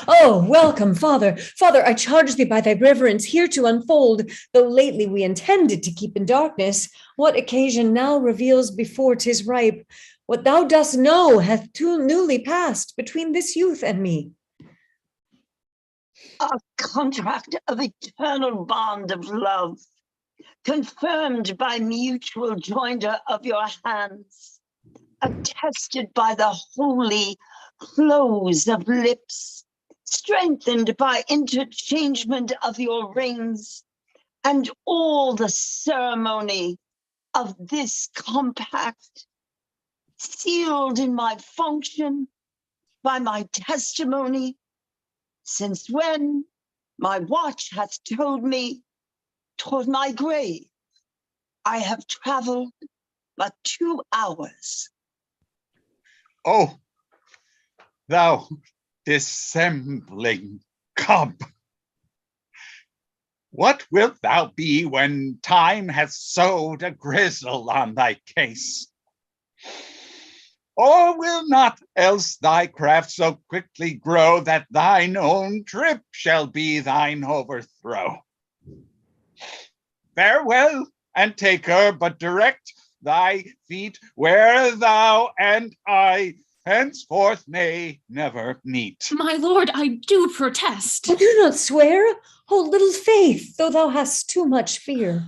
Oh, welcome, Father. Father, I charge thee by thy reverence here to unfold, though lately we intended to keep in darkness, what occasion now reveals before 'tis ripe. What thou dost know hath too newly passed between this youth and me. A contract of eternal bond of love, confirmed by mutual joinder of your hands, attested by the holy close of lips, strengthened by interchangement of your rings, and all the ceremony of this compact, sealed in my function by my testimony, since when my watch hath told me toward my grave I have traveled but 2 hours. Oh, thou dissembling cub! What wilt thou be when time hath sowed a grizzle on thy case? Or will not else thy craft so quickly grow that thine own trip shall be thine overthrow? Farewell, and take her, but direct thy feet where thou and I henceforth may never meet. My lord, I do protest. Oh, do not swear. Hold little faith, though thou hast too much fear.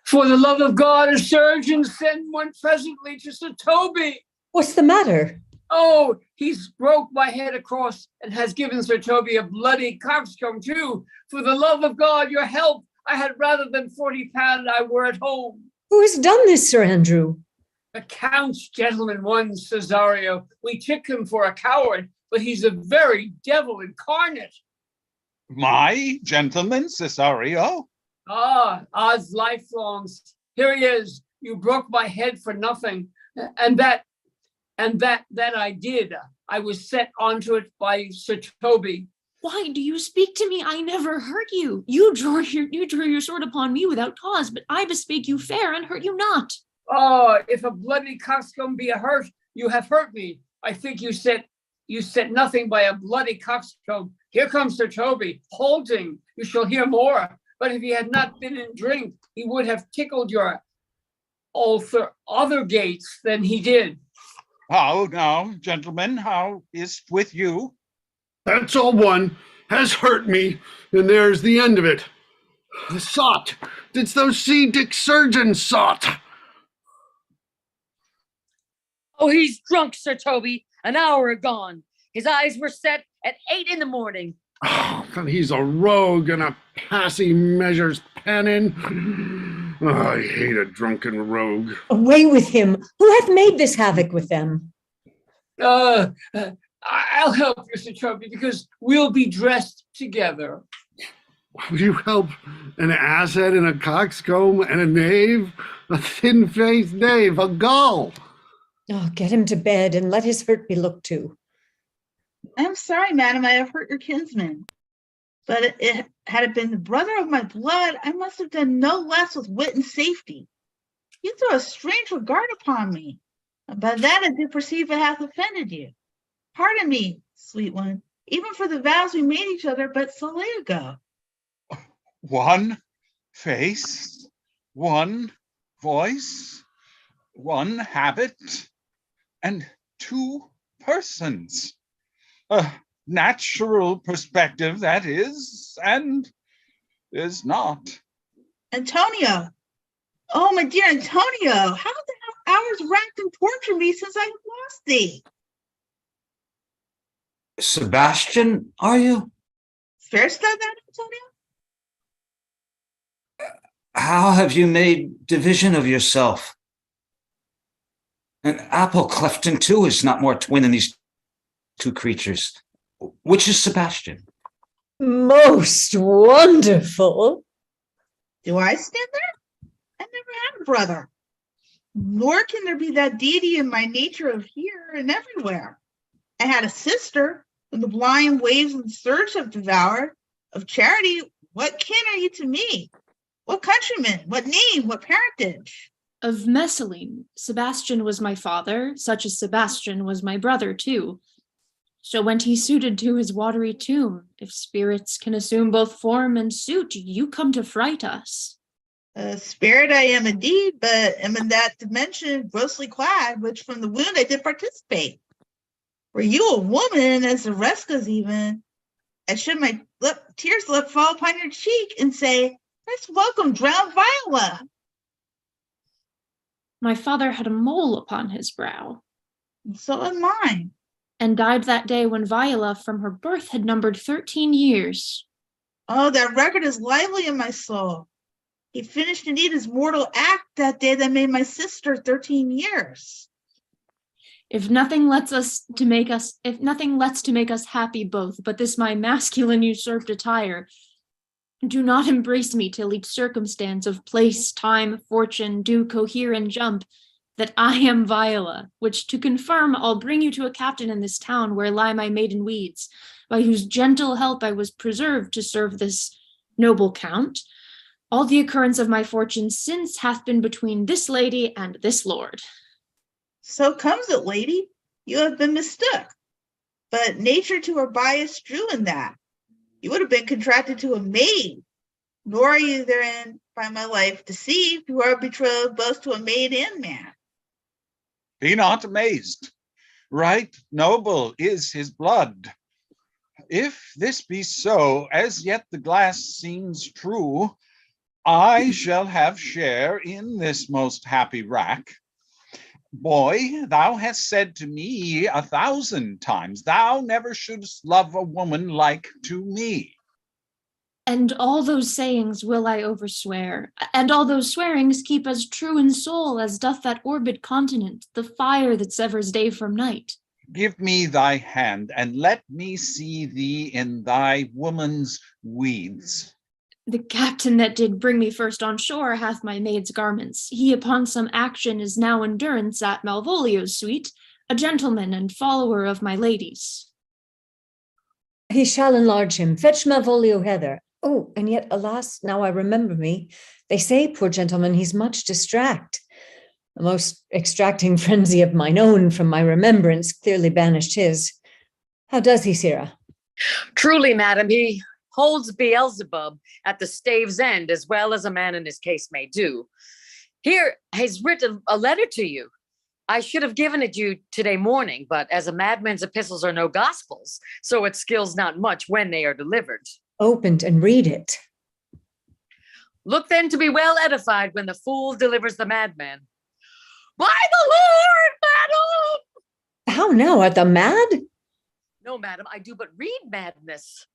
For the love of God, a surgeon, send one presently to Sir Toby. What's the matter? Oh, he's broke my head across and has given Sir Toby a bloody coxcomb too. For the love of God, your help. I had rather than 40 pound I were at home. Who has done this, Sir Andrew? The Count's gentleman, one Cesario. We took him for a coward, but he's a very devil incarnate. My gentleman, Cesario? Odds lifelongs. Here he is. You broke my head for nothing. And that I did. I was set onto it by Sir Toby. Why do you speak to me? I never hurt you. You drew your sword upon me without cause, but I bespake you fair and hurt you not. Oh, if a bloody coxcomb be a hurt, you have hurt me. I think you said nothing by a bloody coxcomb. Here comes Sir Toby, halting. You shall hear more. But if he had not been in drink, he would have tickled your other gates than he did. How now, gentlemen, how is't with you? That's all one. Has hurt me, and there's the end of it. Sot! Didst thou see Dick Surgeon, sot? Oh, he's drunk, Sir Toby, an hour agone. His eyes were set at 8 in the morning. Oh, he's a rogue and a passy measures pennon. Oh, I hate a drunken rogue. Away with him! Who hath made this havoc with them? I'll help you, Sir Toby, because we'll be dressed together. Will you help an asshead and a coxcomb and a knave? A thin-faced knave, a gull. Oh, get him to bed and let his hurt be looked to. I'm sorry, madam, I have hurt your kinsman. But had it been the brother of my blood, I must have done no less with wit and safety. You throw a strange regard upon me. And by that I do perceive it hath offended you. Pardon me, sweet one, even for the vows we made each other but so late ago. One face, one voice, one habit, and two persons. A natural perspective, that is, and is not. Antonio! Oh, my dear Antonio, how the hell hours racked and tortured me since I have lost thee? Sebastian, are you? Fairst thou that, Antonio? How have you made division of yourself? And apple cleft in two is not more twin than these two creatures. Which is Sebastian? Most wonderful. Do I stand there? I never had a brother. Nor can there be that deity in my nature of here and everywhere. I had a sister, whom the blind waves and surge have devoured. Of charity, what kin are you to me? What countryman? What name? What parentage? Of Messaline, Sebastian was my father, such as Sebastian was my brother too. So went he suited to his watery tomb. If spirits can assume both form and suit, you come to fright us. A spirit I am indeed, but am in that dimension grossly clad, which from the wound I did participate. Were you a woman, as the rest goes even, I should my tears fall upon your cheek and say, let's welcome drowned Viola. My father had a mole upon his brow. And so had mine. And died that day when Viola from her birth had numbered 13 years. Oh, that record is lively in my soul. He finished indeed his mortal act that day that made my sister 13 years. If nothing lets to make us happy both, but this my masculine usurped attire, do not embrace me till each circumstance of place, time, fortune do cohere and jump, that I am Viola, which to confirm I'll bring you to a captain in this town where lie my maiden weeds, by whose gentle help I was preserved to serve this noble count. All the occurrence of my fortune since hath been between this lady and this lord. So comes it, lady. You have been mistook. But nature to her bias drew in that. You would have been contracted to a maid. Nor are you therein, by my life, deceived, who are betrothed both to a maid and man. Be not amazed. Right noble is his blood. If this be so, as yet the glass seems true, I shall have share in this most happy wrack. Boy, thou hast said to me 1,000 times, thou never shouldst love a woman like to me. And all those sayings will I overswear, and all those swearings keep as true in soul as doth that orbed continent, the fire that severs day from night. Give me thy hand, and let me see thee in thy woman's weeds. The captain that did bring me first on shore hath my maid's garments. He upon some action is now in durance at Malvolio's suite, a gentleman and follower of my lady's. He shall enlarge him. Fetch Malvolio hither. Oh, and yet, alas, now I remember me. They say, poor gentleman, he's much distract. The most extracting frenzy of mine own from my remembrance clearly banished his. How does he, Sirrah? Truly, madam, he holds Beelzebub at the stave's end, as well as a man in his case may do. Here has written a letter to you. I should have given it you today morning, but as a madman's epistles are no gospels, so it skills not much when they are delivered. Open and read it. Look then to be well edified when the fool delivers the madman. By the Lord, madam, How now? Art thou mad? No, madam, I do but read madness.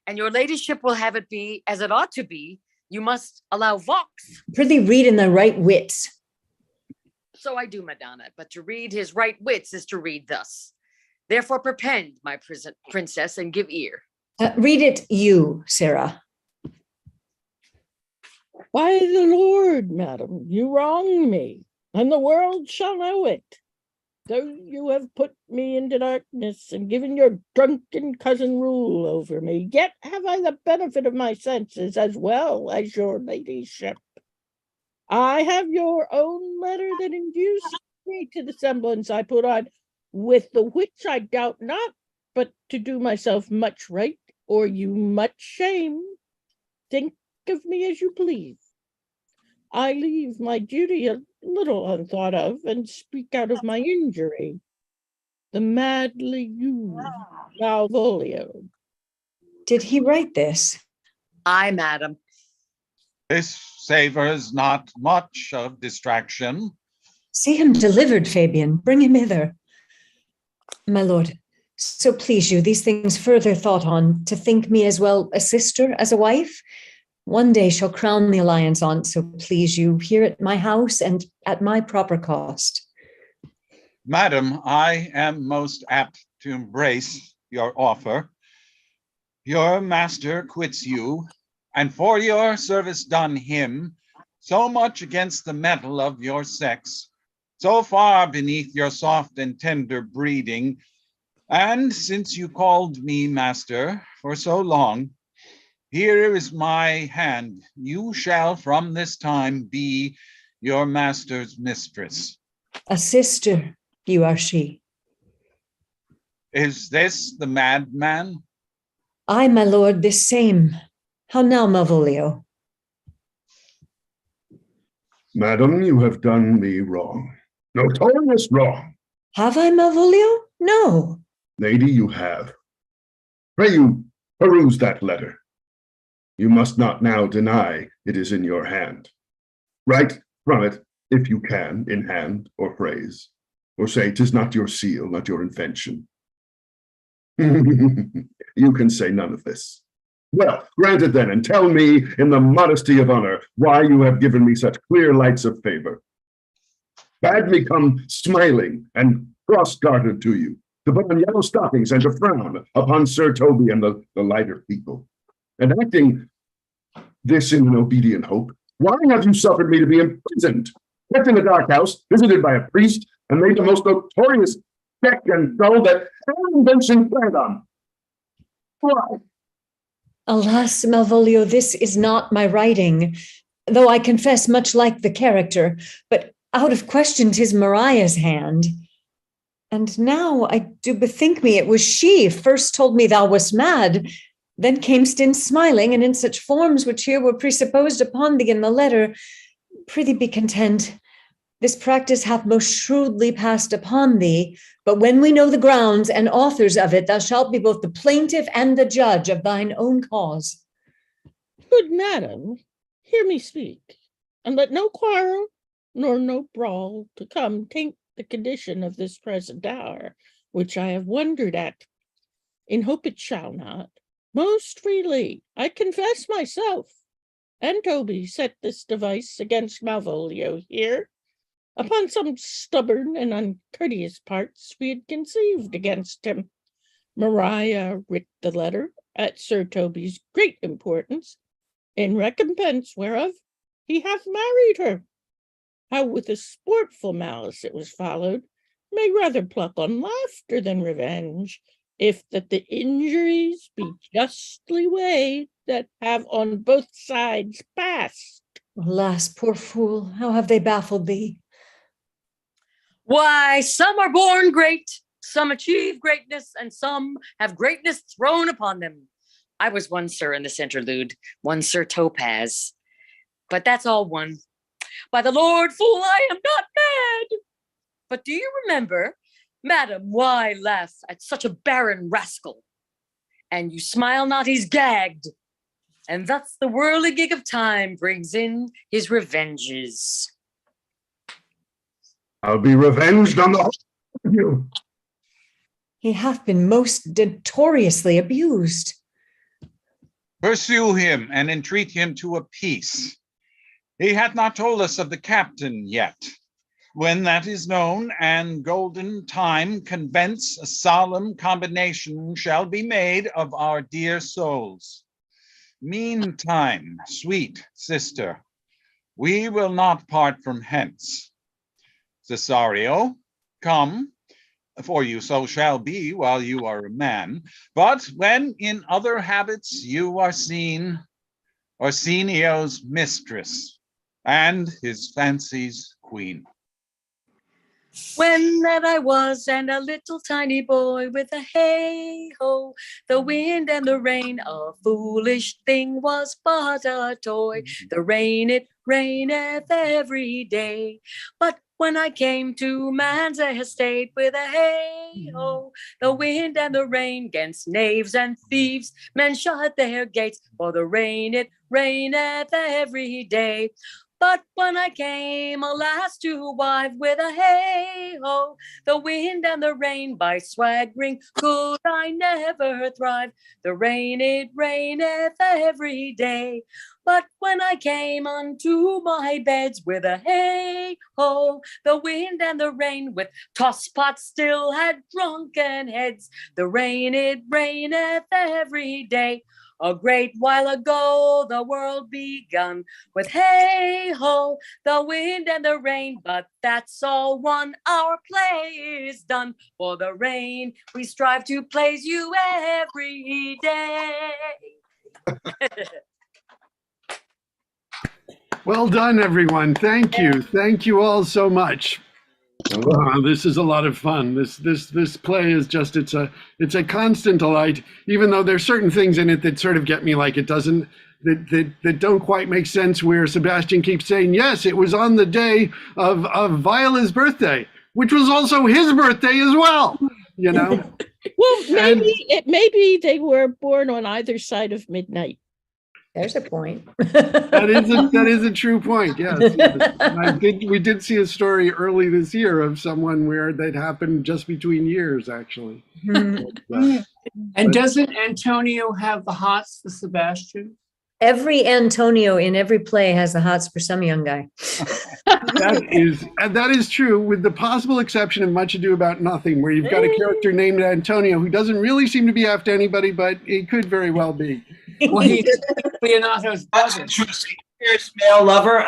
And your ladyship will have it be as it ought to be. You must allow vox. Prithee, read in thy right wits. So I do, Madonna, but to read his right wits is to read thus. Therefore perpend, my princess, and give ear. Read it you, Sarah. By the Lord, madam, you wrong me, and the world shall know it. Though you have put me into darkness and given your drunken cousin rule over me, yet have I the benefit of my senses as well as your ladyship. I have your own letter that induced me to the semblance I put on, with the which I doubt not, but to do myself much right or you much shame, think of me as you please. I leave my duty a little unthought of, and speak out of my injury. The madly used Malvolio. Did he write this? Aye, madam. This savors not much of distraction. See him delivered, Fabian. Bring him hither. My lord, so please you, these things further thought on, to think me as well a sister as a wife, one day shall crown the alliance on't, so please you, here at my house and at my proper cost. Madam, I am most apt to embrace your offer. Your master quits you, and for your service done him, so much against the mettle of your sex, so far beneath your soft and tender breeding, and since you called me master for so long, here is my hand. You shall from this time be your master's mistress. A sister, you are she. Is this the madman? I, my lord, this same. How now, Malvolio? Madam, you have done me wrong. Notorious wrong. Have I, Malvolio? No. Lady, you have. Pray you, peruse that letter. You must not now deny it is in your hand. Write from it, if you can, in hand or phrase, or say 'tis not your seal, not your invention. You can say none of this. Well, grant it then, and tell me, in the modesty of honor, why you have given me such clear lights of favor. Bade me come smiling and cross-gartered to you, to put on yellow stockings and to frown upon Sir Toby and the lighter people. And acting this in an obedient hope, why have you suffered me to be imprisoned, kept in a dark house, visited by a priest, and made the most notorious deck and dull that any invention fed on? Why? Alas, Malvolio, this is not my writing, though I confess much like the character, but out of question 'tis Maria's hand. And now I do bethink me it was she first told me thou wast mad, then camest in smiling, and in such forms which here were presupposed upon thee in the letter. Prithee be content. This practice hath most shrewdly passed upon thee, but when we know the grounds and authors of it, thou shalt be both the plaintiff and the judge of thine own cause. Good madam, hear me speak, and let no quarrel nor no brawl to come taint the condition of this present hour, which I have wondered at, in hope it shall not. Most freely, I confess myself, and Toby set this device against Malvolio here, upon some stubborn and uncourteous parts we had conceived against him. Maria writ the letter at Sir Toby's great importance, in recompense whereof he hath married her. How with a sportful malice it was followed, may rather pluck on laughter than revenge, if that the injuries be justly weighed that have on both sides passed. Alas, poor fool, how have they baffled thee? Why, some are born great, some achieve greatness, and some have greatness thrown upon them. I was one, sir, in this interlude, one Sir Topaz. But that's all one. By the Lord, fool, I am not mad. But do you remember, madam, why laugh at such a barren rascal? And you smile not, he's gagged. And thus the whirligig of time brings in his revenges. I'll be revenged on the whole of you. He hath been most notoriously abused. Pursue him and entreat him to a peace. He hath not told us of the captain yet. When that is known and golden time convents, a solemn combination shall be made of our dear souls. Meantime, sweet sister, we will not part from hence. Cesario, come, for you so shall be while you are a man. But when in other habits you are seen, Orsinio's mistress and his fancy's queen. When that I was and a little tiny boy with a hey-ho, the wind and the rain, a foolish thing was but a toy. The rain, it raineth every day. But when I came to man's estate with a hey-ho, the wind and the rain, 'gainst knaves and thieves, men shut their gates, for the rain, it raineth every day. But when I came, alas, to wife with a hey-ho, the wind and the rain, by swaggering could I never thrive. The rain, it raineth every day. But when I came unto my beds with a hey-ho, the wind and the rain, with tosspots still had drunken heads. The rain, it raineth every day. A great while ago the world begun with hey-ho, the wind and the rain, but that's all one, our play is done. For the rain, we strive to please you every day. Well done, everyone. Thank you. Thank you all so much. This is a lot of fun. This play is just, it's a constant delight, even though there's certain things in it that sort of get me, like it doesn't, that don't quite make sense, where Sebastian keeps saying, yes, it was on the day of Viola's birthday, which was also his birthday as well, you know? Well, maybe they were born on either side of midnight. There's a point. That is a true point. Yes, yes. We did see a story early this year of someone where that happened just between years, actually. And doesn't Antonio have the hots for Sebastian? Every Antonio in every play has the hots for some young guy. That is true, with the possible exception of Much Ado About Nothing, where you've got a character named Antonio who doesn't really seem to be after anybody, but it could very well be. Well, he's Leonardo's brother. Shakespeare's male lover,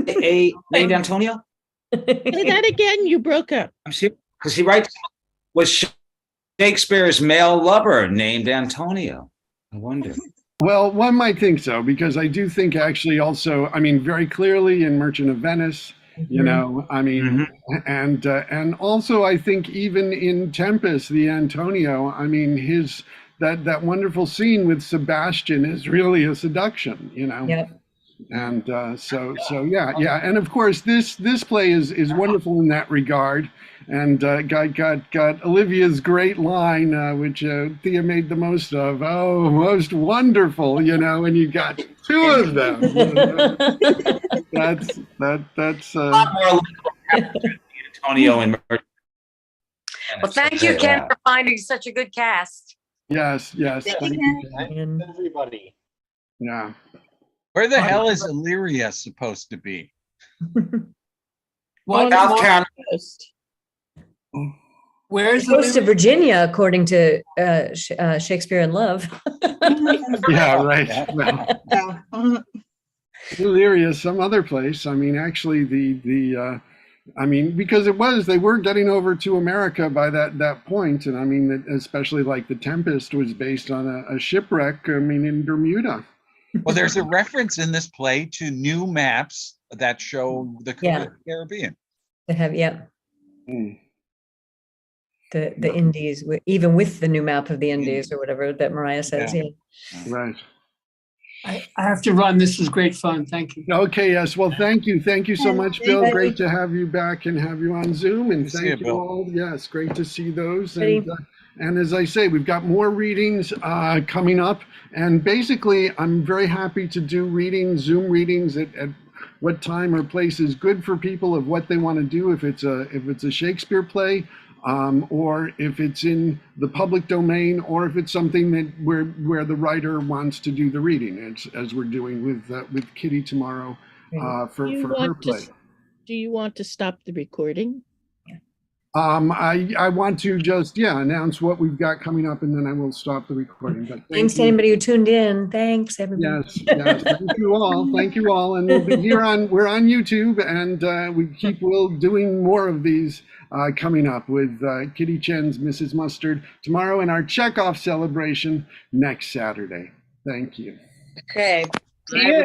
named Antonio? Say that again, you broke up. I'm serious, because he writes, was Shakespeare's male lover named Antonio? I wonder. Well, one might think so, because I do think actually also, I mean, very clearly in Merchant of Venice, you know, I mean, and also I think even in Tempest, the Antonio, I mean, his that wonderful scene with Sebastian is really a seduction, you know. Yep. And so yeah, and of course this play is wonderful in that regard, and got Olivia's great line, which Thea made the most of. Oh, most wonderful, you know, and you got two of them. You know? That's a lot more Antonio and Merchant. Well, thank you, Ken, for finding such a good cast. Yes. Thank everybody. Yeah. Where the hell is Illyria supposed to be? What? South Carolina. Where is Close to Virginia, according to Shakespeare in Love. Yeah, right. Well, Illyria, some other place. I mean, actually, I mean, because they were getting over to America by that point, and I mean, especially like the Tempest was based on a shipwreck. I mean, in Bermuda. Well, there's a reference in this play to new maps that show the Caribbean. They have, the Indies, even with the new map of the Indies or whatever that Mariah says. Yeah. Right. I have to run. This was great fun. Thank you. Okay, yes. Well, thank you. Thank you so much, Bill. Great to have you back and have you on Zoom. And thank you all. Yes, great to see those. And as I say, we've got more readings coming up. And basically, I'm very happy to do Zoom readings at what time or place is good for people of what they want to do. If it's a Shakespeare play, or if it's in the public domain, or if it's something that where the writer wants to do the reading, as we're doing with Kitty tomorrow for her play. Do you want to stop the recording? I want to just, announce what we've got coming up, and then I will stop the recording. But Thanks to anybody who tuned in. Thanks, everybody. Yes, thank you all. Thank you all. And we'll be here we're on YouTube, and we'll doing more of these coming up with Kitty Chen's Mrs. Mustard tomorrow, and our Chekhov celebration next Saturday. Thank you. Okay. Bye.